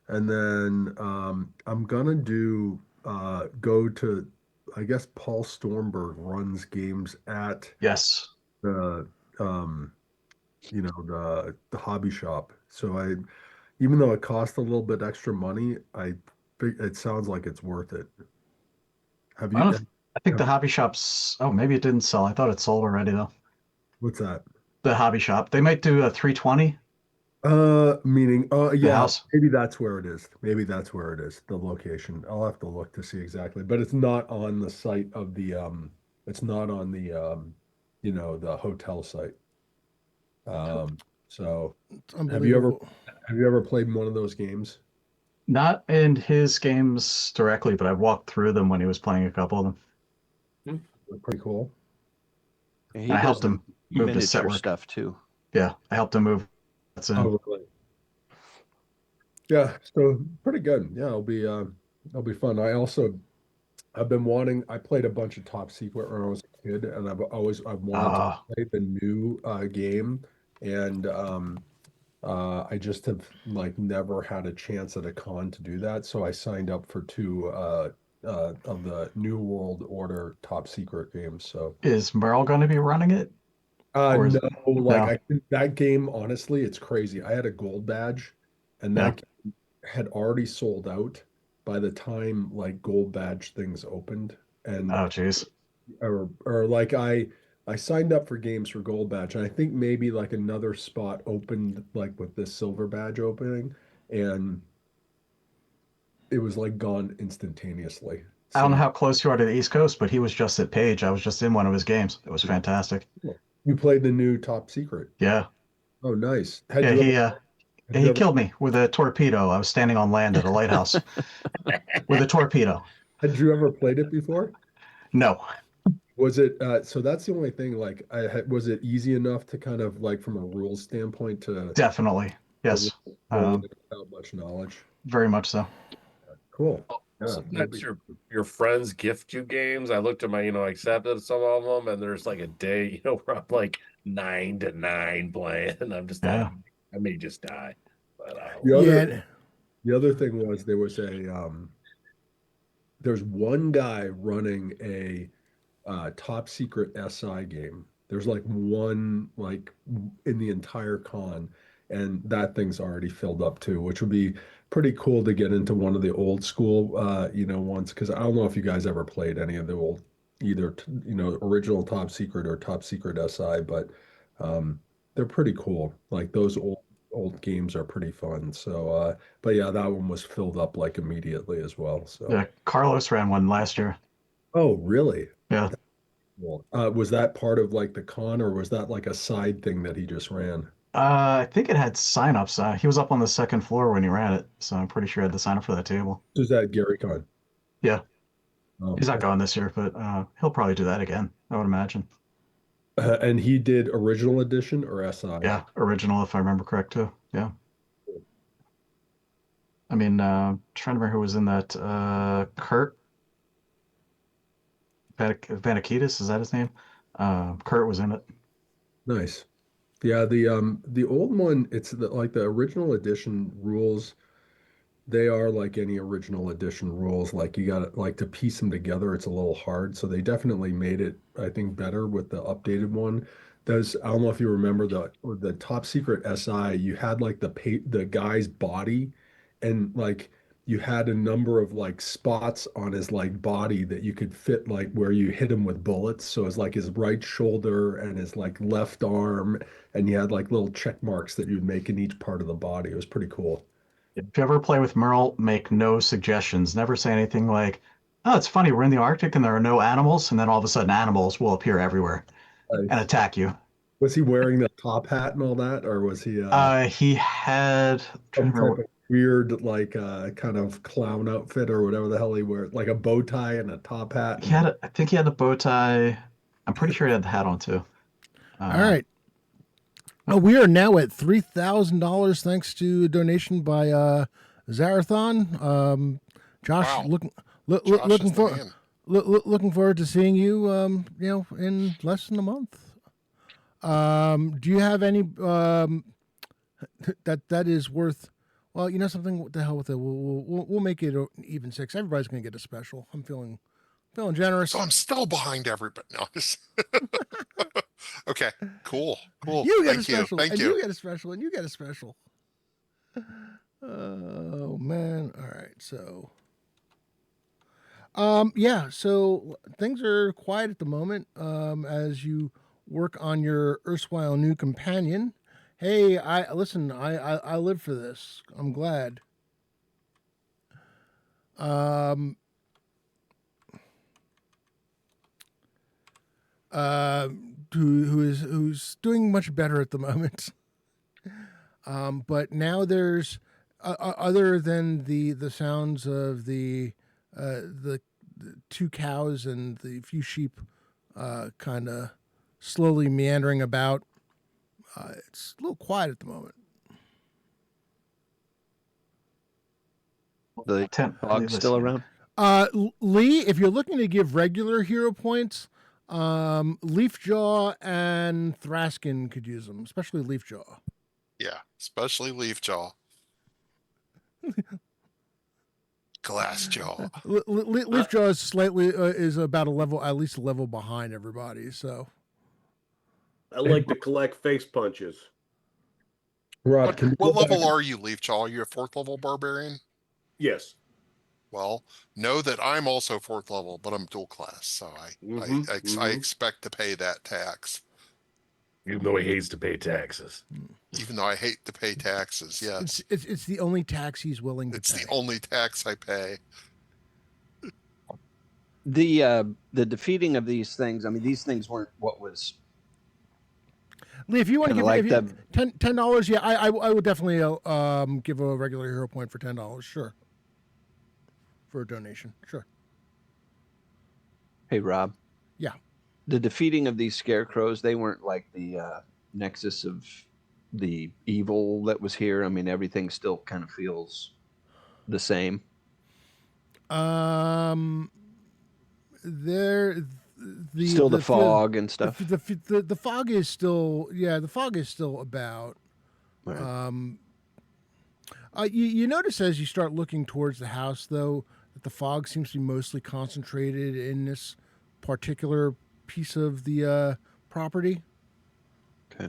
and then I'm gonna go to, I guess Paul Stormberg runs games at Yes. the the hobby shop. So even though it costs a little bit extra money, it sounds like it's worth it. Have you? I think the hobby shops. Oh, maybe it didn't sell. I thought it sold already though. What's that? The hobby shop. They might do a 320. Meaning, yeah, house? maybe that's where it is. The location. I'll have to look to see exactly, but it's not on the site of it's not on the hotel site. So It's have you unbelievable. ever played one of those games? Not in his games directly, but I walked through them when he was playing a couple of them. They're pretty cool. He I does helped him move the miniature set work. stuff too. Yeah, I helped him move. That's Oh, really? Yeah, so pretty good. Yeah, it'll be fun. I've been wanting. I played a bunch of Top Secret when I was a kid, and I've wanted to play the new game, and I just have like never had a chance at a con to do that. So I signed up for two of the New World Order Top Secret games. So Is Merle going to be running it? Or is- no, like that game, honestly, it's crazy. I had a gold badge, and that game had already sold out by the time like gold badge things opened. And Oh, jeez. or like I signed up for games for gold badge, and I think maybe like another spot opened like with this silver badge opening, and it was like gone instantaneously. I don't know So how close you are to the East Coast, but he was just at Page. I was just in one of his games. It was fantastic. you played the new Top Secret. Yeah. Oh, nice. Had Yeah, you he ever, had you he ever killed me with a torpedo. I was standing on land at a lighthouse with a torpedo. had you ever played it before? No, Was it so that's the only thing like was it easy enough to kind of like from a rules standpoint to definitely. Yes. roll it without much knowledge? Very much so. Cool. Yeah. Sometimes your friends gift you games. I looked at my, accepted some of them, and there's like a day, where I'm like 9 to 9 playing, and I'm just Yeah. I may just die. But The other thing was there's one guy running a top secret SI game. There's like one like in the entire con, and that thing's already filled up too, which would be pretty cool to get into one of the old school ones, because I don't know if you guys ever played any of the old either original top secret or top secret SI, but they're pretty cool. Like those old games are pretty fun. So but yeah, that one was filled up like immediately as well. So Yeah, Carlos ran one last year. oh really? Yeah. Cool. Was that part of like the con, or was that like a side thing that he just ran? I think it had signups. He was up on the second floor when he ran it, so I'm pretty sure he had to sign up for that table. Was that Gary Con? Yeah. Oh, He's not going this year, but he'll probably do that again, I would imagine. and he did original edition or SI? Yeah, original, if I remember correct, too. Yeah. I mean, trying to remember who was in that. Kurt Vanakidis, is that his name? Kurt was in it. Nice. Yeah, the old one, it's like the original edition rules. They are like any original edition rules. Like you got to like to piece them together. It's a little hard. So they definitely made it, I think, better with the updated one. I don't know if you remember the Top Secret SI. You had like the guy's body, and like you had a number of like spots on his like body that you could fit like where you hit him with bullets. So it's like his right shoulder and his like left arm, and you had like little check marks that you'd make in each part of the body. It was pretty cool. If you ever play with Merle, make no suggestions. Never say anything like, "Oh, it's funny, we're in the Arctic and there are no animals," and then all of a sudden animals will appear everywhere and attack you. Was he wearing the top hat and all that, or was he He had some type of weird like kind of clown outfit or whatever the hell he wears, like a bow tie and a top hat? I think he had a bow tie. I'm pretty sure he had the hat on too. All right. Oh, we are now at $3,000 thanks to a donation by Zarathon. Josh, Wow. looking forward to seeing you. In less than a month. Do you have any that is worth? Well, you know something. What the hell with it? We'll make it even 6. Everybody's gonna get a special. I'm feeling generous. So I'm still behind everybody. No, okay, cool. You get Thank a special, Thank and you. you get a special, and you get a special. Oh man! All right, so yeah, so things are quiet at the moment as you work on your erstwhile new companion. Hey, I live for this. I'm glad. Who's doing much better at the moment. But now there's other than the sounds of the 2 cows and the few sheep kind of slowly meandering about. It's a little quiet at the moment. The dog's still around? Lee, if you're looking to give regular hero points, Leafjaw and Thraskin could use them, especially Leafjaw. Yeah, especially Leafjaw. Glassjaw. Leafjaw is slightly is about at least a level behind everybody. So I like to collect face punches. Rob, What, can you what go back? level are you, Leafjaw? Are you a 4th level barbarian? Yes. Well, know that I'm also 4th level, but I'm dual class, so I expect to pay that tax, Even though he hates to pay taxes. even though I hate to pay taxes. Yes, It's the only tax he's willing to it's pay. the only tax I pay. The defeating of these things. I mean, these things weren't what was Lee, if you want to kinda give like it $10, yeah, I would definitely give a regular hero point for $10. Sure, for a donation. Sure. Hey, Rob. Yeah. The defeating of these scarecrows, they weren't like the nexus of the evil that was here. I mean, everything still kind of feels the same. There, Still the fog and stuff. The fog is still, yeah, the fog is still about. Right. You notice as you start looking towards the house, though, that the fog seems to be mostly concentrated in this particular piece of the property. Okay.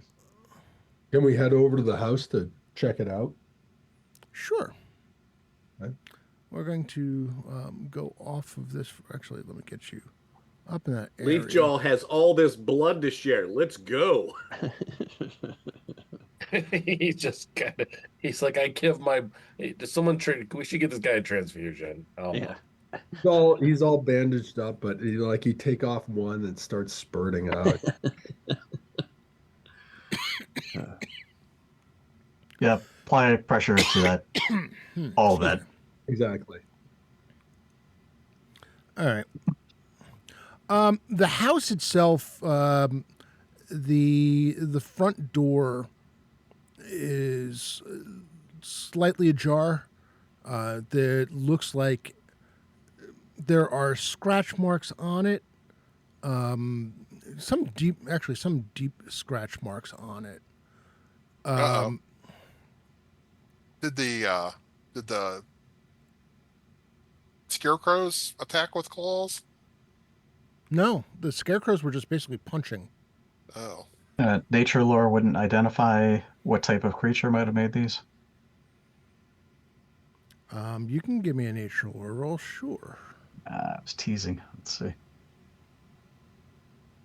Can we head over to the house to check it out? Sure. Okay. We're going to go off of this. Actually, let me get you up in that area. Leafjaw has all this blood to share. Let's go. He's just kind of. He's like, I give my. Does someone we should get this guy a transfusion. Oh Yeah. He's all bandaged up, but you take off one and starts spurting out. Yeah, apply pressure to that. All of that. Exactly. All right. The house itself, the front door is slightly ajar. There looks like there are scratch marks on it. Some deep scratch marks on it. Did the scarecrows attack with claws? No, the scarecrows were just basically punching. Oh, Nature lore wouldn't identify what type of creature might have made these. You can give me a nature lore roll, sure. I was teasing. Let's see.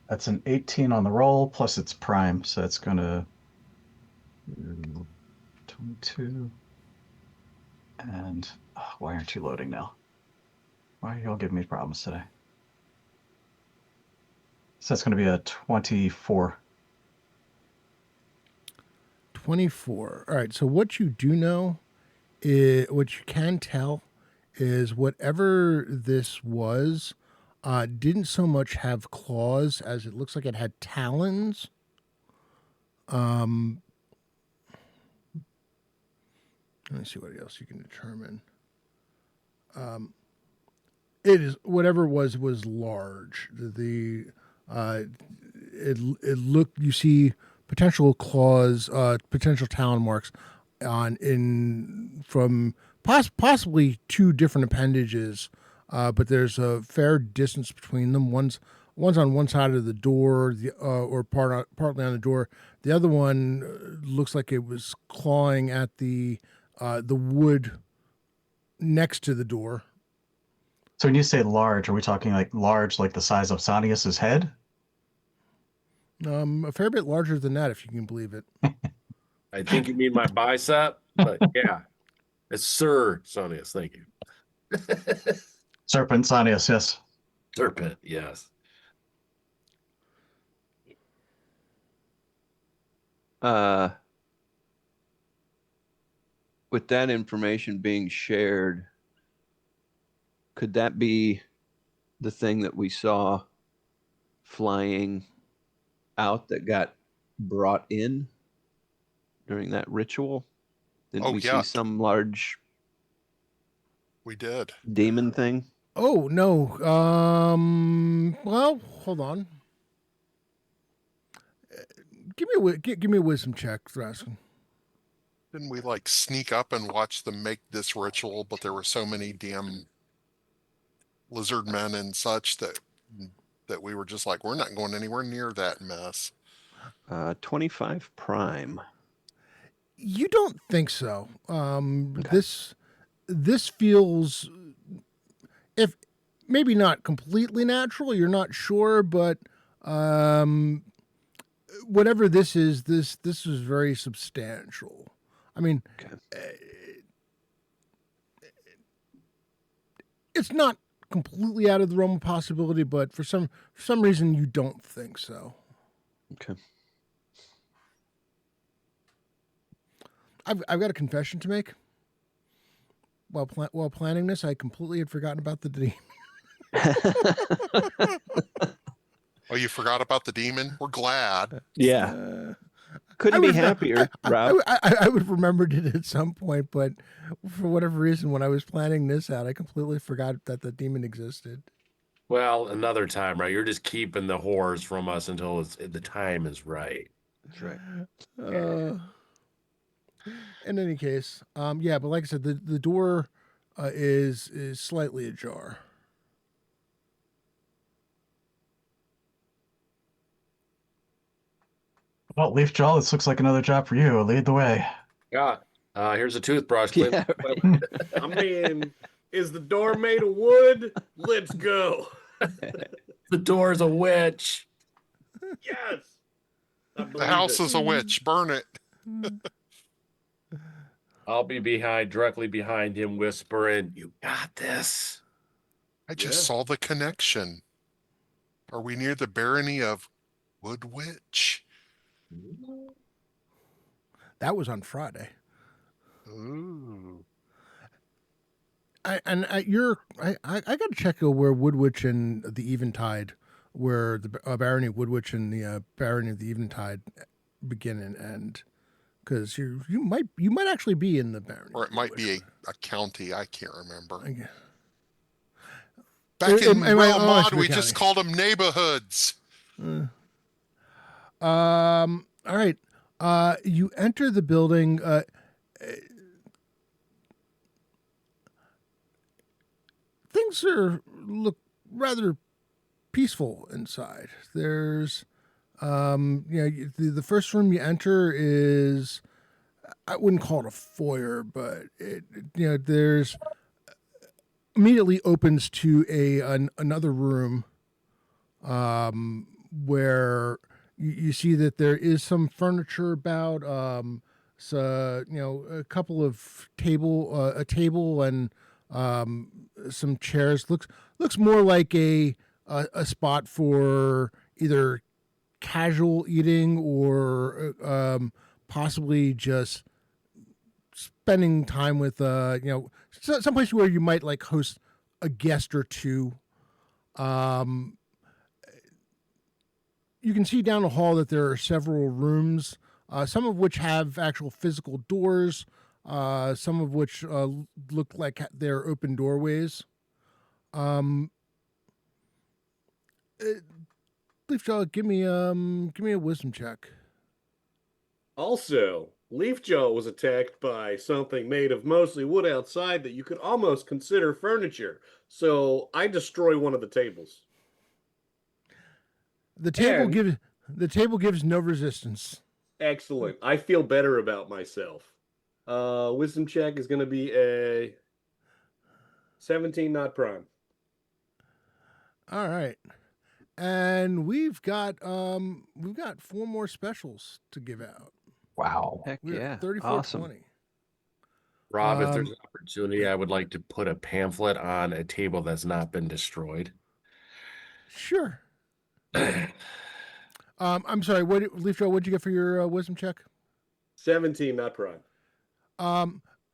That's an 18 on the roll, plus it's prime, so it's going to 22. And why aren't you loading now? Why are you all giving me problems today? So that's going to be a 24. 24. All right. So what you do know is, what you can tell is whatever this was didn't so much have claws as it looks like it had talons. Let me see what else you can determine. It is whatever it was large. It looked, you see potential claws, potential talon marks from possibly two different appendages, but there's a fair distance between them. One's on one side of the door, or partly on the door. The other one looks like it was clawing at the wood next to the door. So when you say large, are we talking like large, like the size of Sonius's head? A fair bit larger than that, if you can believe it. I think you mean my bicep, but yeah, it's Sir Sonius. Thank you. Serpent Sonius, yes. Serpent, yes. With that information being shared, could that be the thing that we saw flying out that got brought in during that ritual? Didn't we see some large we did. demon thing? Oh no. Well, hold on. Give me a wisdom check, Thraskin. Didn't we like sneak up and watch them make this ritual? But there were so many damn lizard men and such that we were just like, we're not going anywhere near that mess. 25 prime. You don't think so. Okay. This feels, if maybe not completely natural, you're not sure, but whatever this is very substantial. I mean, Okay. It's not completely out of the realm of possibility, but for some reason you don't think so. Okay. I've got a confession to make. While planning this, I completely had forgotten about the demon. Oh, you forgot about the demon? We're glad. Yeah. Couldn't be happier, Rob. I would have remembered it at some point, but for whatever reason, when I was planning this out, I completely forgot that the demon existed. Well, another time, right? You're just keeping the horrors from us until the time is right. That's right. In any case, yeah, but like I said, the door is slightly ajar. Well, Leafjaw, this looks like another job for you. Lead the way. Yeah. Here's a toothbrush. Clean. Yeah, right. I mean, is the door made of wood? Let's go. The door's a witch. Yes. I The believe house it. is a witch. Burn it. I'll be directly behind him, whispering, "You got this." I just Yeah. saw the connection. Are we near the barony of Woodwitch? That was on Friday. Ooh. I got to check where Woodwitch and the Eventide, where the barony of Woodwitch and the barony of the Eventide begin and end, because you might actually be in the barony, Or it might be a county. I can't remember. Okay. Back in it might Realm also Mod, be a we just county. called them neighborhoods. All right. You enter the building. Things look rather peaceful inside. There's, the first room you enter is, I wouldn't call it a foyer, but there's immediately opens to another room, where you see that there is some furniture about, so a couple of a table and some chairs. Looks more like a spot for either casual eating or possibly just spending time with someplace where you might like host a guest or two. You can see down the hall that there are several rooms, some of which have actual physical doors, some of which look like they're open doorways. Leafjaw, give me a wisdom check. Also, Leafjaw was attacked by something made of mostly wood outside that you could almost consider furniture. So I destroy one of the tables. The table And- gives no resistance. Excellent. I feel better about myself. Wisdom check is going to be a 17, not prime. All right. And we've got 4 more specials to give out. Wow. Heck We're yeah. at 34.20. Awesome. Rob, if there's an opportunity, I would like to put a pamphlet on a table that's not been destroyed. Sure. I'm sorry. Leafjaw, what'd you get for your wisdom check? 17, not prime.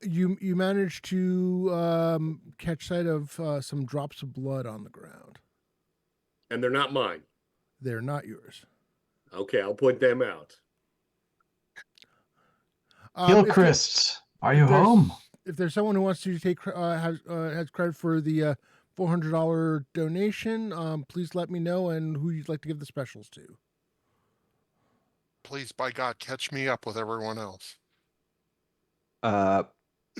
You managed to catch sight of some drops of blood on the ground. And they're not mine. They're not yours. Okay, I'll point them out. Gilchrist, are you home? If there's someone who wants to take has credit for the $400 donation, please let me know and who you'd like to give the specials to. Please, by God, catch me up with everyone else.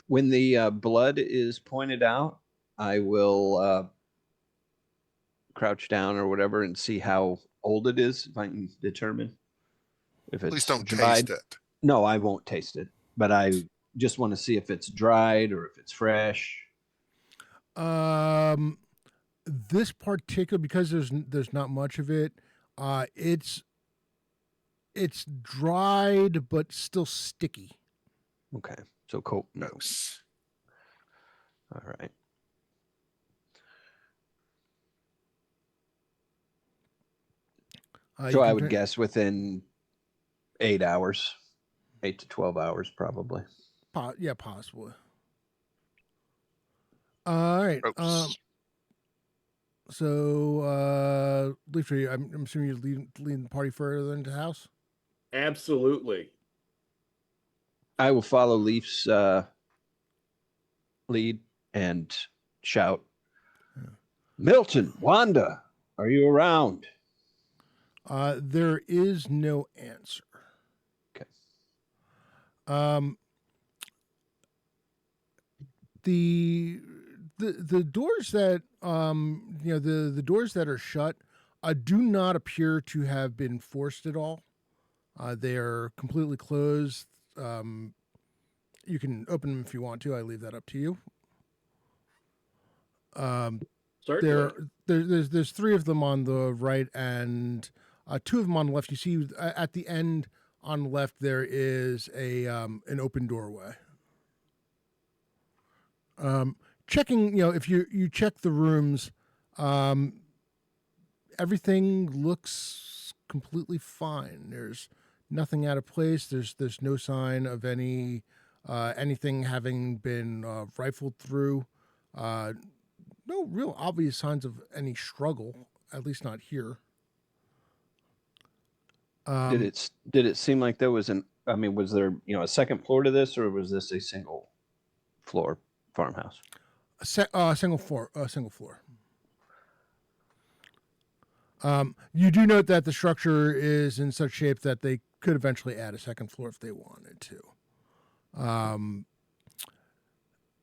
When the blood is pointed out, I will crouch down or whatever and see how old it is, if I can determine if it's Please don't dried. taste it. No, I won't taste it. but I just want to see if it's dried or if it's fresh. This particular, because there's not much of it, it's dried but still sticky. Okay, so coat. No. Gross. All right. So I would guess within 8 hours, 8 to 12 hours, probably. Yeah, possibly. All right. Gross. So, Leaf, I'm assuming you're leading the party further into the house? Absolutely. I will follow Leaf's lead and shout, Milton, Wanda, are you around? There is no answer. Okay. The doors that the doors that are shut do not appear to have been forced at all. They are completely closed. You can open them if you want to. I leave that up to you. Certainly. There's 3 of them on the right and 2 of them on the left. You see at the end on the left there is an open doorway. Checking, if you check the rooms, everything looks completely fine. There's nothing out of place. There's no sign of anything having been rifled through. No real obvious signs of any struggle, at least not here. Did it seem like there was was there a second floor to this, or was this a single floor farmhouse? Single floor. You do note that the structure is in such shape that they could eventually add a second floor if they wanted to.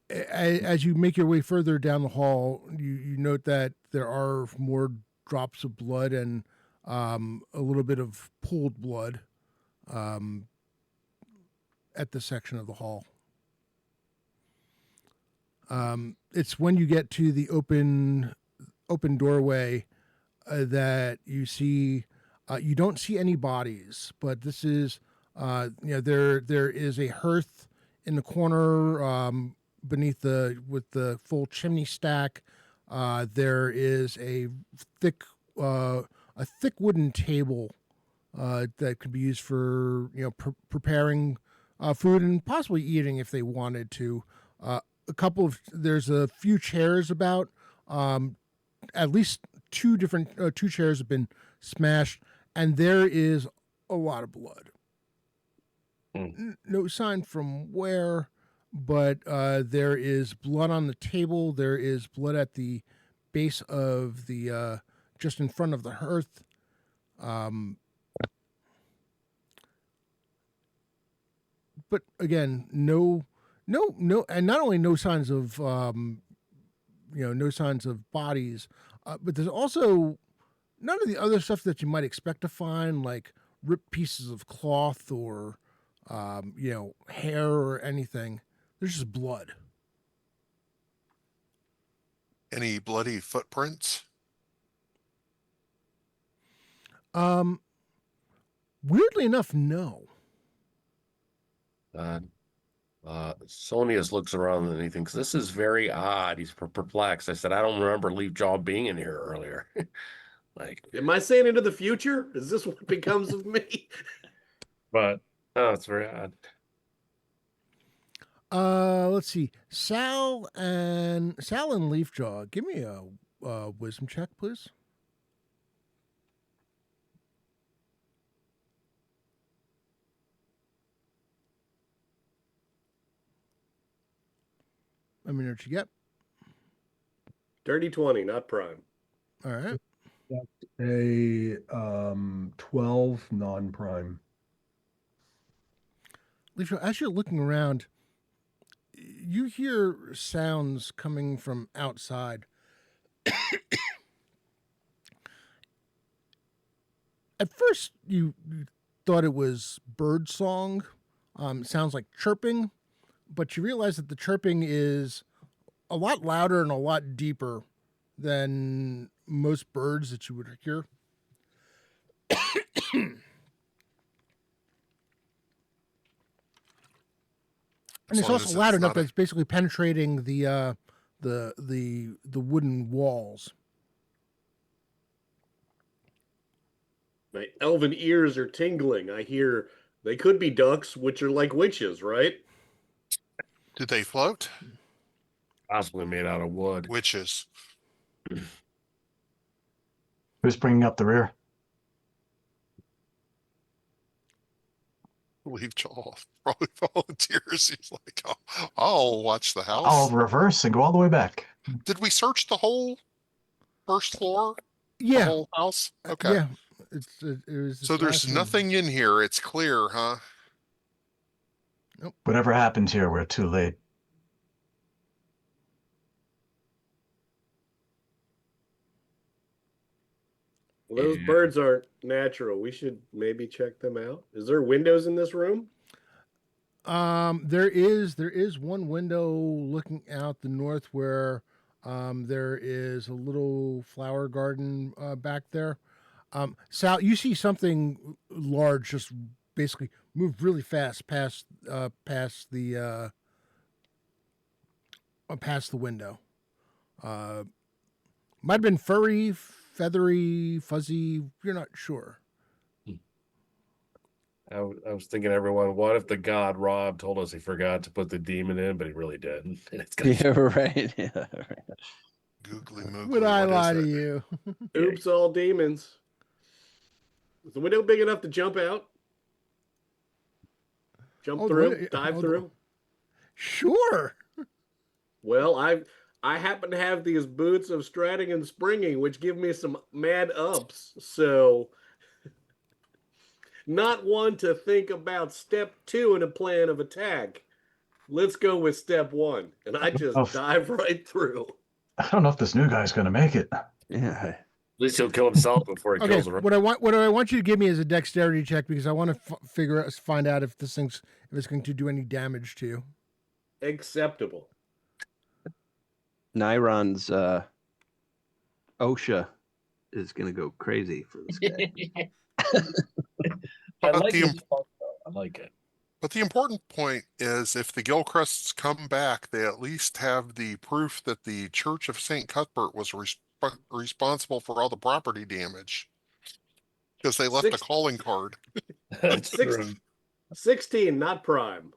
As you make your way further down the hall, you note that there are more drops of blood and a little bit of pooled blood at this section of the hall. It's when you get to the open doorway that you see. You don't see any bodies, but this is there is a hearth in the corner beneath with the full chimney stack. There is a thick wooden table that could be used for preparing food and possibly eating if they wanted to. There's a few chairs about. At least two chairs have been smashed, and there is a lot of blood. No sign from where, but there is blood on the table. There is blood at the base of the just in front of the hearth. But again, no, and not only no signs of no signs of bodies, but there's also none of the other stuff that you might expect to find, like ripped pieces of cloth or hair or anything. There's just blood. Any bloody footprints? Weirdly enough, no. Sonius looks around and he thinks, this is very odd. He's perplexed. I said, I don't remember Leafjaw being in here earlier. Like, am I saying into the future? Is this what becomes of me? But it's very odd. Let's see. Sal and Leafjaw, give me a wisdom check, please. Let me know what you get. Dirty 20, not prime. All right. That's a 12 non-prime. Leafjaw, as you're looking around, you hear sounds coming from outside. At first, you thought it was bird song, sounds like chirping, but you realize that the chirping is a lot louder and a lot deeper than most birds that you would hear. And it's long also as loud it's enough not that a- it's basically penetrating the wooden walls. My elven ears are tingling. I hear they could be ducks, which are like witches, right? Do they float? Possibly made out of wood. Witches. Who's bringing up the rear? Leave Joel probably volunteers. He's like, I'll watch the house. I'll reverse and go all the way back. Did we search the whole first floor? The Yeah, whole house? Okay. yeah. It was this So there's last room. nothing in here. It's clear, huh? Whatever happened here, we're too late. Well, those Yeah. birds aren't natural. We should maybe check them out. Is there windows in this room? There is one window looking out the north where there is a little flower garden back there. Sal, you see something large just basically move really fast past the window. Might have been furry, feathery, fuzzy. You're not sure. I was thinking, everyone, what if the god Rob told us he forgot to put the demon in, but he really didn't? And it's gonna Yeah, right. Yeah, right. Googly moogly. Would I what is lie to it? you? Oops, all demons. Is the window big enough to jump out? Jump Oh, the through? window- Dive oh, through? Sure. Well, I happen to have these boots of stratting and springing, which give me some mad ups. So, not one to think about step 2 in a plan of attack. Let's go with step 1, and I just Oh. dive right through. I don't know if this new guy's going to make it. Yeah. At least he'll kill himself before he Okay, kills the rest. what I want you to give me is a dexterity check because I want to find out if if it's going to do any damage to you. Acceptable. Nyron's OSHA is going to go crazy for this guy. I But like the his fun, though. I like it. But the important point is if the Gilcrests come back, they at least have the proof that the Church of St. Cuthbert was responsible for all the property damage. Because they left a calling card. That's Six- true. 16, not prime.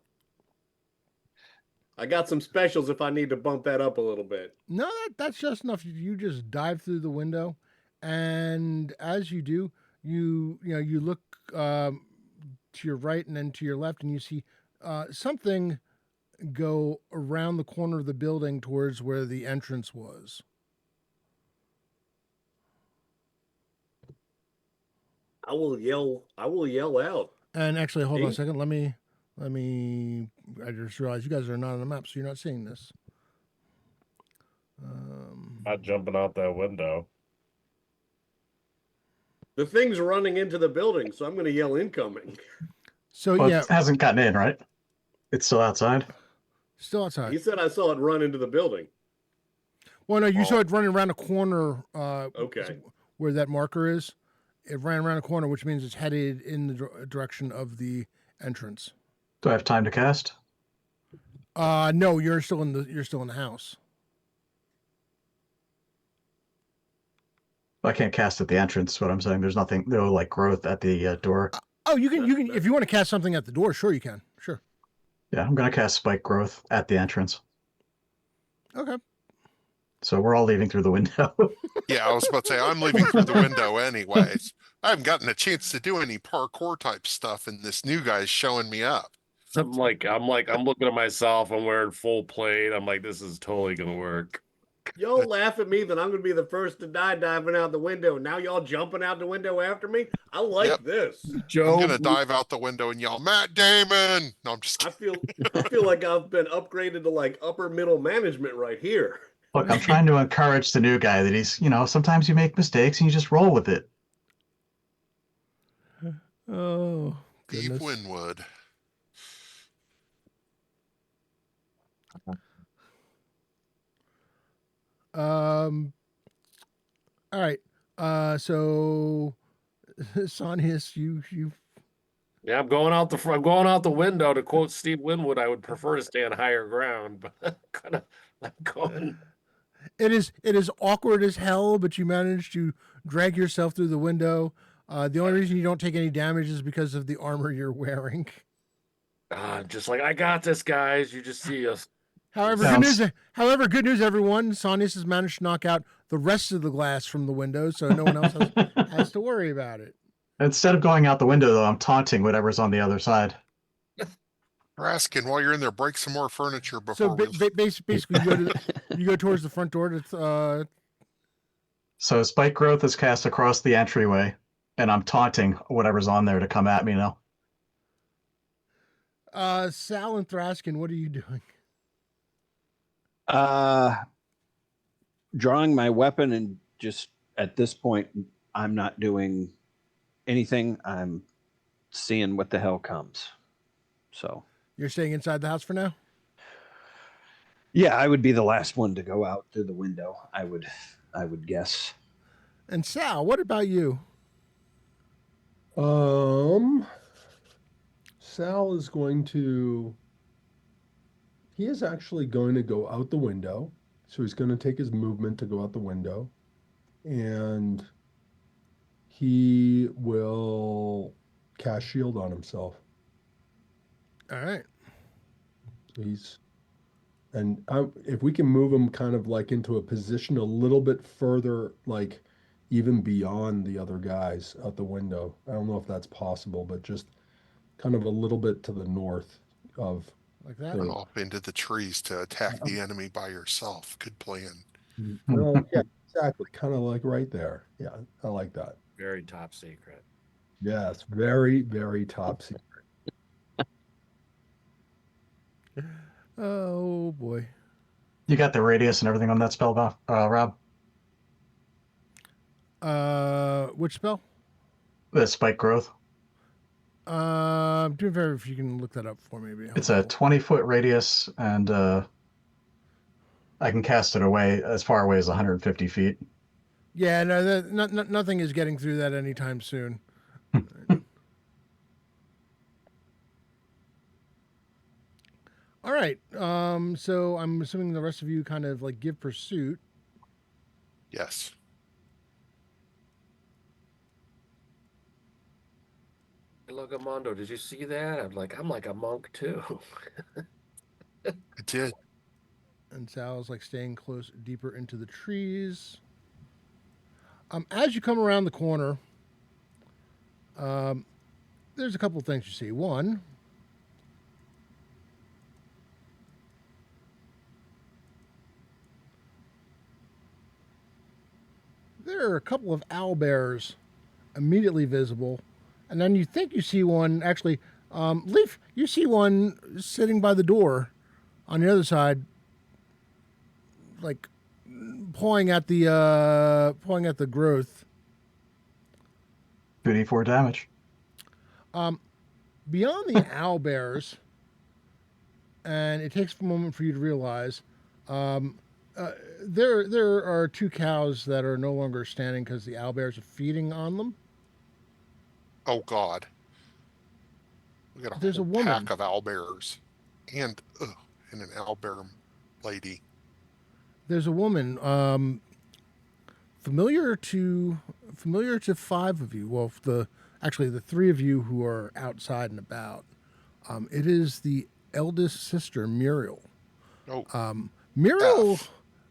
I got some specials if I need to bump that up a little bit. No, that's just enough. You just dive through the window, and as you do, you look to your right and then to your left, and you see something go around the corner of the building towards where the entrance was. I will yell out. And actually, hold on a Hey. second. Let me. I just realized you guys are not on the map, so you're not seeing this. Not jumping out that window. The thing's running into the building, so I'm going to yell incoming. So Well, yeah, it hasn't gotten in, right? It's still outside. still outside. He said I saw it run into the building. Well, no, you saw it running around a corner. Okay. Where that marker is, it ran around a corner, which means it's headed in the direction of the entrance. Do I have time to cast? No, you're still in the house. I can't cast at the entrance. What I'm saying, there's nothing, no like growth at the door. Oh, you can if you want to cast something at the door, sure you can. Sure. Yeah, I'm gonna cast spike growth at the entrance. Okay. So we're all leaving through the window. Yeah, I was about to say, I'm leaving through the window anyways. I haven't gotten a chance to do any parkour type stuff, and this new guy's showing me up. I'm looking at myself. I'm wearing full plate. I'm like, this is totally gonna work. Y'all laugh at me that I'm going to be the first to die diving out the window. Now y'all jumping out the window after me? I like Yep. this. Joe, I'm gonna dive out the window and yell, Matt Damon! No, I'm just I kidding. feel like I've been upgraded to like upper middle management right here. Look, I'm trying to encourage the new guy that he's, sometimes you make mistakes and you just roll with it. Oh, Eve goodness. Winwood. All right. So Sonius, you Yeah, I'm going out I'm going out the window. To quote Steve Winwood, I would prefer to stay on higher ground, but I'm going. it is awkward as hell, but you managed to drag yourself through the window. The only reason you don't take any damage is because of the armor you're wearing. Just like, I got this, guys. You just see us. However, Sounds- good news, everyone. Sonius has managed to knock out the rest of the glass from the window, so no one else has to worry about it. Instead of going out the window, though, I'm taunting whatever's on the other side. Raskin, while you're in there, break some more furniture So before we. basically, you go towards the front door. So spike growth is cast across the entryway, and I'm taunting whatever's on there to come at me now. Sal and Thraskin, what are you doing? Drawing my weapon, and just at this point, I'm not doing anything. I'm seeing what the hell comes. So You're staying inside the house for now? yeah, I would be the last one to go out through the window. I would guess. And Sal, what about you? Sal is going to. He is actually going to go out the window. So he's going to take his movement to go out the window. And he will cast shield on himself. All right. If we can move him kind of like into a position a little bit further, like even beyond the other guys out the window. I don't know if that's possible, but just kind of a little bit to the north of. Like that? Run off into the trees to attack the enemy by yourself. Good plan. Well, yeah, exactly. Kind of like right there. Yeah, I like that. Very top secret. Yes, very, very top secret. Oh boy. You got the radius and everything on that spell, Rob? Which spell? The spike growth. Do me a favor if you can look that up for me. It's a 20-foot radius, and I can cast it away as far away as 150 feet. Yeah, no, nothing is getting through that anytime soon. All right. So I'm assuming the rest of you kind of like give pursuit. Yes. Hey, look, Armando, did you see that? I'm like a monk too. I did. And Sal's like staying close, deeper into the trees. As you come around the corner, there's a couple of things you see. One, there are a couple of owlbears immediately visible, and then you think you see one. Actually, Leaf, you see one sitting by the door on the other side, like pulling at the growth. 2d4 damage. Beyond the owlbears, and it takes a moment for you to realize, there are two cows that are no longer standing because the owlbears are feeding on them. Oh God. We got There's a whole woman. pack of owlbears and an owlbear lady. There's a woman, familiar to five of you. Well, the three of you who are outside and about. It is the eldest sister, Muriel. Oh,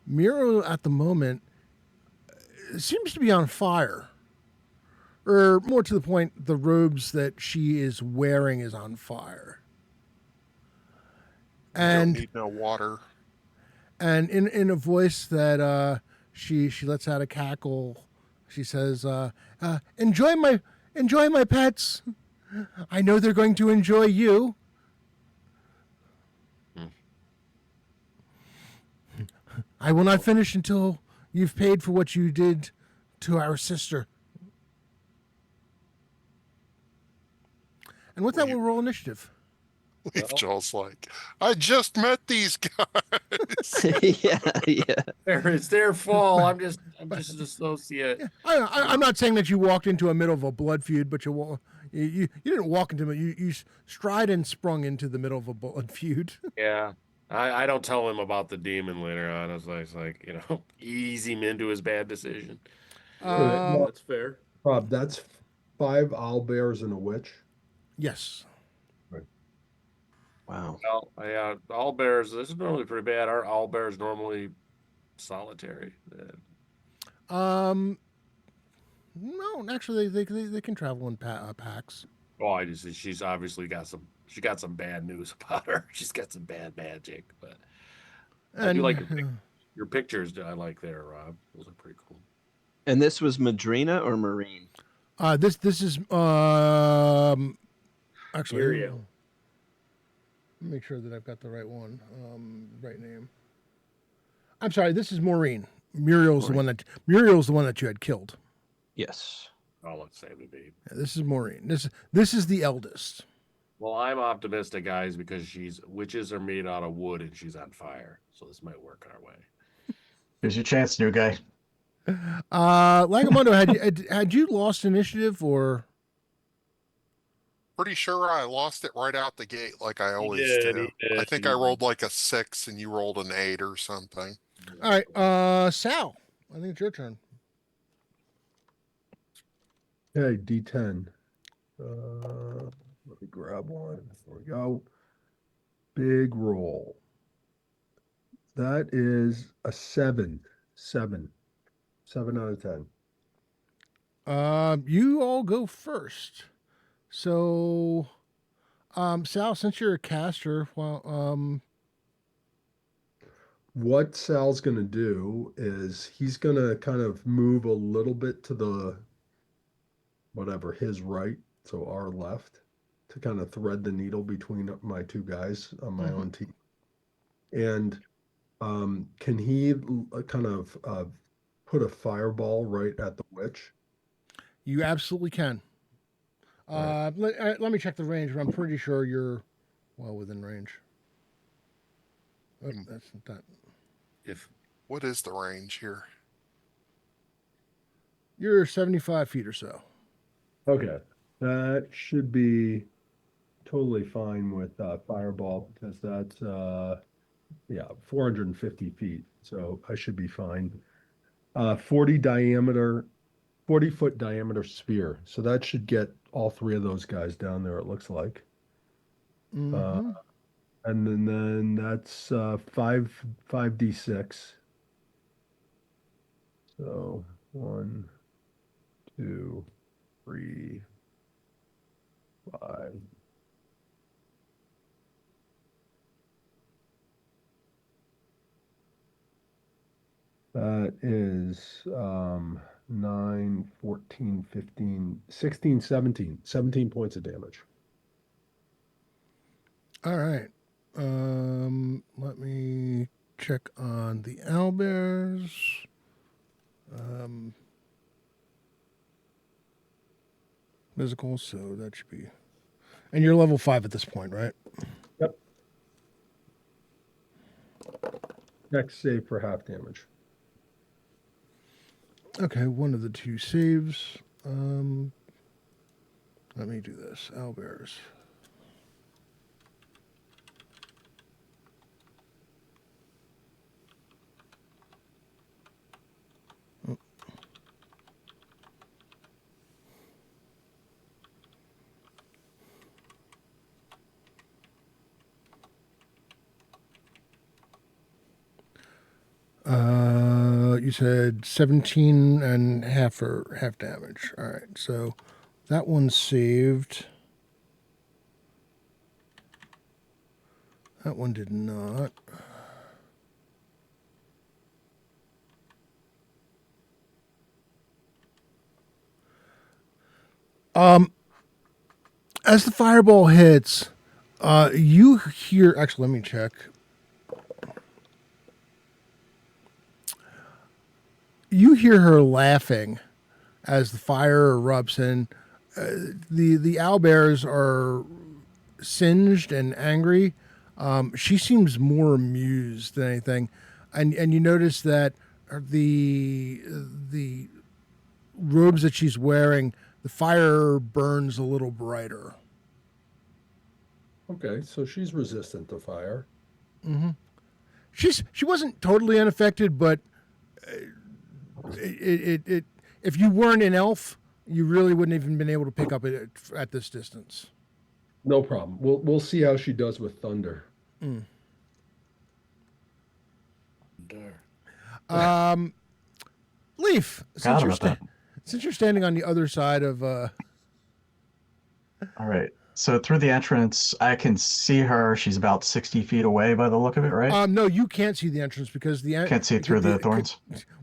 Muriel at the moment seems to be on fire. Or more to the point, the robes that she is wearing is on fire. And don't need no water. And in a voice that she lets out a cackle, she says, "Enjoy my pets. I know they're going to enjoy you." I will not finish until you've paid for what you did to our sister. And with that, we'll roll initiative. Leaf Well. Jaw's like, I just met these guys. Yeah, yeah. It's their fault. I'm just an associate. Yeah, I'm not saying that you walked into a middle of a blood feud, but you didn't walk into it. You stride and sprung into the middle of a blood feud. Yeah. I don't tell him about the demon later on. It's like, ease him into his bad decision. That's fair. Rob, that's 5 owlbears and a witch. Yes. Wow. Well, yeah, all bears. This is normally pretty bad. Our all bears normally solitary. No, actually, they can travel in packs. Oh, I just she's obviously got some. She got some bad news about her. She's got some bad magic. But I do like your pictures. I like there, Rob. Those are pretty cool. And this was Madrina or Marine? This is actually. Muriel. Make sure that I've got the right one, right name. I'm sorry. This is Maureen. Muriel's the one that you had killed. Yes. Oh, let's say the name. Yeah, this is Maureen. This is the eldest. Well, I'm optimistic, guys, because witches are made out of wood and she's on fire, so this might work our way. Here's your chance, new guy. Lagamondo, had you lost initiative or? Pretty sure I lost it right out the gate, like I always did, do. he did, I think he I did. rolled like a 6 and you rolled an 8 or something. All right, Sal, I think it's your turn. Okay, D10. Let me grab one. There we go. Big roll. That is a 7. 7 out of 10. You all go first. So, Sal, since you're a caster, What Sal's going to do is he's going to kind of move a little bit to the his right, so our left, to kind of thread the needle between my two guys on my own team. And can he kind of put a fireball right at the witch? you absolutely can. Right. Let me check the range, but I'm pretty sure you're well within range. Oh, that's not that. What is the range here? You're 75 feet or so. Okay, that should be totally fine with fireball, because that's 450 feet, so I should be fine. 40 foot diameter spear, so that should get all 3 of those guys down there, it looks like. Mhm. And then that's 5d6. So 1, 2, 3, 5. That is 9, 14, 15, 16, 17. 17 points of damage. All right. Let me check on the owlbears. Physical, so that should be. And you're level 5 at this point, right? Yep. Next save for half damage. Okay, one of the 2 saves. Let me do this. Owlbears. You said 17 and half or half damage. All right, so that one's saved. That one did not. As the fireball hits, you hear. Actually, let me check. You hear her laughing as the fire erupts, and the owlbears are singed and angry. She seems more amused than anything, and you notice that the robes that she's wearing, the fire burns a little brighter. Okay, so she's resistant to fire. She wasn't totally unaffected, but if you weren't an elf, you really wouldn't even been able to pick up it at this distance. No problem. We'll see how she does with thunder. Leaf, Forgot about that. since you're standing on the other side of All right. So through the entrance, I can see her. She's about 60 feet away by the look of it, right? no, you can't see the entrance because Can't see through the thorns.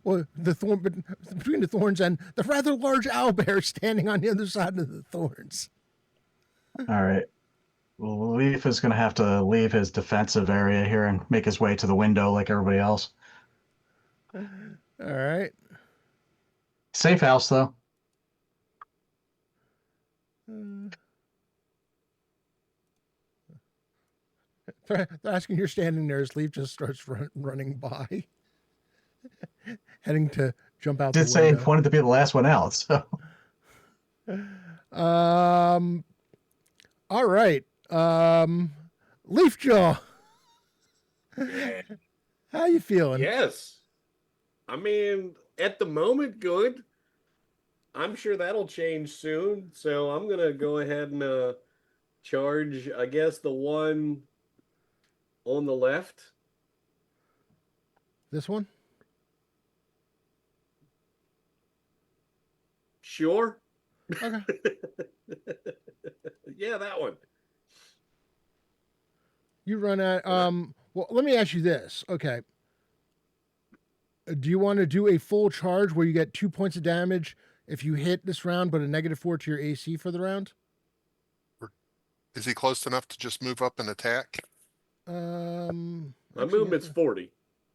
Well, between the thorns and the rather large owlbear standing on the other side of the thorns. All right. Well, Leaf is going to have to leave his defensive area here and make his way to the window like everybody else. All right. Safe house, though. Asking you're standing there as Leaf just starts running by, heading to jump out Did the say he window. wanted to be the last one out. So All right. Leafjaw, Yeah. how you feeling? Yes. I mean, at the moment, good. I'm sure that'll change soon. So I'm going to go ahead and charge, I guess, the one on the left. This one? Sure. Okay. Yeah, that one. You run at well, let me ask you this. Okay. Do you want to do a full charge where you get 2 points of damage if you hit this round, but a -4 to your AC for the round? Is he close enough to just move up and attack? My actually, movement's 40.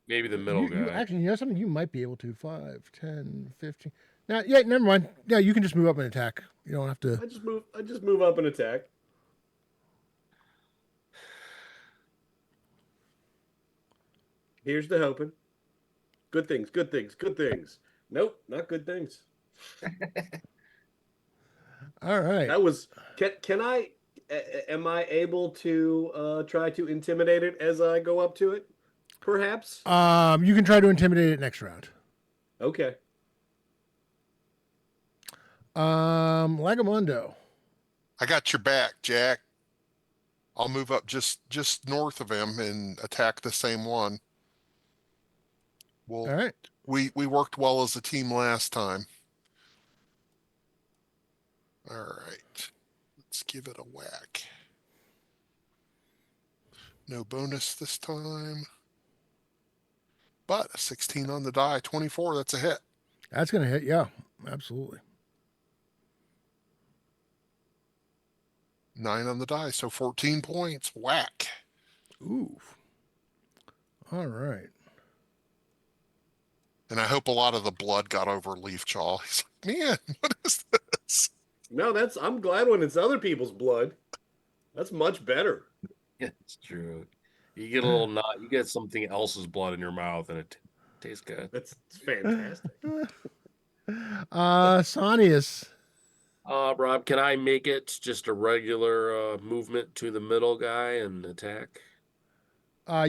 Maybe the middle you guy. actually, you know something? You might be able to. 5, 10, 15. Now, yeah, never mind. Yeah, you can just move up and attack. You don't have to. I just move up and attack. Here's the hoping. Good things, good things, good things. Nope, not good things. All right. That was can I am I able to try to intimidate it as I go up to it? Perhaps? You can try to intimidate it next round. Okay. Lagamundo. I got your back, Jack. I'll move up just north of him and attack the same one. All Well, right. we worked well as a team last time. All right. Let's give it a whack. No bonus this time. But a 16 on the die, 24, that's a hit. That's going to hit. Yeah, absolutely. 9 on the die, so 14 points. Whack. Ooh. All right. And I hope a lot of the blood got over Leafjaw. He's like, man, what is this? No, I'm glad when it's other people's blood. That's much better. Yeah, it's true. You get a little knot. You get something else's blood in your mouth, and it tastes good. That's fantastic. Sonius. Rob, can I make it just a regular movement to the middle guy and attack?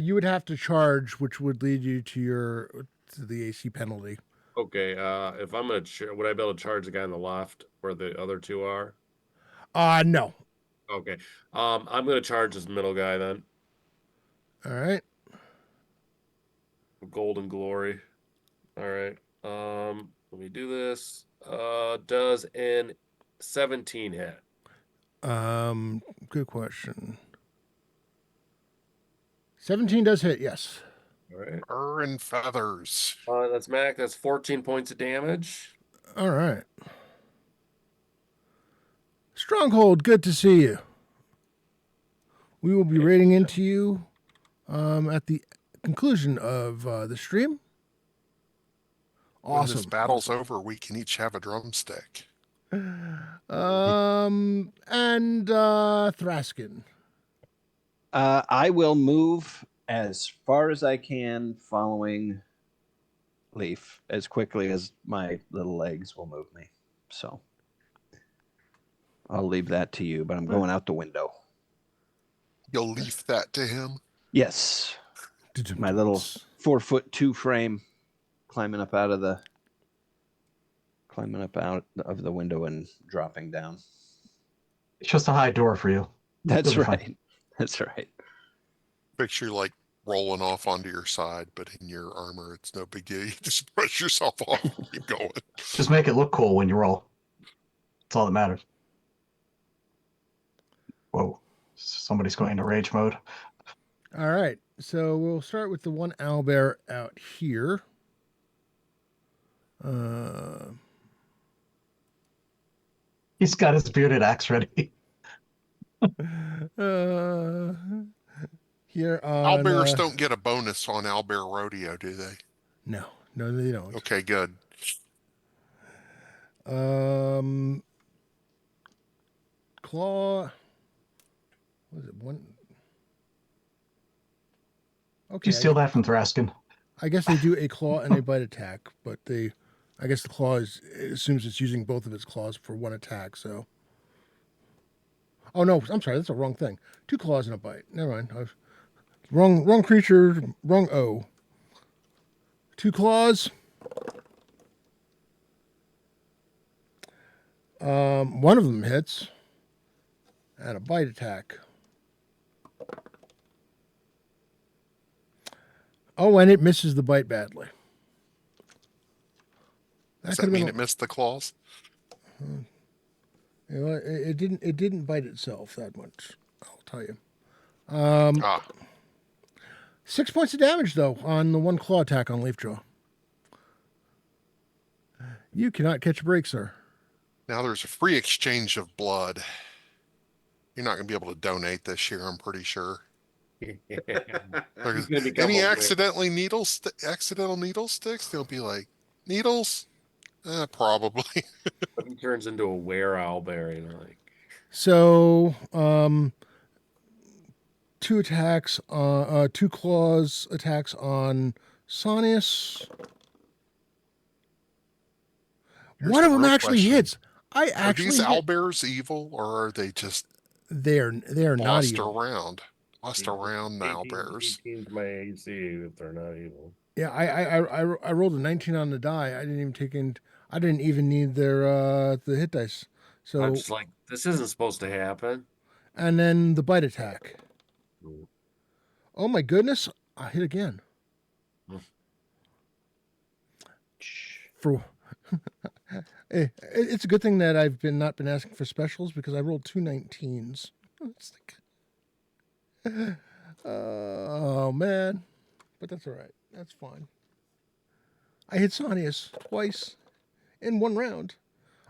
You would have to charge, which would lead you to the AC penalty. Okay. If I'm gonna, would I be able to charge the guy on the left where the other two are? No. Okay. I'm gonna charge this middle guy then. All right. Golden Glory. All right. Let me do this. Does an 17 hit? Good question. 17 does hit, yes. All right. Fur and feathers. That's Mac. That's 14 points of damage. All right. Stronghold, good to see you. We will be raiding into you at the conclusion of the stream. When Awesome. this battle's over, we can each have a drumstick. And Thraskin. I will move as far as I can, following Leaf as quickly as my little legs will move me. So I'll leave that to you, but I'm going out the window. You'll leave that to him. Yes, my little 4'2" frame climbing up out of the window and dropping down. It's just a high door for you. That's You'll be fine. right. That's right. Picture you like rolling off onto your side, but in your armor, it's no big deal. You just brush yourself off and keep going. Just make it look cool when you roll. That's all that matters. Whoa. Somebody's going into rage mode. All right. So we'll start with the one owlbear out here. He's got his bearded axe ready. Here on Owlbears don't get a bonus on Owlbear Rodeo, do they? No, they don't. Okay, good. Claw. Was it one? Okay. Did you steal that from Thraskin? I guess they do a claw and a bite attack, but I guess the claw it assumes it's using both of its claws for one attack. So. Oh no, I'm sorry, that's the wrong thing. 2 claws and a bite. Never mind. Wrong creature, wrong O. 2 claws. One of them hits. And a bite attack. Oh, and it misses the bite badly. Does that mean it missed the claws? You know, it didn't bite itself that much, I'll tell you. 6 points of damage, though, on the 1 claw attack on Leafjaw. You cannot catch a break, sir. Now there's a free exchange of blood. You're not going to be able to donate this year, I'm pretty sure. Any accidental needle sticks? They'll be like, needles? Probably. But he turns into a were-owlbear, you know, like. So, 2 attacks, 2 claws attacks on Sonius. One of them actually hits. Are these owlbears evil, or are they just they're not lost evil. Lost around owlbears? 18's my AC if they're not evil. Yeah, I rolled a 19 on the die. I didn't even need their the hit dice. So I'm just like, this isn't supposed to happen. And then the bite attack. Oh my goodness! I hit again. For it's a good thing that I've not been asking for specials because I rolled 2 19s. Oh man, but that's all right. That's fine. I hit Sonius twice in 1 round.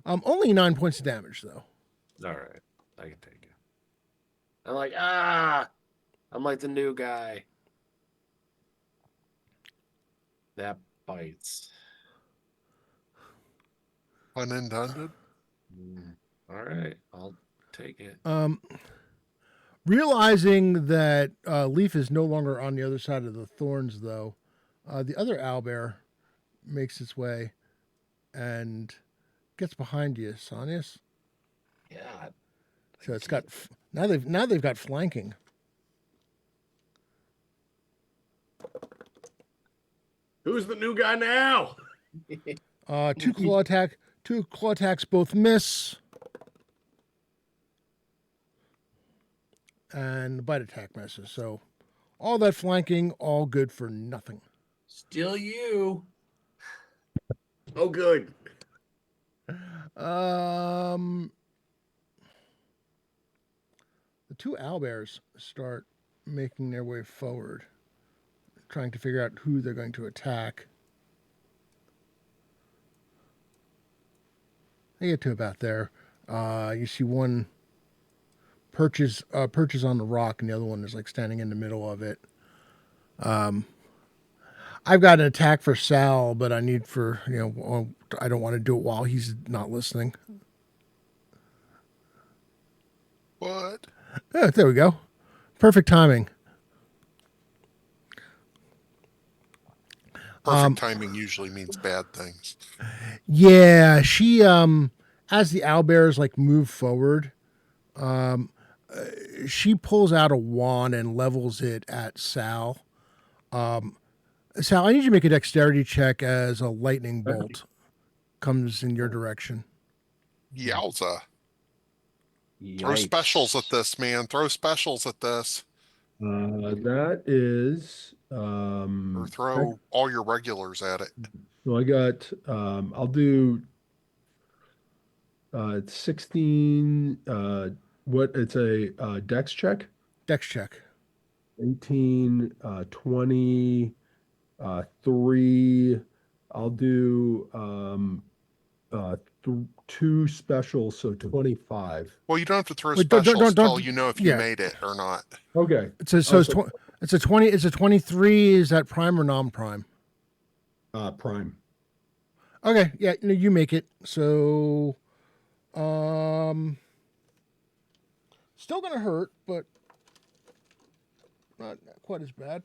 Only 9 points of damage though. All right, I can take it. I'm like, I'm like the new guy. That bites. Pun intended. All right, I'll take it. Realizing that Leaf is no longer on the other side of the thorns, though, the other owlbear makes its way and gets behind you, Sonius. Yeah. So it's got now they've got flanking. Who's the new guy now? 2 claw attacks both miss. And the bite attack misses. So all that flanking, all good for nothing. Still you. Oh, good. The 2 owlbears start making their way forward, trying to figure out who they're going to attack. They get to about there. You see one perches on the rock, and the other one is like standing in the middle of it. I've got an attack for Sal, but I need for I don't want to do it while he's not listening. What? There we go. Perfect timing. Perfect timing usually means bad things. Yeah, she as the owlbears like move forward, she pulls out a wand and levels it at Sal. Sal, I need you to make a dexterity check as a lightning bolt comes in your direction. Yowza. Throw specials at this, man. Throw specials at this. That is Or throw all your regulars at it. so I got I'll do 16 what it's a dex check. Dex check. 18 20 3. I'll do two specials, so 25. Well, you don't have to throw Wait, specials don't- till you know if you yeah. made it or not. Okay. It's a it's a 20. It's a 23. Is that prime or non-prime? Prime. Okay, yeah, you make it. So, still gonna hurt, but not quite as bad.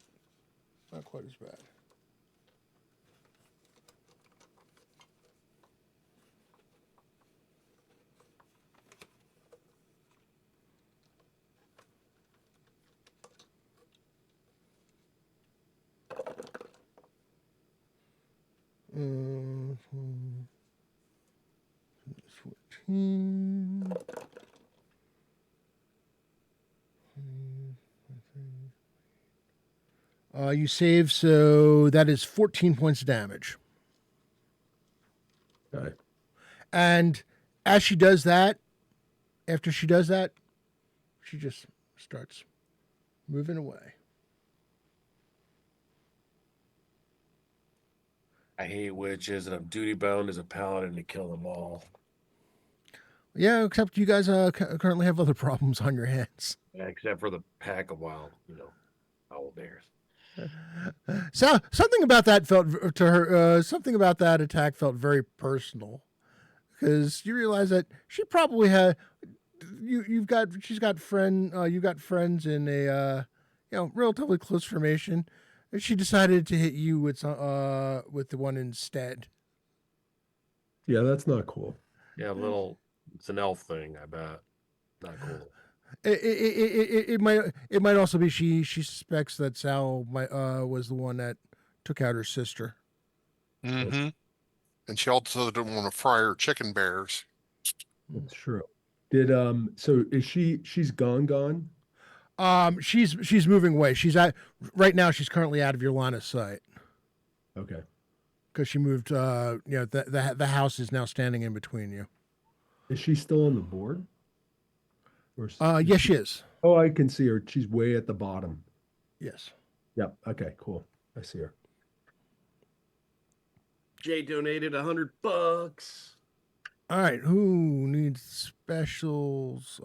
Not quite as bad. Uh, 14. You save, so that is 14 points of damage. Okay. And as she does that, after she does that, she just starts moving away. I hate witches, and I'm duty bound as a paladin to kill them all. Yeah, except you guys currently have other problems on your hands. Yeah, except for the pack of wild, owl bears. So something about that felt to her. Something about that attack felt very personal, because you realize that she probably had you've got friends in a relatively close formation, and she decided to hit you with the one instead. Yeah, that's not cool. Yeah, it's an elf thing, I bet. Not cool. It might also be she suspects that Sal was the one that took out her sister. Mm-hmm. And she also didn't want to fry her chicken bears. That's true. Did so is she's gone? She's moving away. Right now. She's currently out of your line of sight. Okay. Because she moved. The house is now standing in between you. Is she still on the board? Yes, she is. Oh, I can see her. She's way at the bottom. Yes. Yep. Okay, cool. I see her. Jay donated $100. All right. Who needs specials?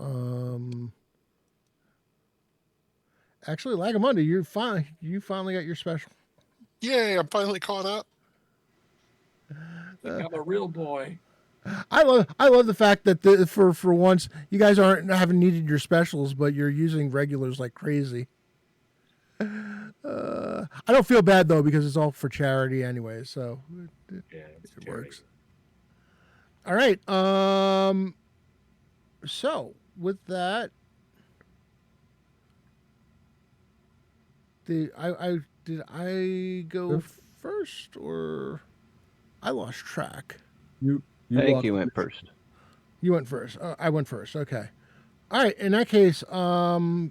Actually, Lagamundi, you're fine. You finally got your special. Yay, I'm finally caught up. I'm a real boy. I love the fact that for once you guys haven't needed your specials, but you're using regulars like crazy. I don't feel bad though, because it's all for charity anyway, so it works. All right. So with that, did I go first, or I lost track? I think you went first. You went first. I went first. Okay. All right. In that case, or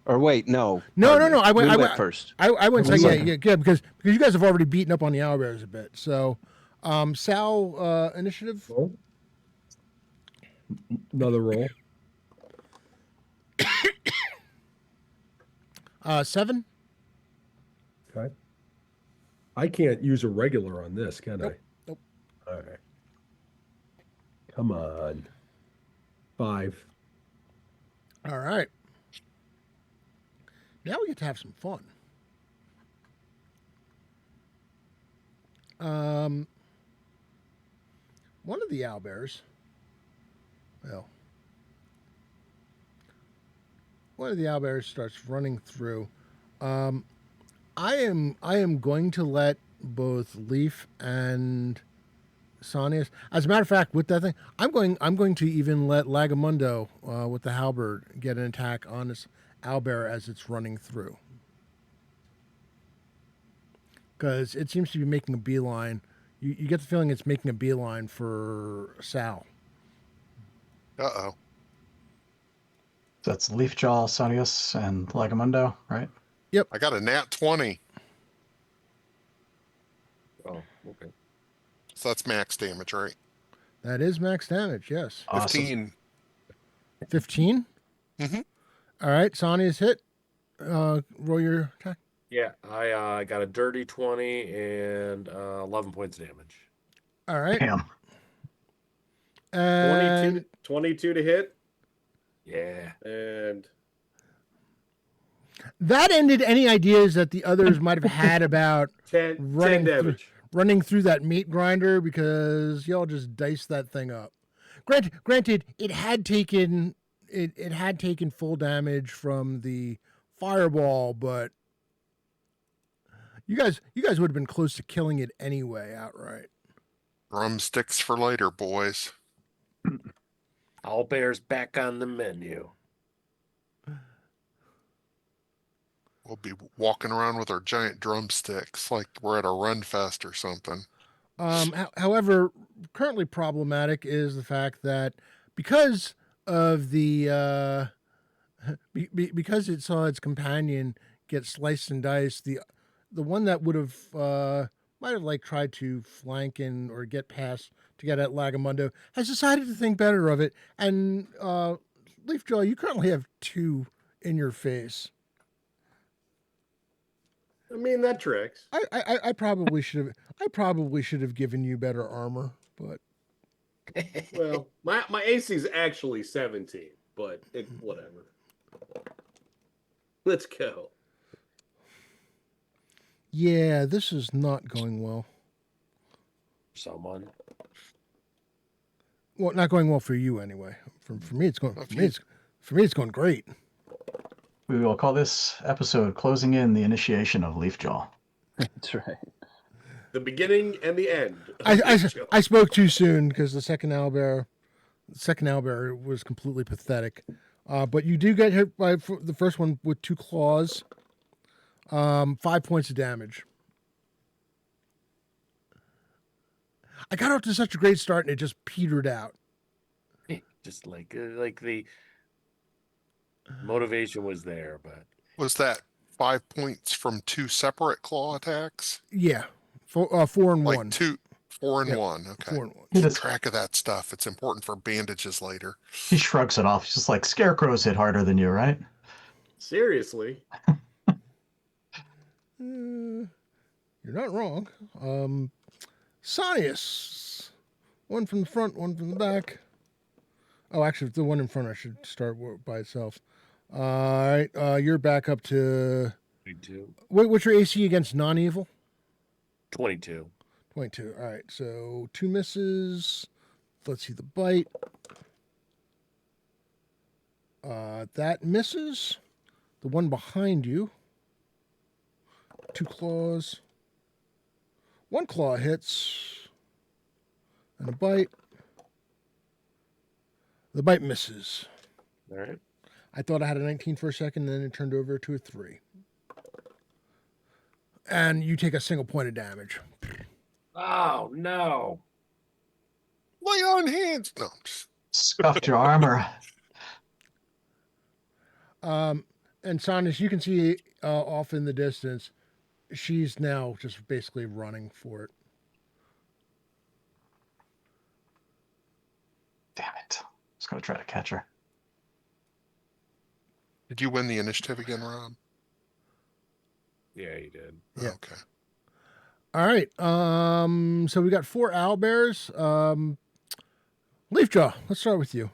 wait, no. No. I went first. I went second. Yeah, because you guys have already beaten up on the owlbears a bit. So, Sal, initiative. Roll. Another roll. 7. Okay. I can't use a regular on this, can I? Nope. All right. Come on. 5. All right. Now we get to have some fun. One of the owlbears. Well, owlbears starts running through. I am going to let both Leaf and Sonius. As a matter of fact, with that thing, I'm going to even let Lagamundo with the halberd get an attack on this owlbear as it's running through, because it seems to be making a beeline. You get the feeling it's making a beeline for Sal. Uh-oh. That's Leafjaw, Sonius, and Lagamundo, right? I got a nat 20. Oh, okay. So that's max damage, right? That is max damage. Yes. Awesome. 15. 15. Mhm. All right, Sonius hit. Roll your attack. Yeah, I got a dirty 20 and 11 points of damage. All right. Damn. And 22 to hit, Yeah. and that ended any ideas that the others might have had about 10 running damage. running through that meat grinder, because y'all just diced that thing up. Granted, it had taken full damage from the fireball, but you guys would have been close to killing it anyway outright. Drumsticks for later, boys. Owlbear's back on the menu. We'll be walking around with our giant drumsticks like we're at a run fest or something. However, currently problematic is the fact that because of the because it saw its companion get sliced and diced, the one that would have might have like tried to flank in or get past to get at Lagamundo has decided to think better of it. And Leafjaw, you currently have 2 in your face. I mean, that tracks. I probably should have given you better armor, but Well, my AC is actually 17, but whatever. Let's go. yeah, this is not going well. Someone. Well, not going well for you anyway. For me, it's going. For me, it's going great. We will call this episode Closing in the Initiation of Leafjaw. That's right. The beginning and the end. I spoke too soon because the second owlbear was completely pathetic. But you do get hit by the first one with 2 claws. 5 points of damage. I got off to such a great start and it just petered out. Just like the motivation was there, but Was that 5 points from 2 separate claw attacks? Yeah, 4 and Like 1. 4 and Yep. 1. Okay. 4 and 1. He Keep just- track of that stuff. It's important for bandages later. He shrugs it off. He's just like, scarecrows hit harder than you, right? Seriously. You're not wrong. Sonius. One from the front, one from the back. Oh, actually, the one in front I should start by itself. All right, you're back up to... 22. What's your AC against non-evil? 22. 22. All right, so 2 misses. Let's see the bite. That misses. The one behind you. 2 claws. 1 claw hits. And a bite. The bite misses. All right. I thought I had a 19 for a second, then it turned over to a 3. And you take a single point of damage. Oh no. Lay on hands. No, Scuffed your armor. And Sonius, you can see off in the distance, she's now just basically running for it. Damn it. Just gonna try to catch her. Did you win the initiative again, Rob? Yeah, you did. Yeah. Okay. All right. So we got 4 owlbears. Leafjaw, let's start with you.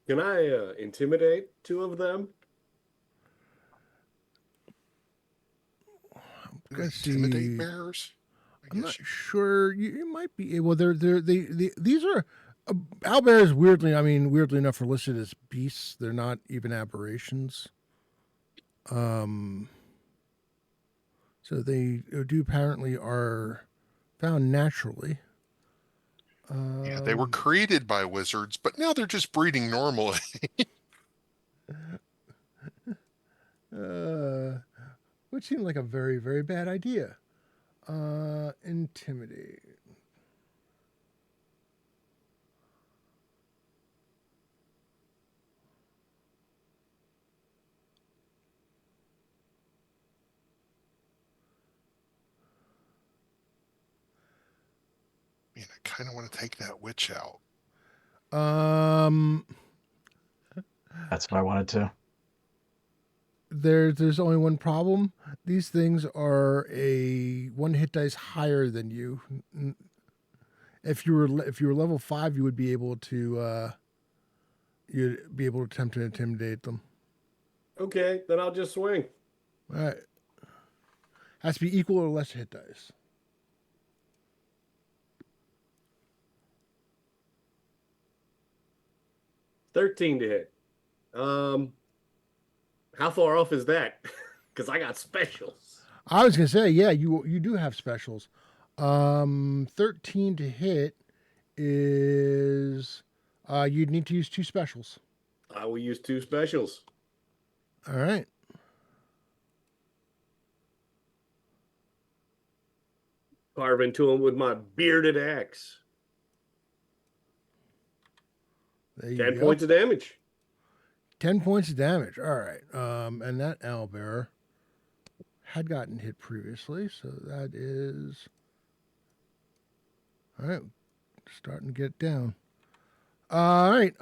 Can I intimidate 2 of them? Let's see. Intimidate bears? I I'm guess not sure. You might be able. These are Owlbears, weirdly enough, are listed as beasts. They're not even aberrations. So they do apparently are found naturally. Yeah, they were created by wizards, but now they're just breeding normally. Which seemed like a very, very bad idea. Intimidate. Man, I kind of want to take that witch out. That's what I wanted to. There's only one problem. These things are a one hit dice higher than you. If you were level 5, you would be able to you'd be able to attempt to intimidate them. Okay, then I'll just swing. All right. Has to be equal or less hit dice. $13 to hit. How far off is that? Because I got specials. I was gonna say, yeah, you do have specials. 13 to hit is you'd need to use 2 specials. I will use 2 specials. All right. Carve into him with my bearded axe. There you 10 go. points of damage. 10 points of damage. All right. And that owlbear had gotten hit previously, so that is all right. Starting to get down. All right.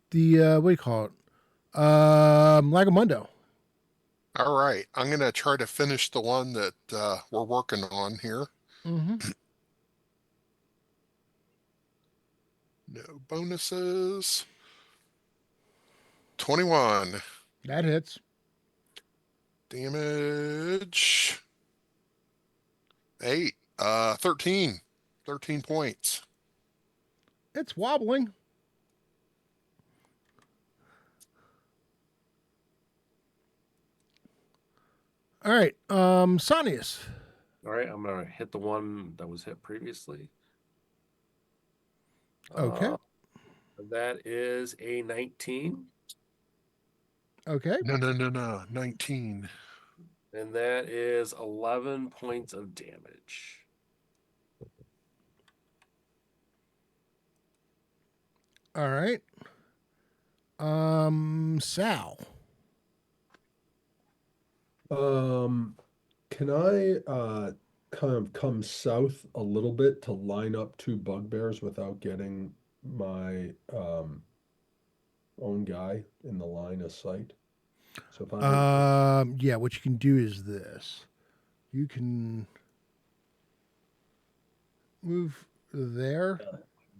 The what do you call it? Lagamundo. All right, I'm going to try to finish the one that we're working on here. Mm-hmm. No bonuses. 21. That hits. Damage. 8. 13. 13 points. It's wobbling. All right. Sonius. All right, I'm gonna hit the one that was hit previously. Okay. That is a 19. Okay. No. 19. And that is 11 points of damage. All right. Sal. Can I kind of come south a little bit to line up 2 bugbears without getting my own guy in the line of sight? So if I Yeah, what you can do is this. You can move there,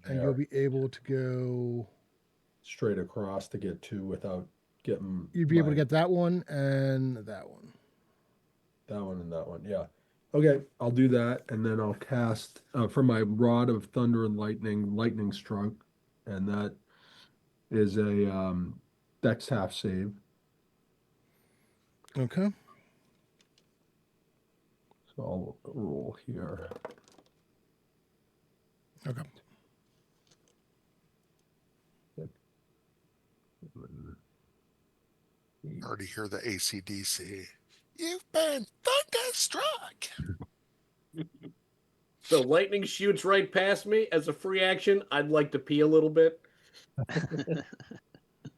and you'll be able to go. straight across to get 2 without getting You'd be able to my- get that one and that one. that one and that one. Yeah. Okay, I'll do that, and then I'll cast for my Rod of Thunder and lightning stroke, and that is a Dex half save. Okay. So I'll roll here. Okay. Already hear the AC/DC. You've been thunderstruck. So lightning shoots right past me. As a free action, I'd like to pee a little bit.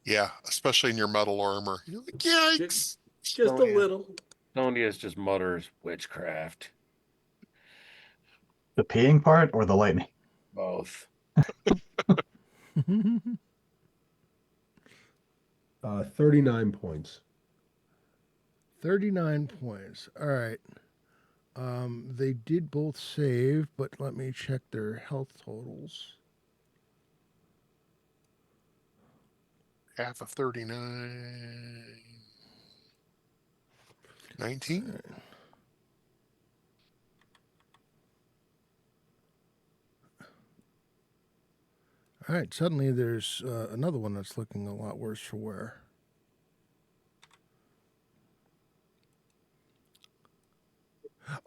Yeah, especially in your metal armor. You're like, yikes. Just a little. Sonius just mutters witchcraft. The peeing part or the lightning? Both. 39 points. 39 points. All right. They did both save, but let me check their health totals. Half of 39. 19. All right. Suddenly, there's another one that's looking a lot worse for wear.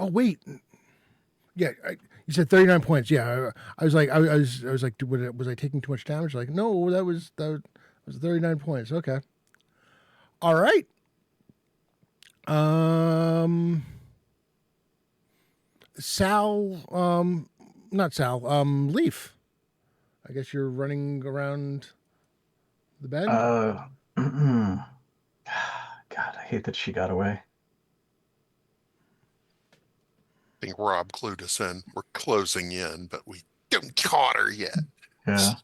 Oh wait, yeah. You said 39 points. Yeah, I was like, I was like, was I taking too much damage? Like, no, that was 39 points. Okay. All right. Sal, not Sal, Leaf. I guess you're running around the bed. God, I hate that she got away. I think Rob clued us in. We're closing in, but we haven't caught her yet. Yeah.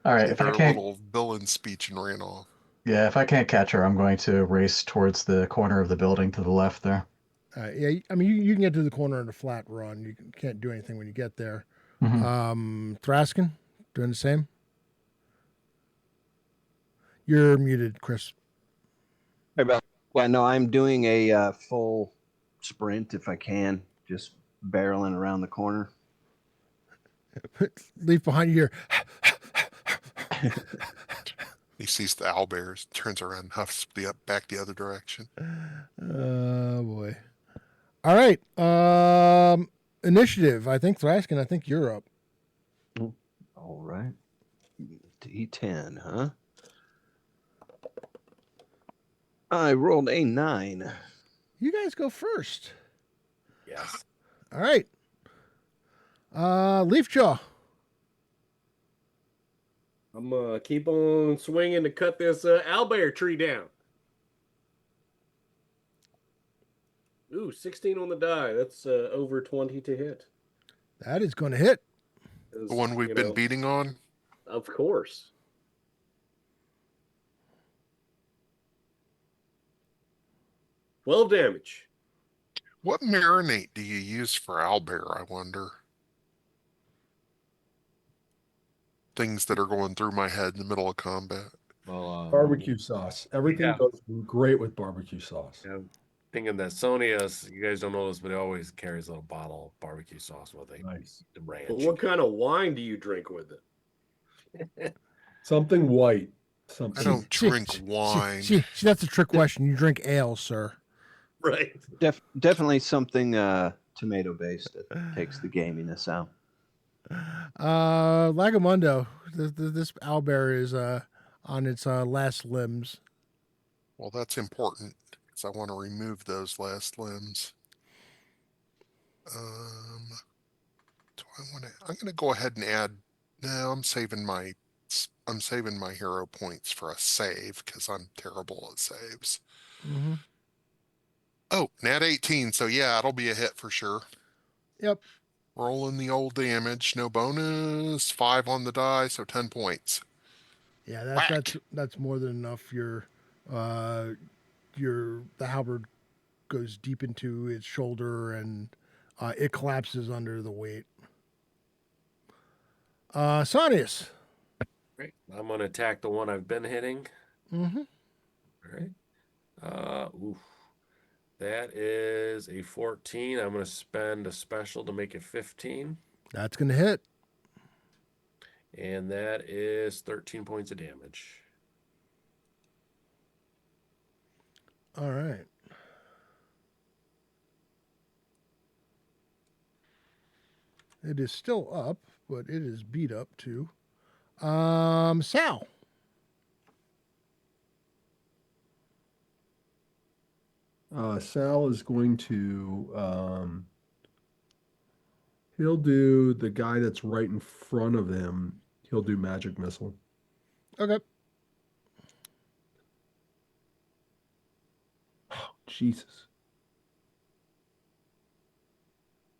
All right. Did If I our can't, little villain speech and ran off. yeah, if I can't catch her, I'm going to race towards the corner of the building to the left there. Yeah, I mean, you can get to the corner in a flat run. You can't do anything when you get there. Mhm. Thraskin, doing the same. You're muted, Chris. Yeah, no, I'm doing a full sprint if I can, just barreling around the corner. Leaf behind you here. He sees the owlbears, turns around, huffs back the other direction. Oh boy. All right. Initiative. I think Thraskin. I think you're up. All right. D10, huh? I rolled a 9. You guys go first. Yes. All right. Leafjaw. I'm gonna keep on swinging to cut this owlbear tree down. Ooh, 16 on the die. That's over 20 to hit. That is going to hit. The one we've been beating on? Of course. Well, damage. What marinate do you use for owlbear, I wonder? Things that are going through my head in the middle of combat. Well, Barbecue sauce. Everything yeah. goes great with barbecue sauce. I'm thinking that Sonia, you guys don't know this, but he always carries a little bottle of barbecue sauce with him. Nice. The ranch. But what kind of wine do you drink with it? Something white. I Something. don't drink wine. See, that's a trick question. You drink ale, sir. Right. Definitely something tomato based that takes the gaminess out. Lagamundo. This owlbear is on its last limbs. Well, that's important because I want to remove those last limbs. Do I want to? I'm going to go ahead and add. No, I'm saving my hero points for a save because I'm terrible at saves. Mm-hmm. Oh, nat 18. So yeah, it'll be a hit for sure. Yep. Rolling the old damage, no bonus. 5 on the die, so 10 points. Yeah, Whack. that's more than enough. The halberd goes deep into its shoulder and it collapses under the weight. Sonius. Right. I'm going to attack the one I've been hitting. Mm-hmm. All right. Oof. That is a 14. I'm going to spend a special to make it 15. That's going to hit. And that is 13 points of damage. All right. It is still up, but it is beat up too. Sal. Sal is going to he'll do the guy that's right in front of him. He'll do magic missile. Okay. Oh, Jesus.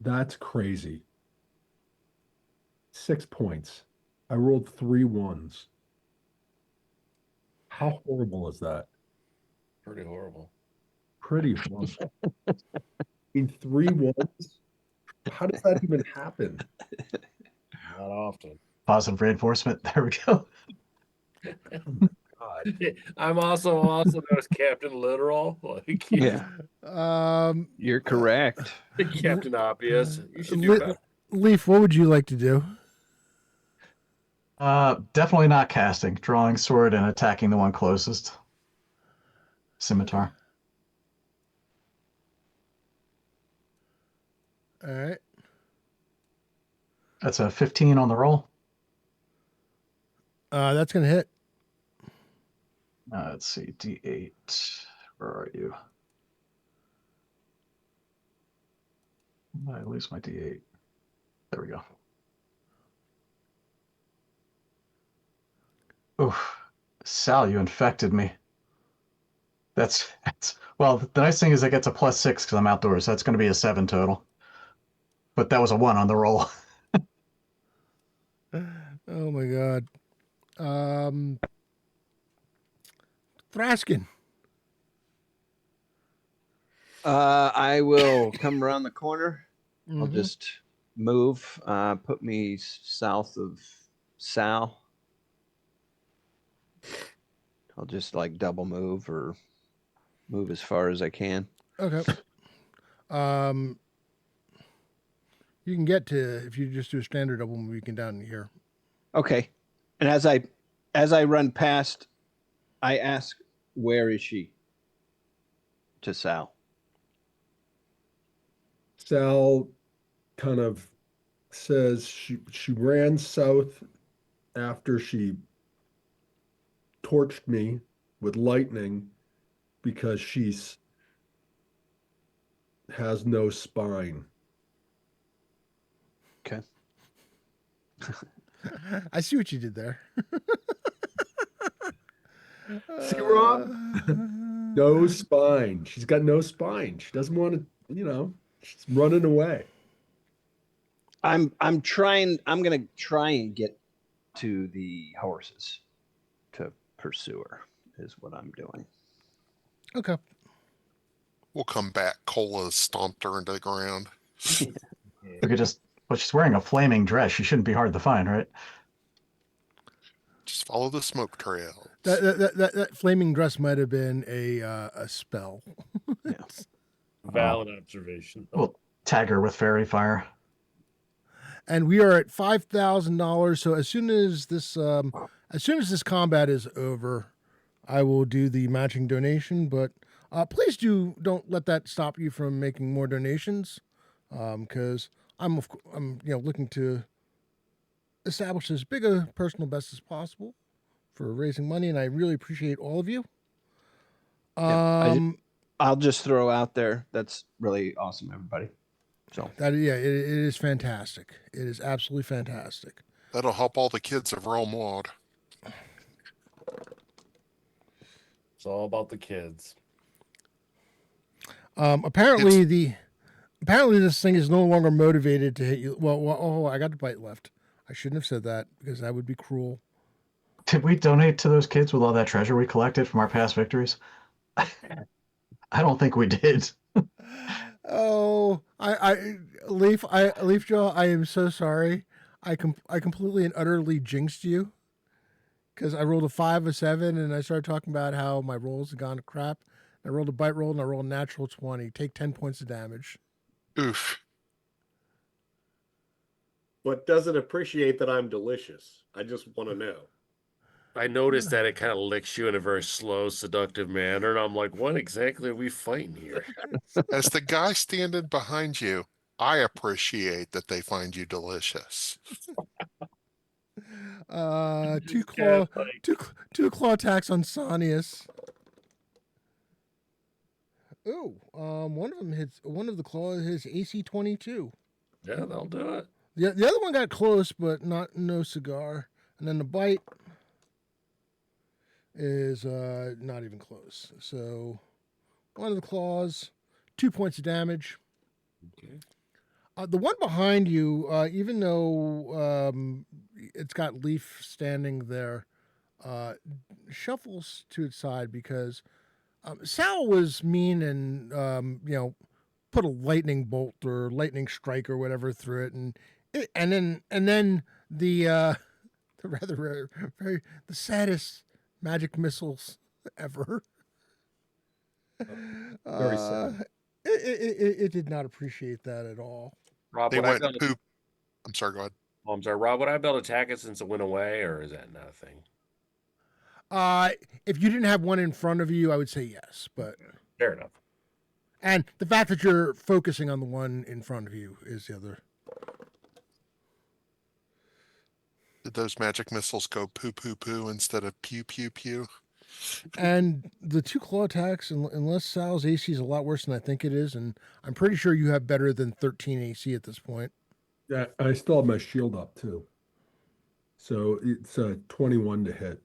That's crazy. 6 points. I rolled 3 ones. How horrible is that? Pretty horrible. Pretty horrible. In 3 ones? How does that even happen? Not often. Positive reinforcement. There we go. God. I'm also known as Captain Literal. Like, Yeah, you're correct. Captain Obvious. You should do better. Leaf, what would you like to do? Definitely not casting. Drawing sword and attacking the one closest. Scimitar. All right. That's a 15 on the roll. That's gonna hit. Let's see, D8. Where are you? I lose my D8. There we go. Oof. Sal, you infected me. That's well, the nice thing is I get to +6 because I'm outdoors. So that's going to be a 7 total. But that was a 1 on the roll. Oh my god. Thraskin. I will come around the corner. I'll Mhm. just move, put me south of Sal. I'll just like double move or move as far as I can. Okay. You can get to, if you just do a standard double move, you can down here. Okay. And as I run past, I ask, where is she? To Sal. Sal kind of says she ran south after she torched me with lightning because she's has no spine. Okay. I see what you did there. See, Rob? No spine. She's got no spine. She doesn't want to, she's running away. I'm gonna try and get to the horses to pursue her is what I'm doing. Okay. We'll come back. Cola's stomped her into the ground. We could just. Well, she's wearing a flaming dress. She shouldn't be hard to find, right? Just follow the smoke trails. That flaming dress might have been a spell. Valid observation. We'll tag her with fairy fire. And we are at $5,000. So as soon as this combat is over, I will do the matching donation. But please don't let that stop you from making more donations, because I'm looking to establish as big a personal best as possible for raising money, and I really appreciate all of you. I'll just throw out there, that's really awesome, everybody. So it is fantastic. It is absolutely fantastic. That'll help all the kids of Realm Wad. It's all about the kids. Apparently this thing is no longer motivated to hit you. Well, I got a bite left. I shouldn't have said that because that would be cruel. Did we donate to those kids with all that treasure we collected from our past victories? I don't think we did. Oh, Leaf Joe, I am so sorry. I completely and utterly jinxed you because I rolled a 5, a 7, and I started talking about how my rolls had gone to crap. I rolled a bite roll and I rolled a natural 20. Take 10 points of damage. Oof. But doesn't appreciate that I'm delicious. I just want to know. I noticed that it kind of licks you in a very slow, seductive manner, and I'm like, what exactly are we fighting here? As the guy standing behind you, I appreciate that they find you delicious. Two claw attacks on Sanius. Ooh, one of the claws hits AC 22. Yeah, they'll do it. The other one got close, but no cigar. And then the bite is not even close. So one of the claws, 2 points of damage. Okay. The one behind you, even though it's got Leaf standing there, shuffles to its side because Sal was mean and put a lightning bolt or lightning strike or whatever through it, and then the rather very the saddest magic missiles ever. Very sad. It did not appreciate that at all. Rob, They what I've went done, poop. I'm sorry, go ahead. Oh, I'm sorry, Rob. Would I be able to attack it since it went away, or is that not a thing? If you didn't have one in front of you, I would say yes. But Fair enough. and the fact that you're focusing on the one in front of you is the other. Did those magic missiles go poo poo poo instead of pew pew pew? And the 2 claw attacks, unless Sal's AC is a lot worse than I think it is, and I'm pretty sure you have better than 13 AC at this point. Yeah, I still have my shield up too. So it's 21 to hit.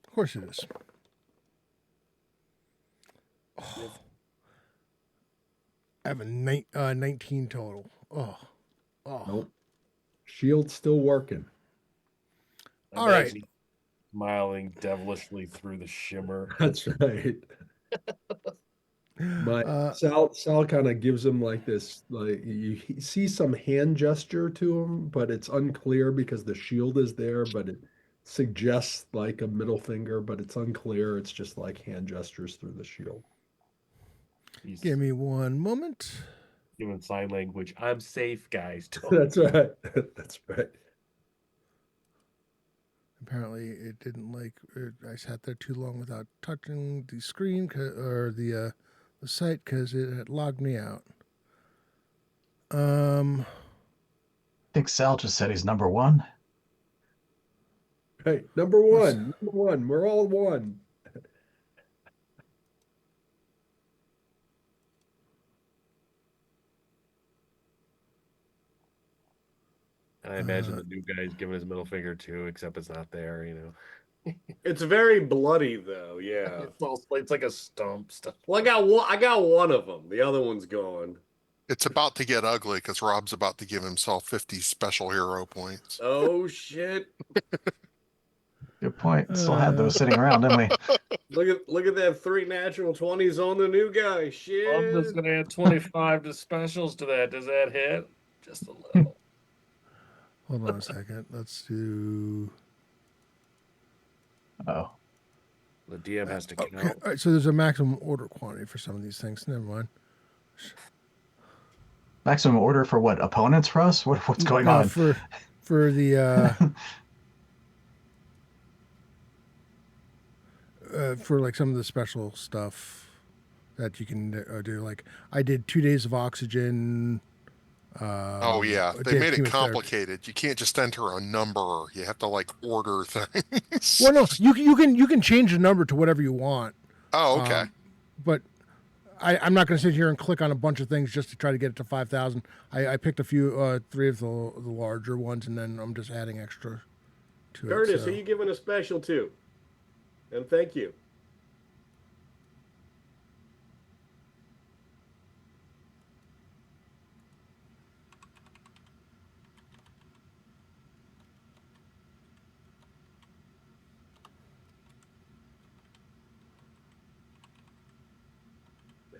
Of course it is. Oh. I have a 19 total. Oh. Nope. Shield's still working. All right. Smiling devilishly through the shimmer. That's right. Sal kind of gives him like this, like you see some hand gesture to him, but it's unclear because the shield is there, but it suggests like a middle finger, but it's unclear. It's just like hand gestures through the shield. Give me one moment. Giving sign language. I'm safe, guys. That's right. That's right. Apparently, it didn't like. I sat there too long without touching the screen or the site because it had logged me out. I think Sal just said he's number 1. Hey, number one. We're all one. And I imagine the new guy's giving his middle finger too, except it's not there, you know. It's very bloody though. Yeah. It's like a stump stuff. Well, I got one of them. The other one's gone. It's about to get ugly because Rob's about to give himself 50 special hero points. Oh shit! Good point. Still had those sitting around, didn't we? Look at that 3 natural 20s on the new guy. Shit. I'm just gonna add 25 to specials to that. Does that hit? Just a little. Hold on a second. Let's do. Oh. The DM has to count. Okay. All right, so there's a maximum order quantity for some of these things. Never mind. Maximum order for what? Opponents for us? What's going on? For the for like some of the special stuff that you can do. Like I did 2 days of oxygen. Oh yeah, they made it complicated. You can't just enter a number. You have to like order things. Well, no, you can change the number to whatever you want. Oh, okay. But I'm not going to sit here and click on a bunch of things just to try to get it to 5,000. I picked a few, 3 of the larger ones, and then I'm just adding extra to Curtis, it. So. who you giving a special to? And thank you.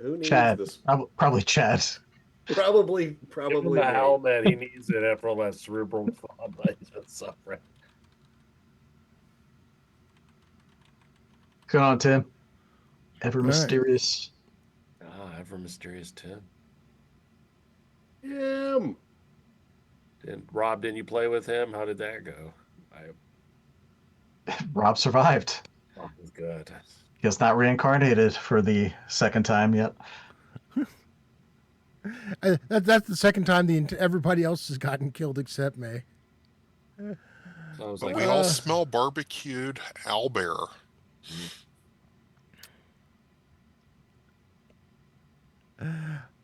Who needs Chad. this? Probably Chad. Probably Give him the me. helmet. He needs it after all that cerebral trauma he's been suffering. What's going on, Tim? Ever mysterious. Ever mysterious Tim. Him. Rob, didn't you play with him? How did that go? Rob survived. Rob was good. He has not reincarnated for the second time yet. That's the second time everybody else has gotten killed except me. So I was But like, we all smell barbecued owlbear. All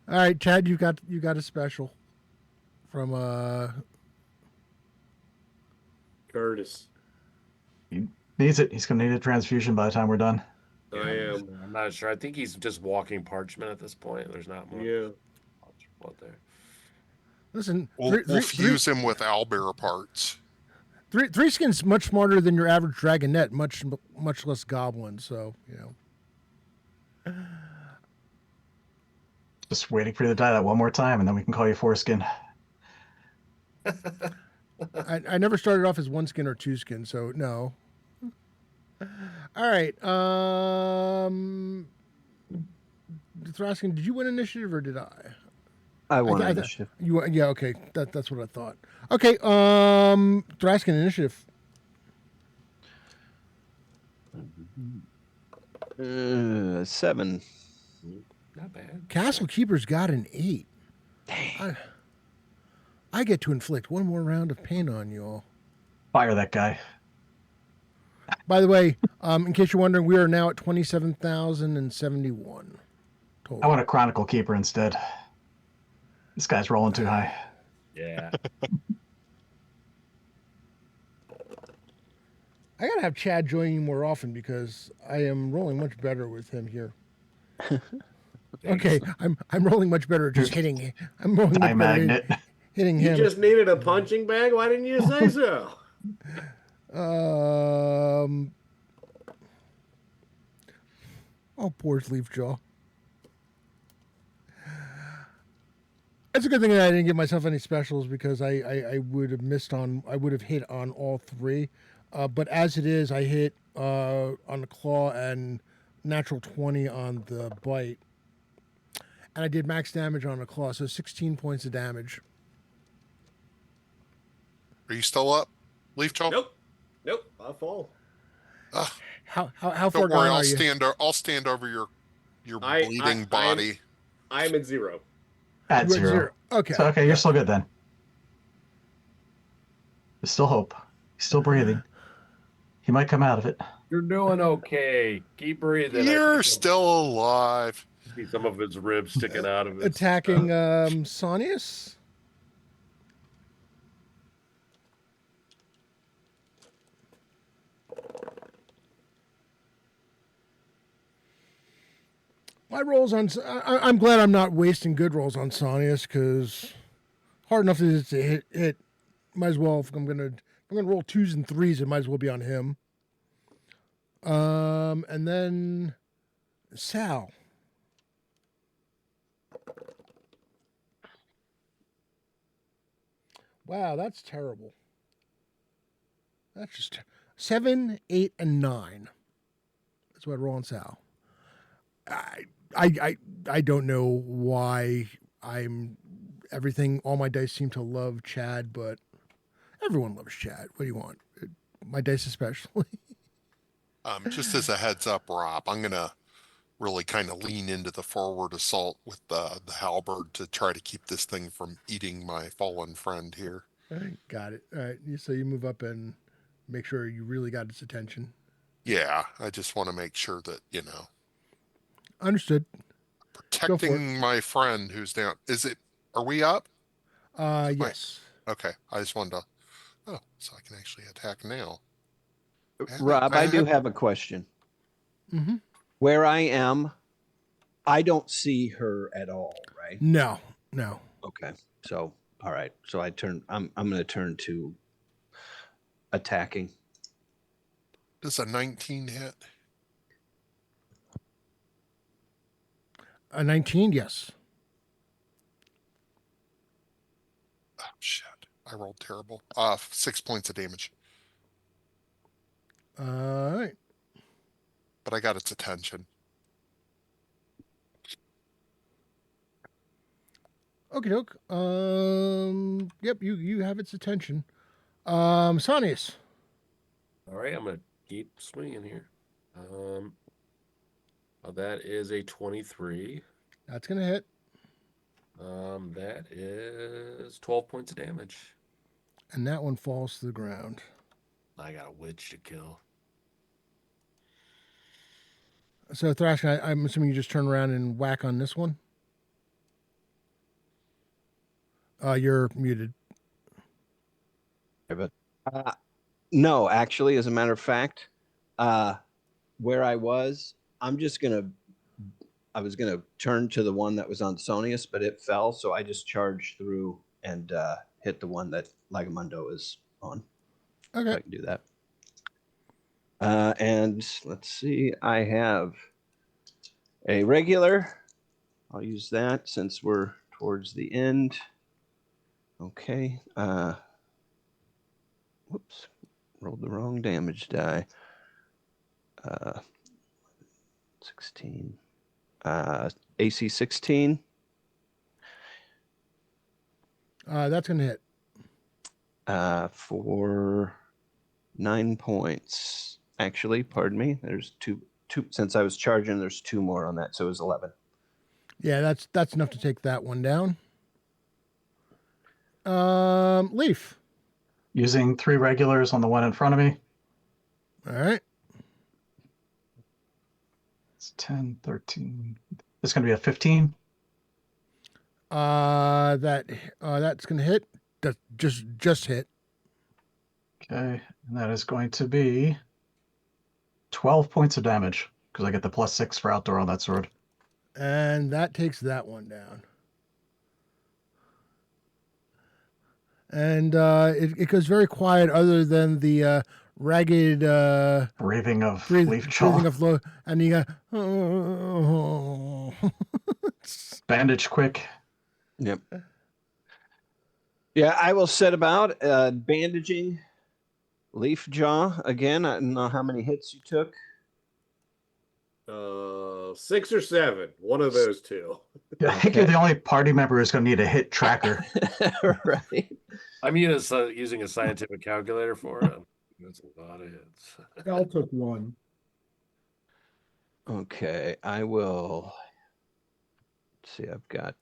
right, Chad, you got a special from Curtis. He needs it. He's going to need a transfusion by the time we're done. I am. I'm not sure. I think he's just walking parchment at this point. There's not more. Yeah. What there? Listen, We'll fuse him with owlbear parts. Three Skin's much smarter than your average dragonette, much less goblin. So Just waiting for you to die that one more time, and then we can call you Foreskin. I never started off as 1 skin or 2 skin, so no. All right. Thraskin, did you win initiative or did I? I want I initiative. yeah, okay. That's what I thought. Okay, Thraskin initiative. 7. Not bad. Castle Keeper's got an 8. Dang. I get to inflict one more round of pain on you all. Fire that guy. By the way, in case you're wondering, we are now at 27,071 total. I want a Chronicle Keeper instead. This guy's rolling too high. Yeah. I gotta have Chad join you more often because I am rolling much better with him here. Okay, I'm rolling much better at just hitting. I'm rolling Die much better magnet. at hitting You him. just needed a punching bag. Why didn't you say so? Oh, poor Leafjaw. It's a good thing that I didn't give myself any specials because I would have missed on. I would have hit on all 3, but as it is, I hit on the claw and natural 20 on the bite, and I did max damage on the claw, so 16 points of damage. Are you still up, Leaf Chop? Nope. I fall. How far Don't gone worry, are you? I'll stand over your bleeding body. I'm at 0. At You're at 0. 0. Okay. So, okay, you're still good then. There's still hope. He's still breathing. He might come out of it. You're doing okay. Keep breathing. You're still alive. See some of his ribs sticking out of it. Attacking Sonius. My rolls on. I'm glad I'm not wasting good rolls on Sonius because hard enough it is to hit. Might as well. If I'm gonna roll 2s and 3s, it might as well be on him. And then Sal. Wow, that's terrible. That's just 7, 8, and 9. That's what I roll on Sal. I don't know why I'm everything. All my dice seem to love Chad, but everyone loves Chad. What do you want? My dice especially. Just as a heads up, Rob, I'm gonna really kind of lean into the forward assault with the halberd to try to keep this thing from eating my fallen friend here. All right, got it. All right, so you move up and make sure you really got its attention. Yeah, I just want to make sure that, Understood. protecting my friend who's down. Are we up? Yes. Okay, I just wanted to, so I can actually attack now. Rob, I do have a question. Mm-hmm. Where I am, I don't see her at all, right? No. Okay. So, all right. So I'm going to turn to attacking. Does a 19 hit? A 19, yes. Oh, shit. I rolled terrible. 6 points of damage. All right. But I got its attention. Okie doke. Yep, you have its attention. Sonius. All right, I'm gonna keep swinging here. That is a 23. That's gonna hit. That is 12 points of damage. And that one falls to the ground. I got a witch to kill. So Thrashin, I'm assuming you just turn around and whack on this one. You're muted. But no, actually, as a matter of fact, where I was gonna turn to the one that was on Sonius, but it fell, so I just charged through and hit the one that Lagamundo is on. Okay. So I can do that. And let's see, I have a regular. I'll use that since we're towards the end. Okay. Whoops. Rolled the wrong damage die. 16. AC 16. That's gonna hit. For 9 points. Actually, pardon me. There's two. Since I was charging, there's 2 more on that, so it was 11. Yeah, that's enough to take that one down. Leaf. Using 3 regulars on the one in front of me. All right. It's 10, 13. It's going to be a 15. That's gonna hit. That just hit. Okay, and that is going to be 12 points of damage because I get the +6 for outdoor on that sword. And that takes that one down. And it goes very quiet, other than the ragged Breathing of Leaf Jaw. breathing of low, and you got Bandage quick. Yep. Yeah, I will set about bandaging Leaf Jaw again. I don't know how many hits you took. 6 or 7. One of those 2. Yeah, I think you're the only party member who's going to need a hit tracker. Right. I'm using a scientific calculator for it. That's a lot of hits. Al took 1. Okay, I will. Let's see, I've got.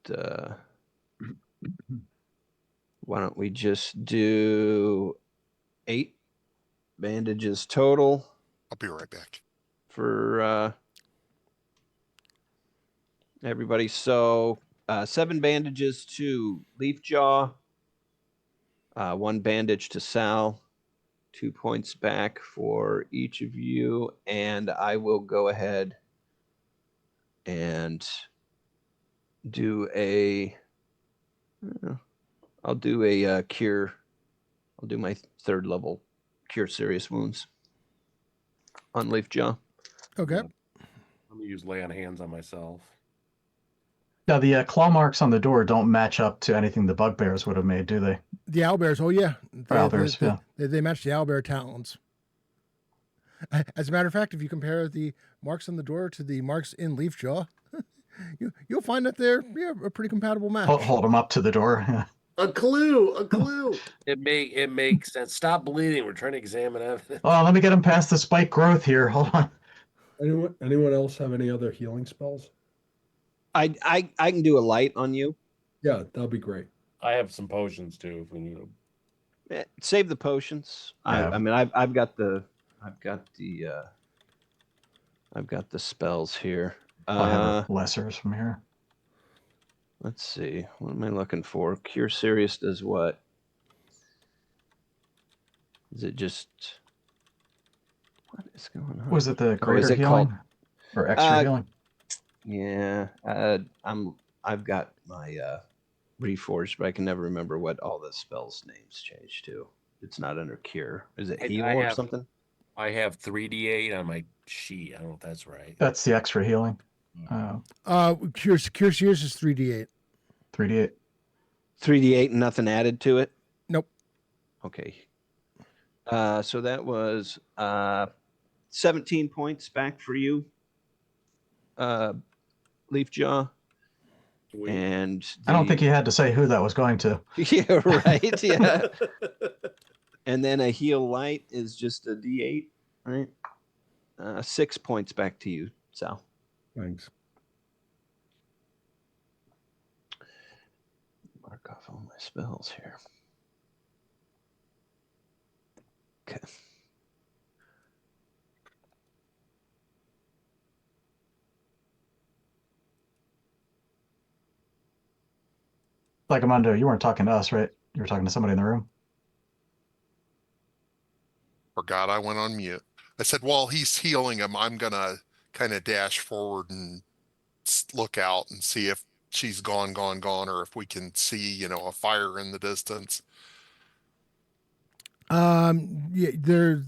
Why don't we just do 8 bandages total I'll be right back. for everybody? So 7 bandages to Leaf Jaw, 1 bandage to Sal, 2 points back for each of you, and I will go ahead and do a. I'll do a cure. I'll do my 3rd level cure serious wounds on Leaf Jaw. okay. I'm gonna use lay on hands on myself. Now, the claw marks on the door don't match up to anything the bugbears would have made, do they? The owlbears. Oh yeah, Owlbears, yeah. They match the owlbear talons. As a matter of fact, if you compare the marks on the door to the marks in Leafjaw, you'll find that they're a pretty compatible match. Hold them up to the door. Yeah. A clue. It makes sense. Stop bleeding. We're trying to examine evidence. Oh, let me get him past the spike growth here. Hold on. Anyone else have any other healing spells? I can do a light on you. Yeah, that'll be great. I have some potions too if we need them. Save the potions. Yeah. I mean, I've got the spells here. I have lessers from here. Let's see. What am I looking for? Cure Serious does what? Is it just... What is going on? Was it the is greater it healing? called- Or extra healing? Yeah. I've got my Reforged, but I can never remember what all the spells names change to. It's not under Cure. Is it Heal or something? I have 3d8 on my sheet. I don't know if that's right. That's the extra healing. Cure Sears is 3d8. 3d8. 3d8 and nothing added to it? Nope. Okay. So that was 17 points back for you, Leafjaw. Sweet. And I don't think you had to say who that was going to. Yeah, right. Yeah. And then a heal light is just a d8, right? 6 points back to you, Sal. Thanks. Mark off all my spells here. Okay. Like, Armando, you weren't talking to us, right? You were talking to somebody in the room. Forgot I went on mute. I said, while he's healing him, I'm gonna kind of dash forward and look out and see if she's gone, or if we can see, a fire in the distance. Yeah, there's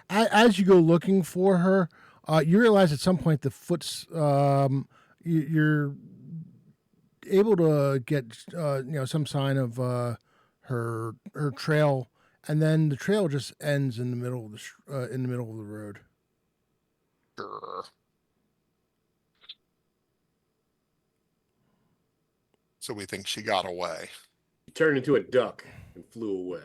as you go looking for her, you realize at some point the foot's you're able to get some sign of her trail, and then the trail just ends in the middle of the road. Sure. So we think she got away. He turned into a duck and flew away.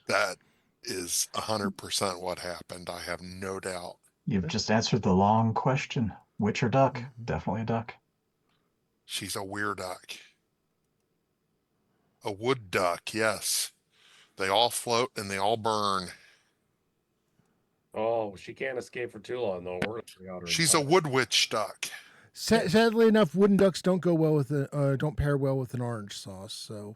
That is 100% what happened. I have no doubt. You've just answered the long question. Witch or duck? Definitely a duck. She's a weird duck. A wood duck, yes. They all float and they all burn. Oh, she can't escape for too long though. We're gonna bring out her She's a entire- wood witch duck. Sadly enough, wooden ducks don't go well with don't pair well with an orange sauce. So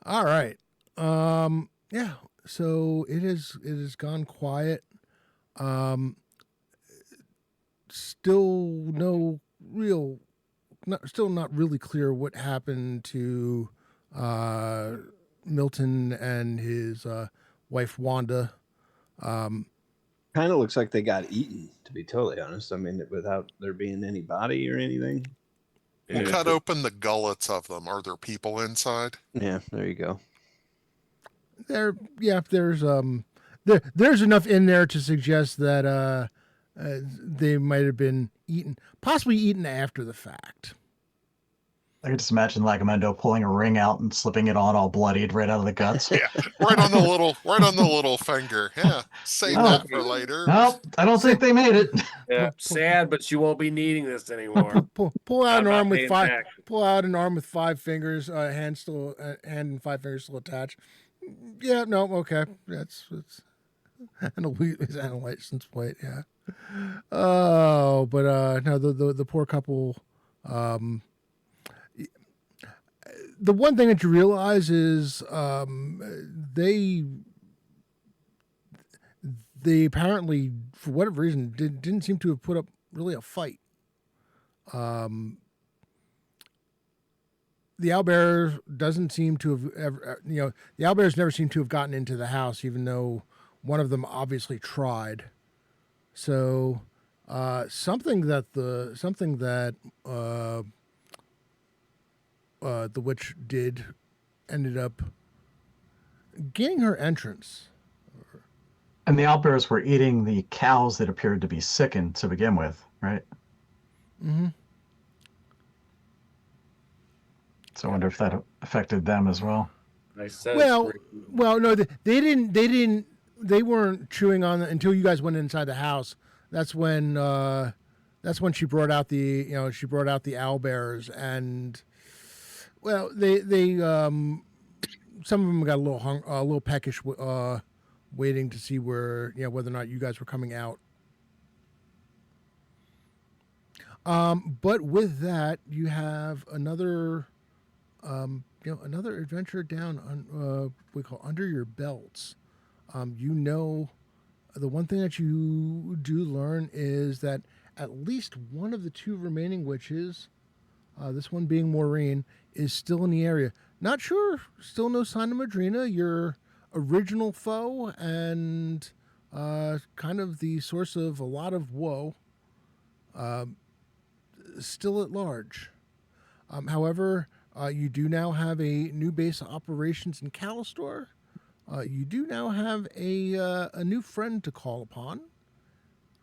All right. Yeah. So it has gone quiet. Still no real, still not really clear what happened to Milton and his wife Wanda. Kind of looks like they got eaten, to be totally honest. I mean, without there being any body or anything. We'll cut open the gullets of them. Are there people inside? Yeah, there you go. There's enough in there to suggest that they might have been eaten, possibly eaten after the fact. I can just imagine Lagamendo pulling a ring out and slipping it on all bloodied right out of the guts. Yeah, right on the little finger. Yeah, save Oh. that for later. No, I don't think they made it. Yeah, sad, but she won't be needing this anymore. Pull out I'm an not arm with paying five. tax. Pull out an arm with 5 fingers, hand and 5 fingers still attached. Yeah, no, okay, that's and a license plate. Yeah. Oh, but no, the poor couple. The one thing that you realize is they apparently, for whatever reason, didn't seem to have put up really a fight. The owlbear doesn't seem to have ever, the owlbears never seem to have gotten into the house, even though one of them obviously tried. So something that the witch did ended up gaining her entrance. And the owlbears were eating the cows that appeared to be sickened to begin with, right? Mm-hmm. So I wonder if that affected them as well. I said Well, no, they didn't. They weren't chewing on it until you guys went inside the house. That's when she brought out the owlbears, and well, they some of them got a little peckish, waiting to see whether or not you guys were coming out. But with that, you have another adventure down on we call under your belts. The one thing that you do learn is that at least one of the 2 remaining witches, this one being Maureen, is still in the area. Not sure, still no sign of Madrina, your original foe and kind of the source of a lot of woe, still at large. However, you do now have a new base of operations in Calistor. You do now have a new friend to call upon.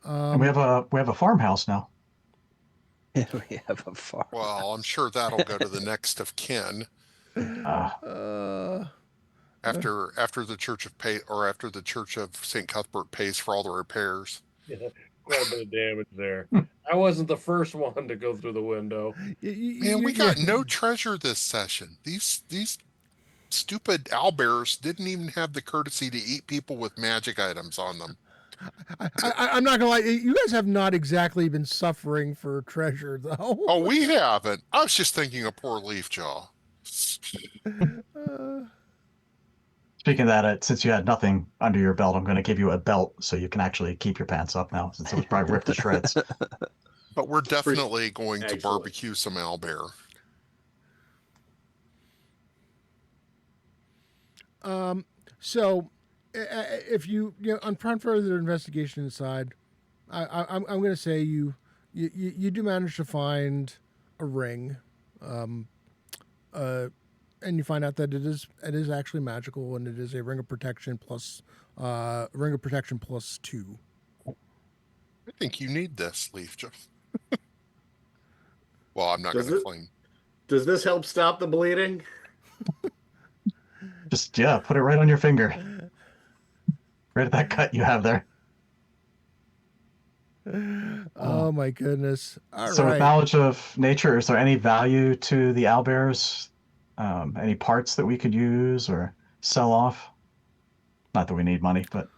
And we have a farmhouse now. We have a farm. Well, I'm sure that'll go to the next of kin after the Church of after the Church of St. Cuthbert pays for all the repairs. quite a bit of damage there. I wasn't the first one to go through the window. Man, we got no treasure this session. These stupid owlbears didn't even have the courtesy to eat people with magic items on them. I'm not gonna lie, you guys have not exactly been suffering for treasure, though. Oh, we haven't. I was just thinking of poor Leafjaw. Speaking of that, since you had nothing under your belt, I'm going to give you a belt so you can actually keep your pants up now, since it was probably ripped to shreds. But we're definitely going to Excellent. barbecue some owlbear. So, if you on further investigation aside, I'm going to say you do manage to find a ring, and you find out that it is actually magical, and it is a ring of protection plus 2. I think you need this, Leafjaw. Well, I'm not going to claim. Does this help stop the bleeding? Just, put it right on your finger. Right at that cut you have there. Oh my goodness. All So right. with knowledge of nature, is there any value to the owlbears? Any parts that we could use or sell off? Not that we need money, but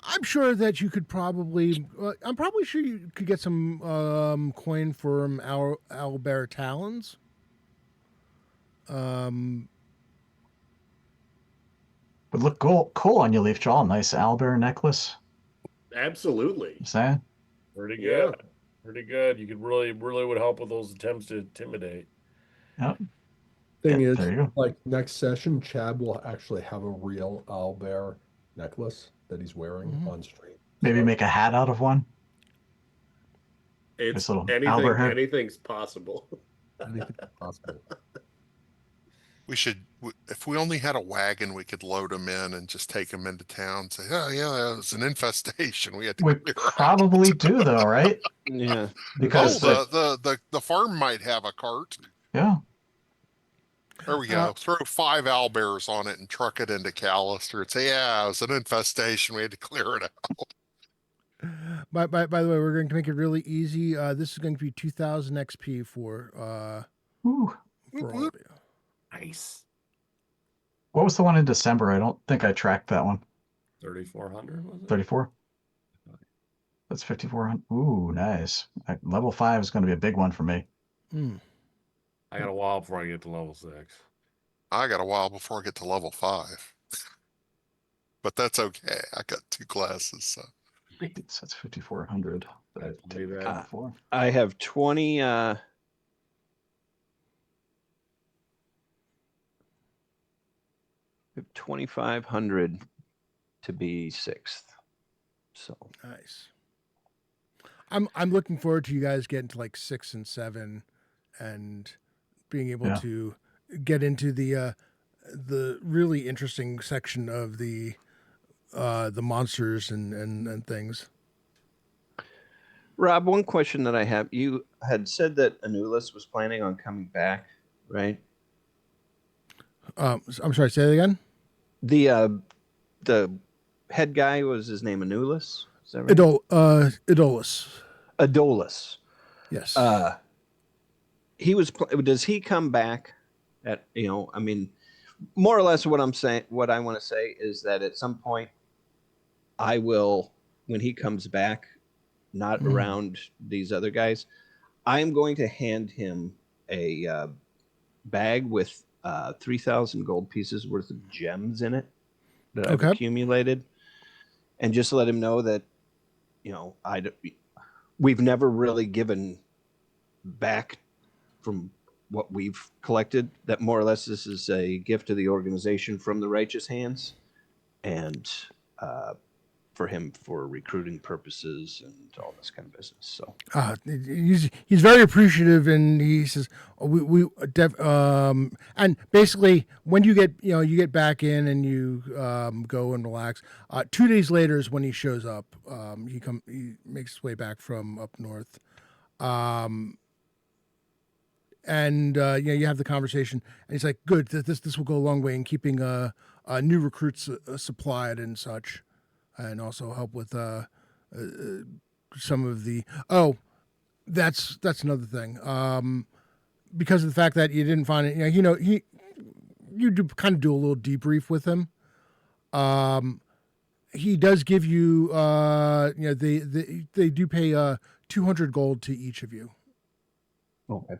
I'm sure that you could probably. I'm probably sure you could get some coin from owlbear talons. would look cool on you, Leaf Jaw. Nice owlbear necklace. Absolutely. I'm saying. Pretty Yeah. good. Pretty good. You could really would help with those attempts to intimidate. Yep. Thing Yeah, is, there you go. like next session, Chad will actually have a real owlbear necklace that he's wearing on stream. Maybe So, make a hat out of one. It's This little owlbear head. anything's possible. anything possible. We should, if we only had a wagon, we could load them in and just take them into town. Say, oh yeah, it was an infestation. We had to We clear probably do though, right? Yeah. Because the farm might have a cart. yeah, There we go. Throw 5 owlbears on it and truck it into Callister and say, yeah, it was an infestation. We had to clear it out. By the way, we're going to make it really easy. This is going to be 2,000 XP for Ooh. all of you. Nice. What was the one in December? I don't think I tracked that one. 3,400 was it? 34. That's 5,400. Ooh, nice. Level 5 is going to be a big one for me. I got a while before I get to level 6. I got a while before I get to level 5. But that's okay. I got 2 classes. So. So that's 5,400. I have 20. We have 2,500 to be 6th. So Nice. I'm looking forward to you guys getting to like 6 and 7, and being able to get into the really interesting section of the monsters and things. Rob, one question that I have: you had said that Anulus was planning on coming back, right? I'm sorry. Say that again. The head guy, was his name Anulus? Is that right? Idolus. Adolus. Yes. He was. Does he come back? I mean, more or less what I'm saying. What I want to say is that at some point, I will, when he comes back, not around these other guys, I'm going to hand him a bag with 3,000 gold pieces worth of gems in it that I've accumulated, and just let him know that, we've never really given back from what we've collected. That more or less this is a gift to the organization from the Righteous Hands, and for him for recruiting purposes and all this kind of business. So he's very appreciative, and he says and basically when you get back in and you go and relax. 2 days later is when he shows up. He makes his way back from up north, and you have the conversation, and he's like, "Good, this will go a long way in keeping new recruits supplied and such." And also help with some of the that's another thing, because of the fact that you didn't find it. You do kind of do a little debrief with him. He does give you they do pay 200 gold to each of you. okay.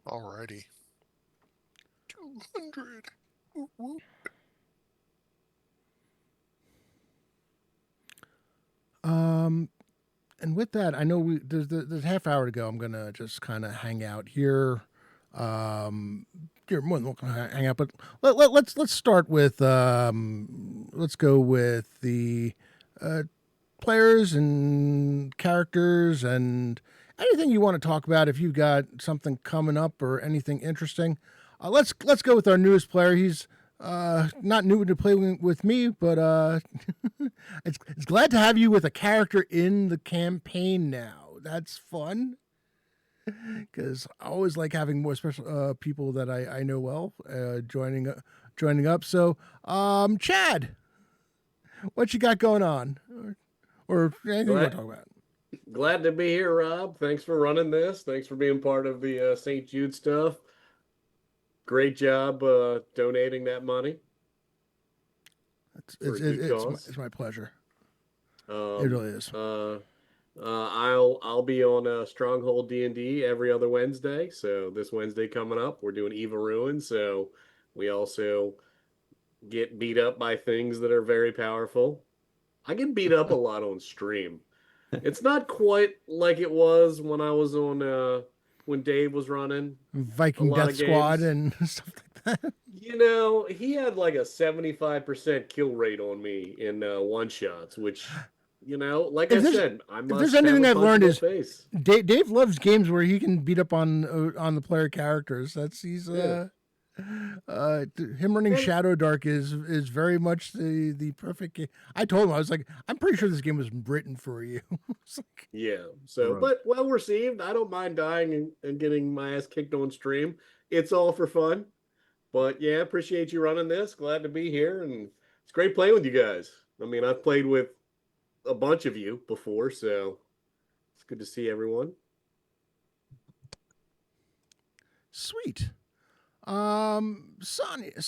Alrighty. 200. And with that, I know there's a half hour to go. I'm gonna just kind of hang out here. You're more than welcome to hang out, but let's start with let's go with the players and characters and anything you want to talk about. If you've got something coming up or anything interesting, let's go with our newest player. He's not new to play with me, but it's glad to have you with a character in the campaign now. That's fun. Because I always like having more special people that I know well joining up. So, Chad, what you got going on, or anything you want to talk about? Glad to be here, Rob. Thanks for running this. Thanks for being part of the St. Jude stuff. Great job donating that money. It's my pleasure. It really is. I'll be on Stronghold D&D every other Wednesday. So this Wednesday coming up, we're doing Eva Ruin. So we also get beat up by things that are very powerful. I get beat up a lot on stream. It's not quite like it was when I was on when Dave was running Viking Death Squad and stuff like that. You know, he had like a 75% kill rate on me in one shots, which, you know, like I said, I must. If there's anything I've learned is face. Dave loves games where he can beat up on the player characters. Him running Shadow Dark is very much the perfect game. I told him, I was like, I'm pretty sure this game was written for you. Yeah. So, right. But well received. I don't mind dying and getting my ass kicked on stream. It's all for fun. But yeah, appreciate you running this. Glad to be here, and it's great playing with you guys. I mean, I've played with a bunch of you before, so it's good to see everyone. Sweet. Sonius,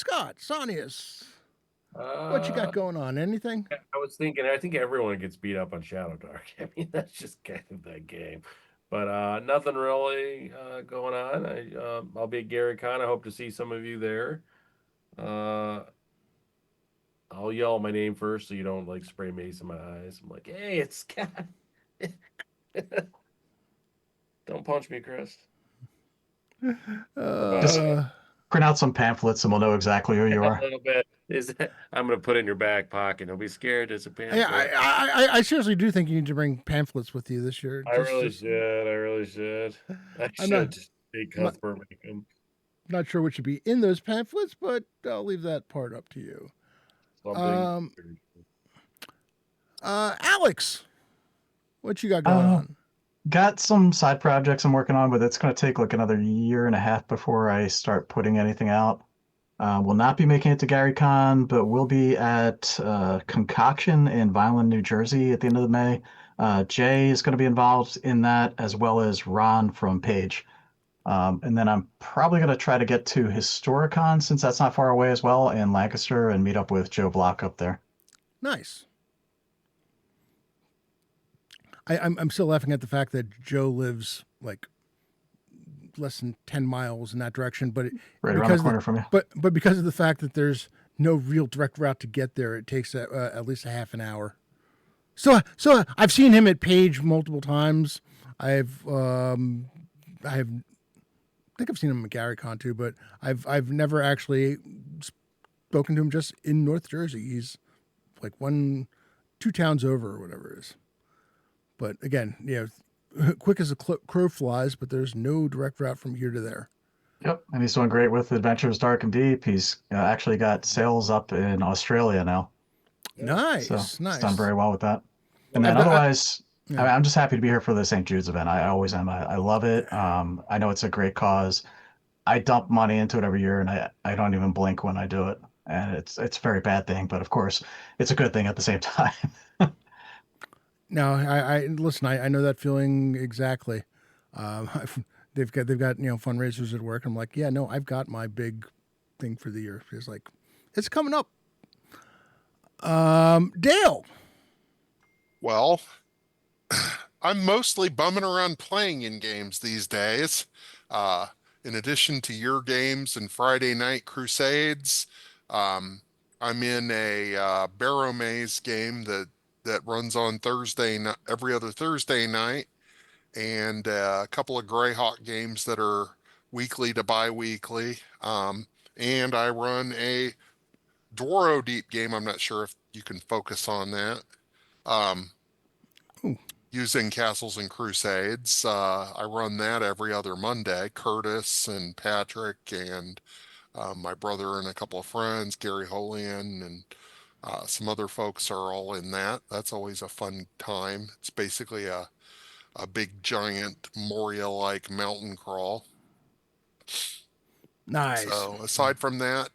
what you got going on? Anything? I was thinking, I think everyone gets beat up on Shadow Dark. I mean, that's just kind of that game. But nothing really going on. I'll be at Gary Con. I hope to see some of you there. I'll yell my name first so you don't like spray mace in my eyes. I'm like, hey, it's Scott. Don't punch me, Chris. Just print out some pamphlets and we'll know exactly who you are. A little bit. I'm going to put it in your back pocket. Don't be scared. It's a pamphlet. Yeah, I seriously do think you need to bring pamphlets with you this year. I really should. I should just be Cuthbert make them. Not sure what should be in those pamphlets, but I'll leave that part up to you. Alex, what you got going on? Got some side projects I'm working on, but it's going to take like another year and a half before I start putting anything out. Will not be making it to GaryCon, but we'll be at Concoction in Vineland, New Jersey at the end of May. Jay is going to be involved in that, as well as Ron from Page. And then I'm probably going to try to get to Historicon, since that's not far away as well, in Lancaster, and meet up with Joe Block up there. Nice. I'm still laughing at the fact that Joe lives like less than 10 miles in that direction, but right around the corner from you. But because of the fact that there's no real direct route to get there, it takes at least a half an hour. So I've seen him at Page multiple times. I think I've seen him at GaryCon too, but I've never actually spoken to him just in North Jersey. He's like 2 towns over or whatever it is. But again, quick as a crow flies, but there's no direct route from here to there. Yep, and he's doing great with Adventures Dark and Deep. He's actually got sales up in Australia now. Nice, so nice. He's done very well with that. And then otherwise, I'm just happy to be here for the St. Jude's event. I always am. I love it. I know it's a great cause. I dump money into it every year, and I don't even blink when I do it. And it's a very bad thing, but of course, it's a good thing at the same time. No, I listen. I know that feeling exactly. They've got fundraisers at work. I'm like, yeah, no, I've got my big thing for the year. It's like, it's coming up. Dale. Well, I'm mostly bumming around playing in games these days. In addition to your games and Friday Night Crusades, I'm in a Barrow Maze game that runs on every other Thursday night, and a couple of Greyhawk games that are weekly to bi-weekly. And I run a Dwaro Deep game. I'm not sure if you can focus on that. Using Castles and Crusades. I run that every other Monday. Curtis and Patrick and My brother and a couple of friends, Gary Holian and some other folks are all in that. That's always a fun time. It's basically a big giant Moria-like mountain crawl. Nice. So aside from that,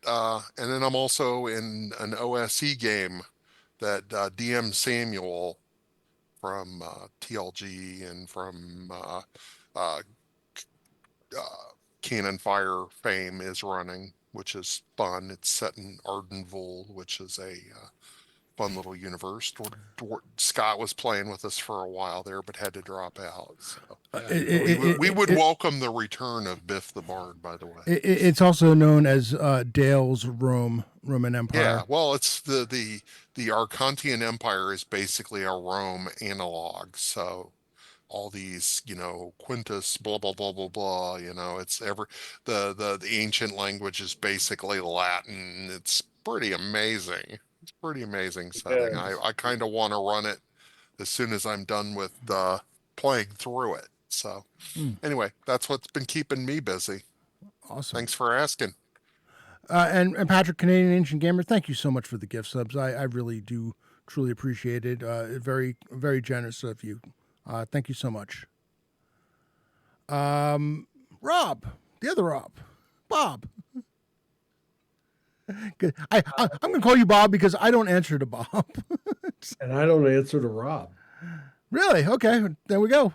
and then I'm also in an OSE game that DM Samuel from TLG and from uh, Cannon Fire fame is running, which is fun. It's set in Ardenvold, which is a fun little universe. Scott was playing with us for a while there, but had to drop out. So we would welcome the return of Biff the Bard, by the way. It's also known as Dale's Roman Empire. Yeah, well, it's the Arcantian Empire is basically a Rome analog. So all these, Quintus, blah blah blah blah blah. It's the ancient language is basically Latin. It's pretty amazing. It's pretty amazing setting. I kind of want to run it as soon as I'm done with playing through it. So anyway, that's what's been keeping me busy. Awesome. Thanks for asking. And Patrick, Canadian Ancient Gamer, thank you so much for the gift subs. I really do truly appreciate it. Very, very generous of you. Thank you so much. Rob, the other Rob, Bob. Good. I'm going to call you Bob because I don't answer to Bob. And I don't answer to Rob. Really? Okay. There we go.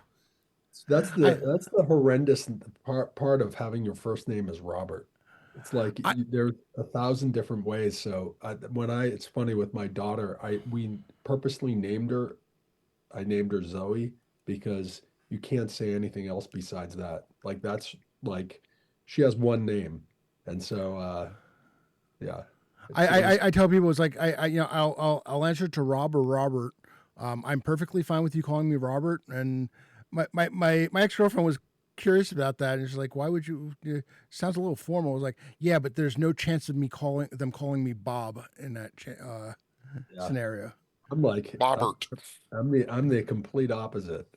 That's the horrendous part of having your first name as Robert. It's like there's 1,000 different ways. So it's funny with my daughter, we purposely named her. I named her Zoe because you can't say anything else besides that. Like that's like she has one name, and so yeah. I tell people it's like I'll answer to Rob or Robert. I'm perfectly fine with you calling me Robert. And my ex-girlfriend was curious about that, and she's like, "Why would you? It sounds a little formal." I was like, "Yeah, but there's no chance of me calling me Bob in that scenario." I'm like Bobbert. I'm the complete opposite.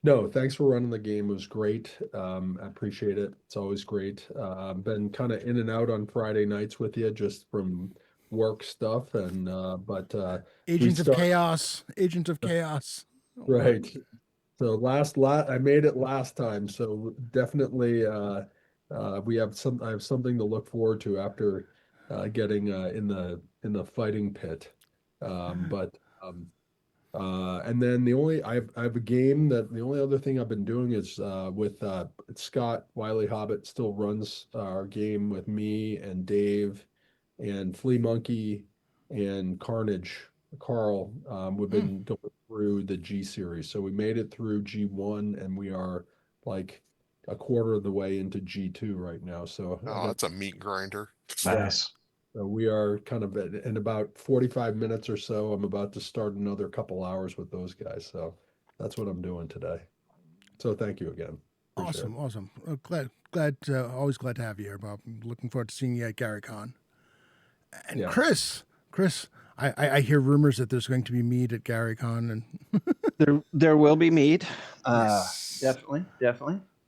No, thanks for running the game. It was great. I appreciate it. It's always great. I've been kind of in and out on Friday nights with you just from work stuff and Agents of Chaos. Right. So I made it last time. So definitely I have something to look forward to after getting in the fighting pit. And then I have a game that the only other thing I've been doing is with Scott Wiley Hobbit still runs our game with me and Dave and Flea Monkey and Carnage Carl. We've been going through the G series, so we made it through G1 and we are like a quarter of the way into G2 right now. So That's a meat grinder. Nice. So we are kind of in about 45 minutes or so. I'm about to start another couple hours with those guys. So that's what I'm doing today. So thank you again. Appreciate Awesome. Always glad to have you here, Bob. I'm looking forward to seeing you at GaryCon. And Yeah. Chris, I hear rumors that there's going to be mead at GaryCon, and there will be mead. Yes. Definitely.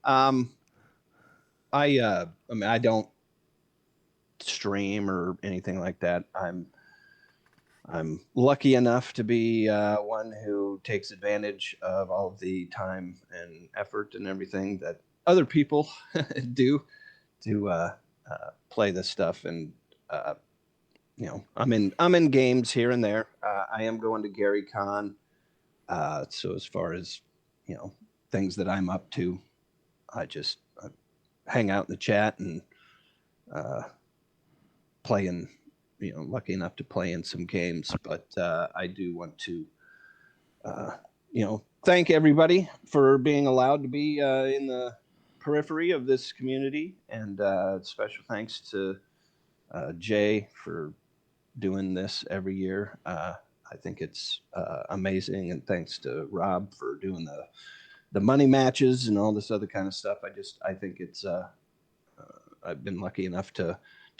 I mean, I don't stream or anything like that. I'm lucky enough to be one who takes advantage of all of the time and effort and everything that other people do to play this stuff. And I'm in games here and there. I am going to GaryCon. So as far as things that I'm up to, I hang out in the chat and playing, lucky enough to play in some games. But I do want to, thank everybody for being allowed to be in the periphery of this community. And special thanks to Jay for doing this every year. I think it's amazing. And thanks to Rob for doing the money matches and all this other kind of stuff. I think it's, I've been lucky enough to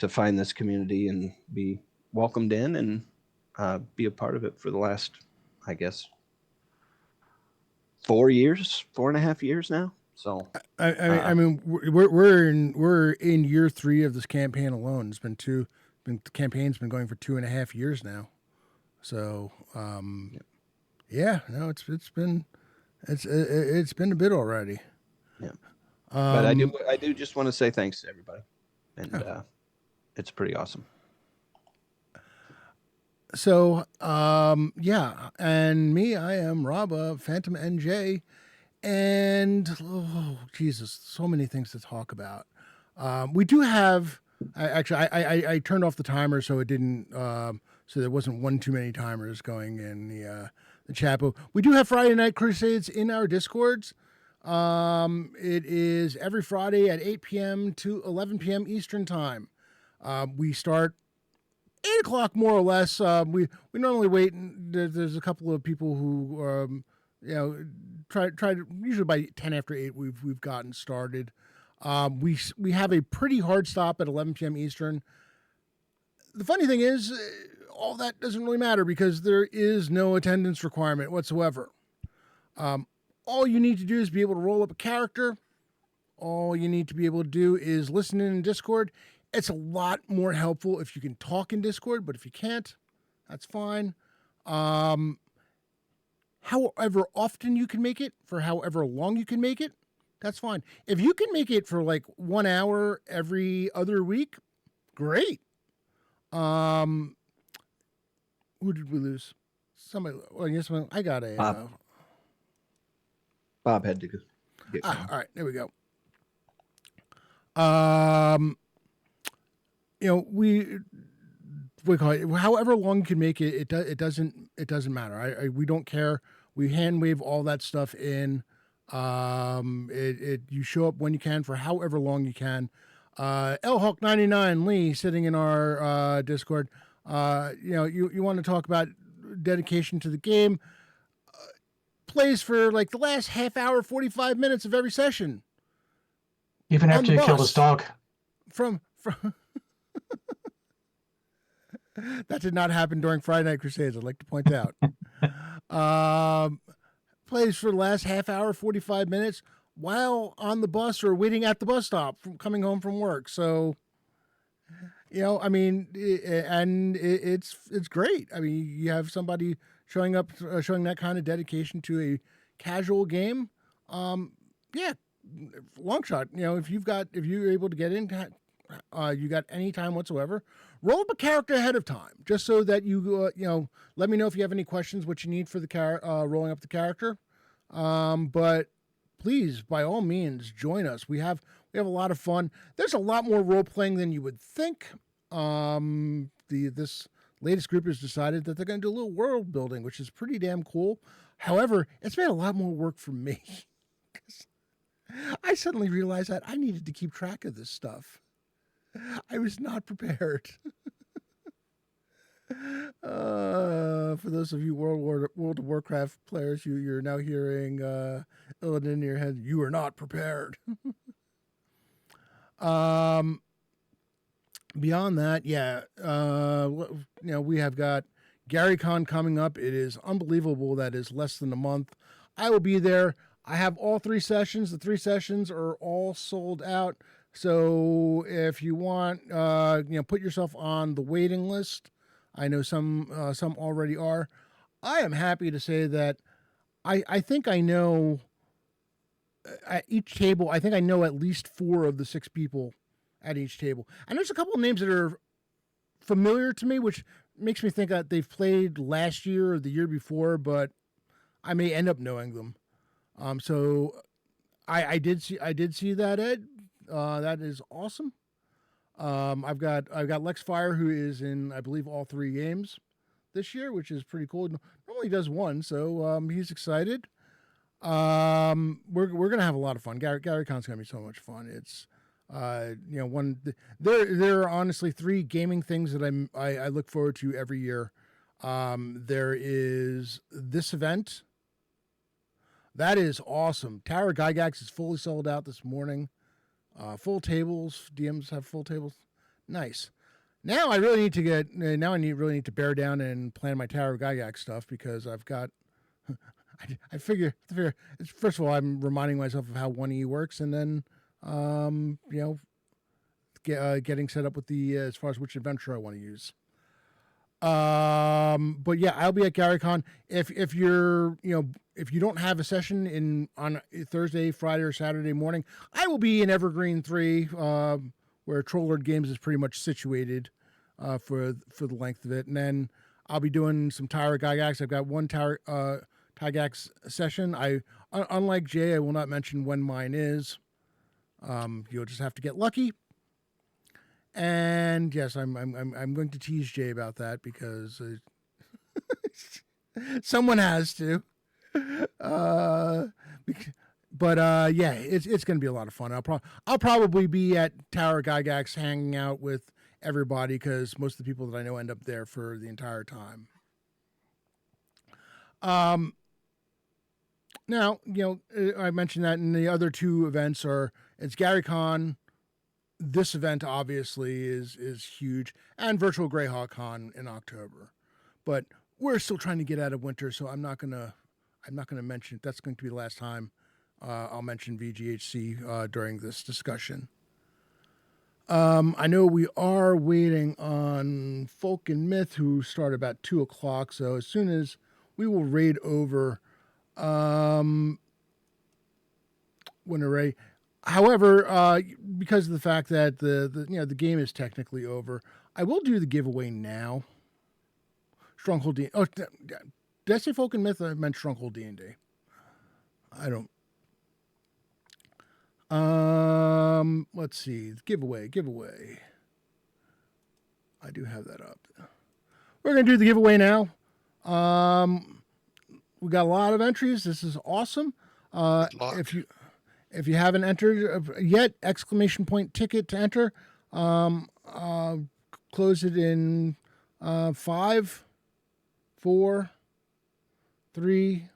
find this community and be welcomed in and be a part of it for the last, I guess, 4.5 years now. So I mean, we're in year 3 of this campaign alone. It's been the campaign's been going for 2.5 years now. So, yeah, no, it's been a bit already. yeah. But I do just want to say thanks to everybody, and it's pretty awesome. So, yeah, and me, I am Rob, Phantom NJ, and oh, Jesus, so many things to talk about. We do have. I turned off the timer so it didn't. So there wasn't one too many timers going in the chat. But we do have Friday Night Crusades in our Discords. It is every Friday at 8 p.m. to 11 p.m. Eastern time. We start 8 o'clock more or less. We normally wait. And there's a couple of people who try to, usually by 10 after 8 we've gotten started. We have a pretty hard stop at 11 p.m. Eastern. The funny thing is, all that doesn't really matter because there is no attendance requirement whatsoever. All you need to do is be able to roll up a character. All you need to be able to do is listen in Discord. It's a lot more helpful if you can talk in Discord, but if you can't, that's fine. However often you can make it, for however long you can make it, that's fine. If you can make it for like 1 hour every other week, great. Who did we lose? Somebody. Well, yes, I got a. Bob had to go. All right, there we go. We call it however long you can make it. It doesn't matter. We don't care. We hand wave all that stuff in. You show up when you can for however long you can. Hawk 99 Lee sitting in our Discord. You want to talk about dedication to the game. Plays for like the last half hour, 45 minutes of every session. Even after you kill this dog. From that did not happen during Friday Night Crusades, I'd like to point out. Plays for the last half hour, 45 minutes while on the bus or waiting at the bus stop from coming home from work. So, I mean, it's great. I mean, you have somebody showing up, showing that kind of dedication to a casual game. Yeah, long shot. If you're able to get in, you got any time whatsoever, roll up a character ahead of time, just so that you let me know if you have any questions, what you need for the rolling up the character. But please, by all means, join us. We have a lot of fun. There's a lot more role playing than you would think. This latest group has decided that they're going to do a little world building, which is pretty damn cool. However, it's made a lot more work for me because I suddenly realized that I needed to keep track of this stuff. I was not prepared. For those of you World of Warcraft players, you're now hearing Illidan in your head. You are not prepared. Beyond that, yeah, we have got GaryCon coming up. It is unbelievable that is less than a month. I will be there. I have all 3 sessions. The 3 sessions are all sold out. So if you want, put yourself on the waiting list. I know some already are. I am happy to say that I think I know at each table. I think I know at least 4 of the 6 people at each table. And there's a couple of names that are familiar to me, which makes me think that they've played last year or the year before, but I may end up knowing them. So I did see that, Ed. That is awesome. I've got Lex Fire, who is in, I believe, all 3 games this year, which is pretty cool. Normally he does 1, so he's excited. We're gonna have a lot of fun. GaryCon's gonna be so much fun. It's there are honestly 3 gaming things that I look forward to every year. There is this event. That is awesome. Tower Gygax is fully sold out this morning. Full tables. DMs have full tables. Nice. Now I really need to really need to bear down and plan my Tower Gygax stuff because I've got I figure. First of all, I'm reminding myself of how 1E works, and then getting set up with the as far as which adventure I want to use. But yeah, I'll be at GaryCon. If you're if you don't have a session on Thursday, Friday, or Saturday morning, I will be in Evergreen 3, where Trollord Games is pretty much situated for the length of it, and then I'll be doing some Tower Gygax. I've got one Tower Gygax session. Unlike Jay, I will not mention when mine is. You'll just have to get lucky. And yes, I'm going to tease Jay about that because someone has to. Yeah, it's going to be a lot of fun. I'll probably be at Tower Gygax hanging out with everybody because most of the people that I know end up there for the entire time. Now, I mentioned that, and the other two events it's GaryCon. This event obviously is huge, and Virtual Greyhawk Con in October, but we're still trying to get out of winter, so I'm not gonna mention it. That's going to be the last time I'll mention VGHC during this discussion. I know we are waiting on Folk and Myth, who start about 2:00, so as soon as we will raid over when they're ready. However, because of the fact that the game is technically over, I will do the giveaway now. Stronghold D. Oh, did I say Folk and Myth? I meant Stronghold D&D. I don't. Let's see. Giveaway. I do have that up. We're gonna do the giveaway now. We got a lot of entries. This is awesome. If you haven't entered yet, !ticket to enter. Close it in 5, 4, 3,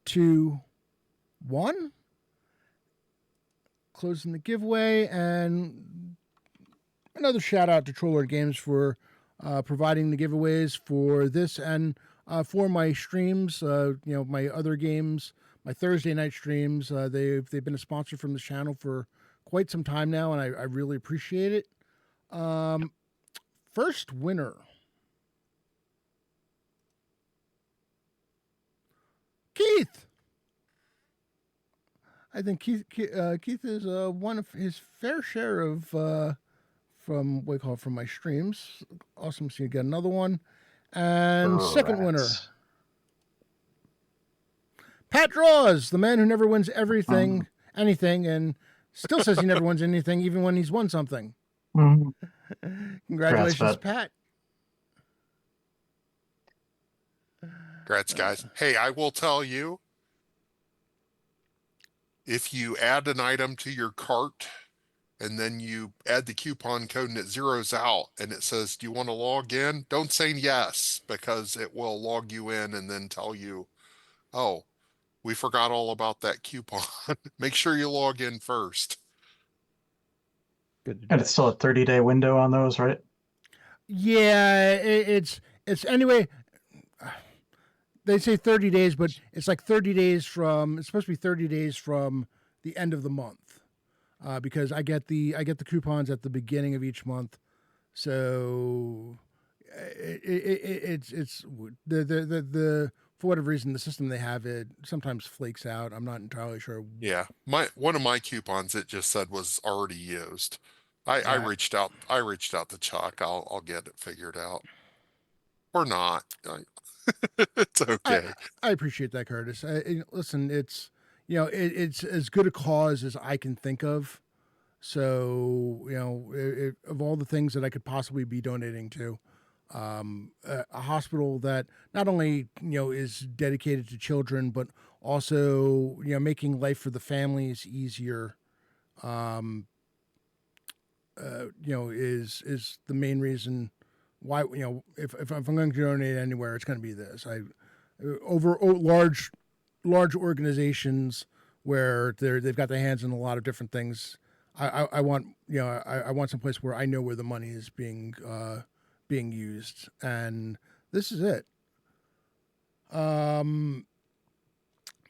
2, 1. Closing the giveaway, and another shout out to Trollord Games for providing the giveaways for this and for my streams. My other games. My Thursday night streams, they've been a sponsor from the channel for quite some time now, and I really appreciate it. First winner. Keith! I think Keith is one of his fair share of from my streams. Awesome to see you get another one. And second winner. Pat Draws, the man who never wins anything, and still says he never wins anything, even when he's won something. Congratulations, Pat. Congrats, guys. Hey, I will tell you, if you add an item to your cart and then you add the coupon code and it zeroes out and it says, do you want to log in? Don't say yes, because it will log you in and then tell you, oh, we forgot all about that coupon. Make sure you log in first. Good. And it's still a 30-day window on those, right? Yeah, it's anyway. They say 30 days, but it's like 30 days from. It's supposed to be 30 days from the end of the month, because I get the coupons at the beginning of each month, so it's the for whatever reason, the system they have, it sometimes flakes out. I'm not entirely sure. Yeah, one of my coupons, it just said was already used. I reached out to Chuck. I'll get it figured out, or not. It's okay. I appreciate that, Curtis. Listen, it's it's as good a cause as I can think of. So of all the things that I could possibly be donating to. A hospital that not only is dedicated to children, but also making life for the families easier. Is the main reason why if I'm going to donate anywhere, it's going to be this. Over large organizations where they've got their hands in a lot of different things. I want I want some place where I know where the money is being used, and this is it.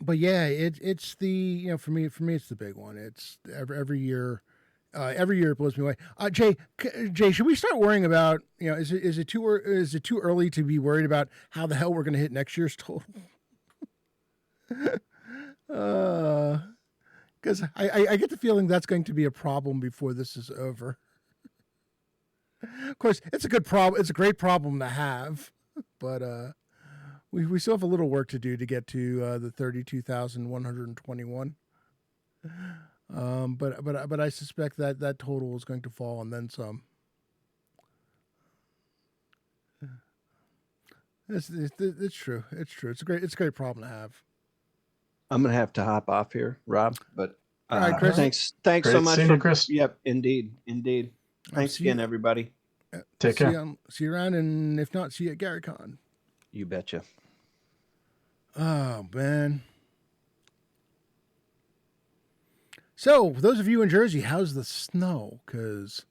but yeah, it's the for me it's the big one. It's every year. Every year it blows me away. Jay, should we start worrying about is it too early to be worried about how the hell we're going to hit next year's total? Because I get the feeling that's going to be a problem before this is over. Of course, it's a good problem. It's a great problem to have, but we still have a little work to do to get to the 32,121. But I suspect that total is going to fall and then some. It's true. It's true. It's a great problem to have. I'm gonna have to hop off here, Rob. But All right, Chris. thanks Great so much seeing for you, Chris. Yep, indeed. Thanks see you. again, everybody. Take care. See you around, and if not, see you at GaryCon. You betcha. Oh man. So, for those of you in Jersey, how's the snow? Because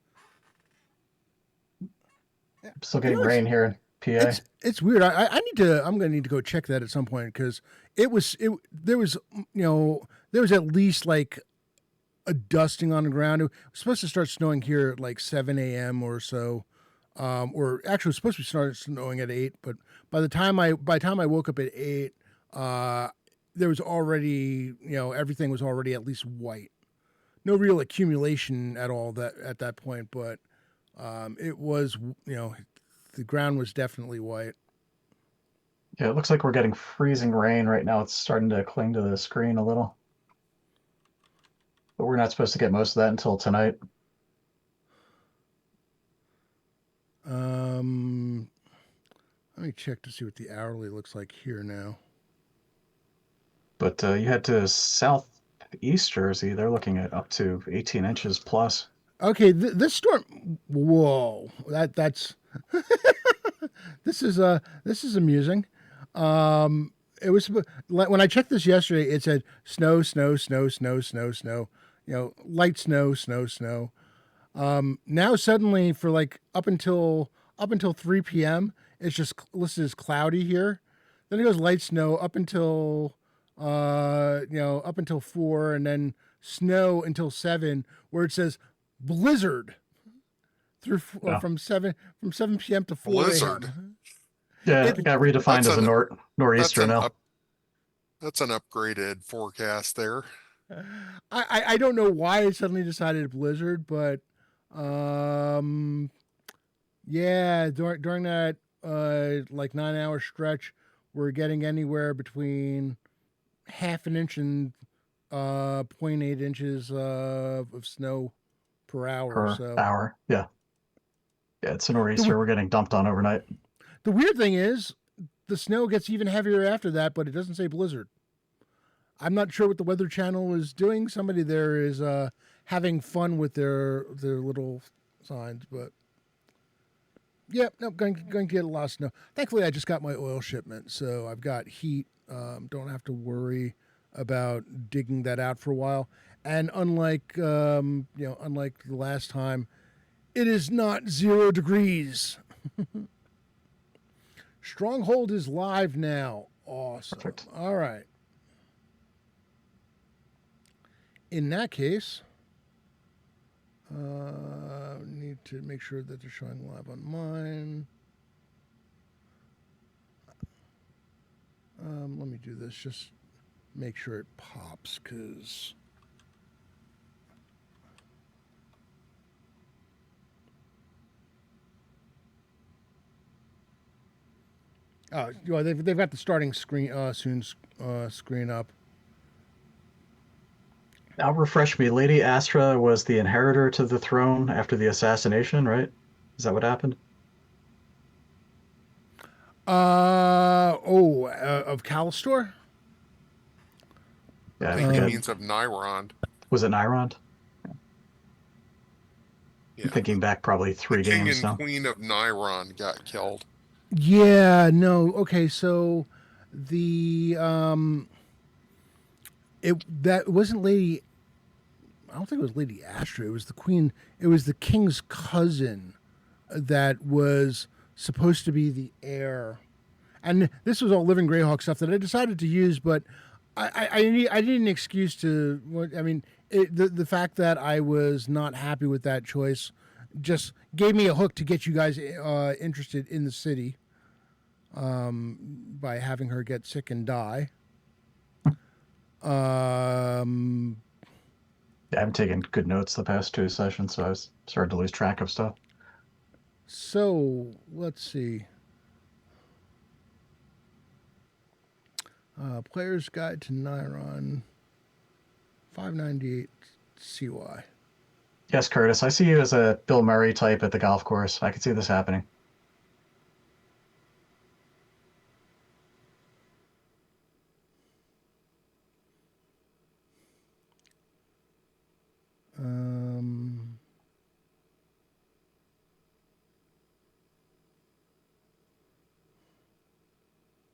Still getting rain here in PA. it's weird. I'm gonna need to go check that at some point because there was at least like a dusting on the ground. It was supposed to start snowing here at like 7 a.m. or so, or actually it was supposed to start snowing at 8. But by the time I woke up at 8, there was already everything was already at least white. No real accumulation at all at that point, but it was the ground was definitely white. Yeah, it looks like we're getting freezing rain right now. It's starting to cling to the screen a little. But we're not supposed to get most of that until tonight. Let me check to see what the hourly looks like here now. But you head to southeast Jersey, they're looking at up to 18 inches plus. Okay, this storm. Whoa, that's this is amusing. It was when I checked this yesterday. It said snow, snow, snow, snow, snow, snow. Light snow, snow, snow. Now suddenly for like up until 3 p.m. it's just listed as cloudy here. Then it goes light snow up until up until 4, and then snow until 7, where it says blizzard through from 7 p.m. to 4 Blizzard. a.m. Yeah, it got redefined as a nor'easter now. That's an upgraded forecast there. I don't know why it suddenly decided blizzard, but yeah, during that like 9-hour stretch, we're getting anywhere between half an inch and 0.8 inches of snow per hour. Hour, yeah. Yeah, it's a nor'easter we're getting dumped on overnight. The weird thing is, the snow gets even heavier after that, but it doesn't say blizzard. I'm not sure what the Weather Channel is doing. Somebody there is having fun with their little signs, but yeah, no, going to get a lot of snow. Thankfully, I just got my oil shipment, so I've got heat. Don't have to worry about digging that out for a while. And unlike unlike the last time, it is not 0 degrees. Stronghold is live now. Awesome. Perfect. All right. In that case, need to make sure that they're showing live on mine. Let me do this. Just make sure it pops, because they've got the starting screen screen up. Now refresh me. Lady Astra was the inheritor to the throne after the assassination, right? Is that what happened? Of Callistor? Yeah, I I think it forget. means of Nyrond. Was it Nyrond? Yeah. I'm thinking back probably 3 The King games and now. Queen of Nyrond got killed. Yeah, no. Okay, so the that wasn't Lady. I don't think it was Lady Astra. It was the Queen. It was the King's cousin that was supposed to be the heir. And this was all Living Greyhawk stuff that I decided to use, but I need an excuse to what I mean. The fact that I was not happy with that choice just gave me a hook to get you guys interested in the city. By having her get sick and die. Yeah, I haven't taken good notes the past 2 sessions, so I was starting to lose track of stuff. So let's see. Player's Guide to Niron, 598 CY. Yes, Curtis, I see you as a Bill Murray type at the golf course. I can see this happening.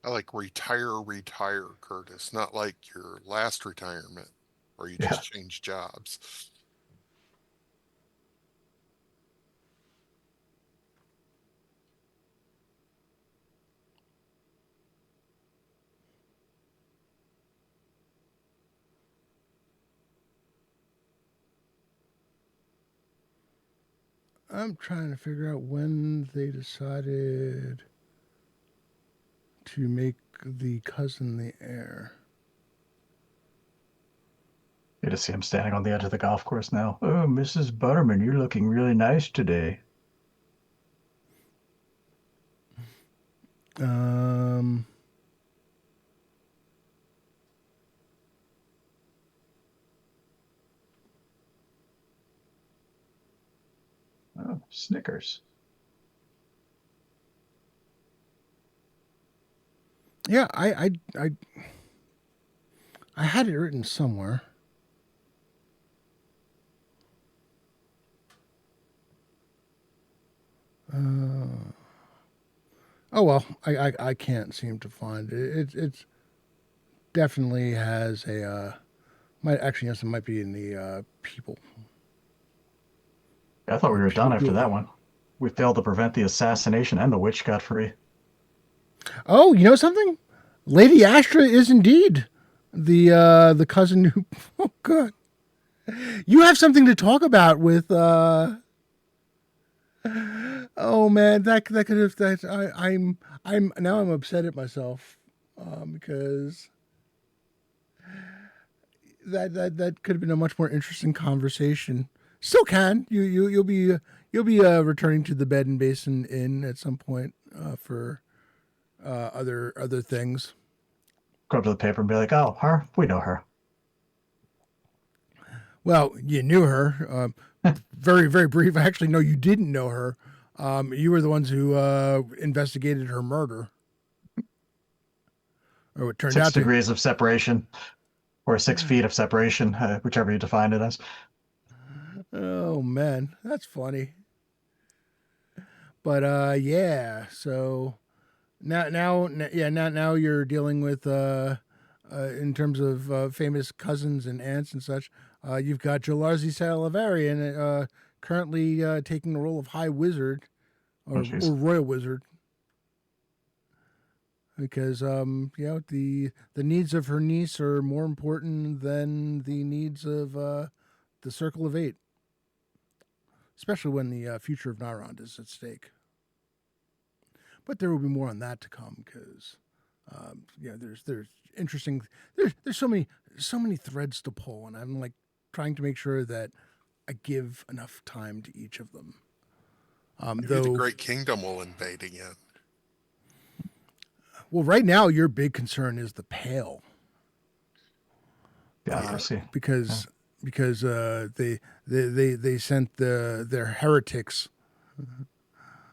I like retire, Curtis, not like your last retirement where you Yeah. just changed jobs. I'm trying to figure out when they decided to make the cousin the heir. You just see him standing on the edge of the golf course now. Oh, Mrs. Butterman, you're looking really nice today. Oh, Snickers. Yeah, I had it written somewhere. Oh well, I can't seem to find it. It's definitely has a might actually yes, it might be in the people. I thought we were done after People- that one. We failed to prevent the assassination and the witch got free. Oh, you know something? Lady Astra is indeed the cousin who. Oh God, you have something to talk about with. Oh man, that could have that I'm now I'm upset at myself because that could have been a much more interesting conversation. Still can you'll be returning to the Bed and Basin Inn at some point for other things. Go up to the paper and be like, oh, her? We know her. Well, you knew her. Very, very brief. Actually, no, you didn't know her. You were the ones who investigated her murder. Or what turned 6 out to. degrees of separation, or 6 feet of separation, whichever you define it as. Oh, man. That's funny. But, yeah. So now you're dealing with, in terms of famous cousins and aunts and such, you've got Jolarzi Salavarian currently taking the role of High Wizard or Royal Wizard. Because the needs of her niece are more important than the needs of the Circle of Eight, especially when the future of Nyrond is at stake. But there will be more on that to come because there's interesting there's so many threads to pull, and I'm like trying to make sure that I give enough time to each of them. Maybe the Great Kingdom will invade again. Well, right now your big concern is the Pale. Because they sent their heretics,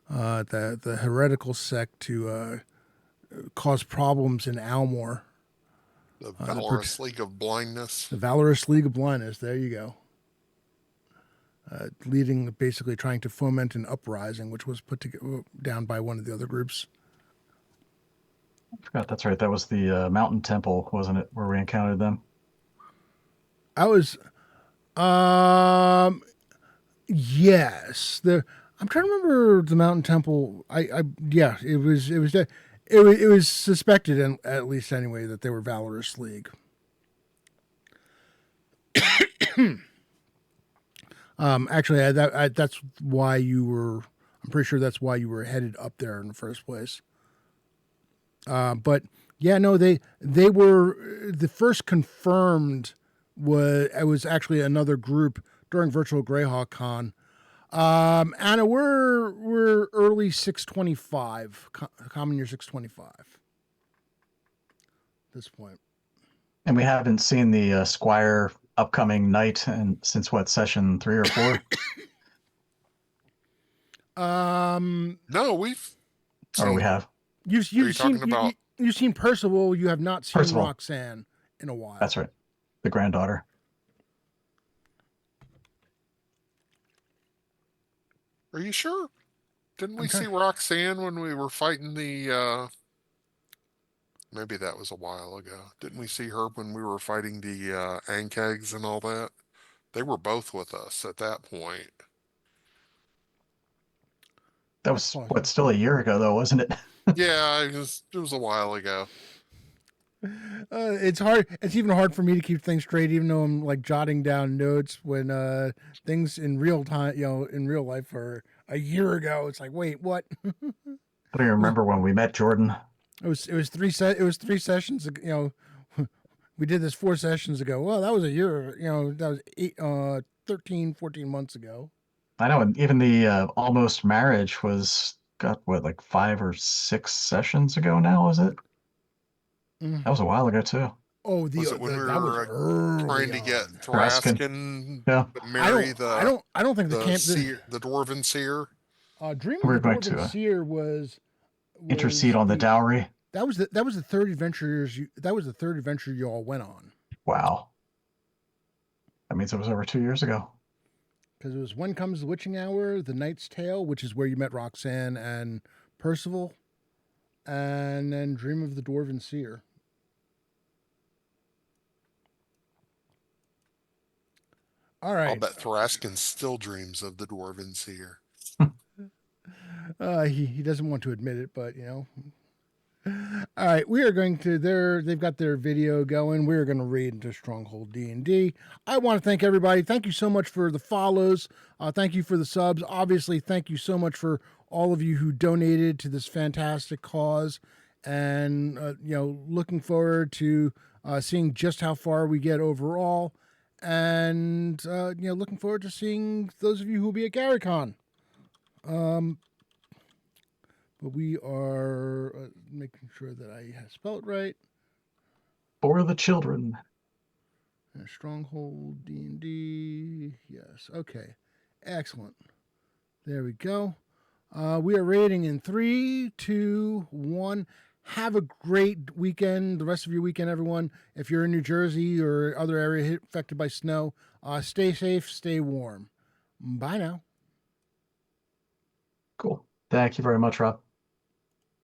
the heretical sect, to cause problems in Almor. The Valorous League of Blindness. The Valorous League of Blindness. There you go. Basically trying to foment an uprising, which was put down by one of the other groups. I forgot, that's right. That was the Mountain Temple, wasn't it, where we encountered them? I was, yes. I'm trying to remember the Mountain Temple. It was suspected, at least anyway, that they were Valorous League. Actually, that's why you were. I'm pretty sure that's why you were headed up there in the first place. But yeah, no, they were the first confirmed. Was actually another group during Virtual Greyhawk Con. Anna, we're early 625, common year 625. At this point. And we haven't seen the Squire upcoming night and since what, session 3 or 4? No, we've Or we seen, have. You've you seen talking about- you've seen Percival. You have not seen Percival. Roxanne in a while. That's right. The granddaughter. Are you sure? Didn't we Okay. see Roxanne when we were fighting the maybe that was a while ago. Didn't we see her when we were fighting the Ankegs and all that? They were both with us at that point. That was what, still a year ago though, wasn't it? Yeah, it was a while ago. It's hard. It's even hard for me to keep things straight, even though I'm like jotting down notes when things in real time, in real life, are a year ago. It's like, wait, what? I don't even remember when we met Jordan. It was 3 sessions ago. We did this 4 sessions ago. Well, that was a year. That was 13, 14 months ago. I know, and even the almost marriage got what, like 5 or 6 sessions ago now, is it? That was a while ago too. Oh, Was it when we that was were early trying to get on. Thraskin Yeah. to marry I don't think the camp. the Dwarven Seer? Dream We're of the going Dwarven to, Seer was intercede on the dowry. That was the third adventure. That was the third adventure you all went on. Wow. That means it was over 2 years ago. Because it was When Comes the Witching Hour, The Knight's Tale, which is where you met Roxanne and Percival, and then Dream of the Dwarven Seer. All right. I'll bet Thraskin still dreams of the Dwarven Seer. He doesn't want to admit it, but All right, we are going to they've got their video going. We're going to read into Stronghold D&D. I want to thank everybody. Thank you so much for the follows. Thank you for the subs. Obviously, thank you so much for all of you who donated to this fantastic cause. And looking forward to seeing just how far we get overall. And looking forward to seeing those of you who will be at GaryCon. But we are making sure that I spell it right. For the children. Stronghold D&D. Yes. Okay. Excellent. There we go. We are rating in 3, 2, 1. Have a great weekend. The rest of your weekend, everyone. If you're in New Jersey or other area affected by snow, stay safe, stay warm. Bye now. Cool. Thank you very much, Rob.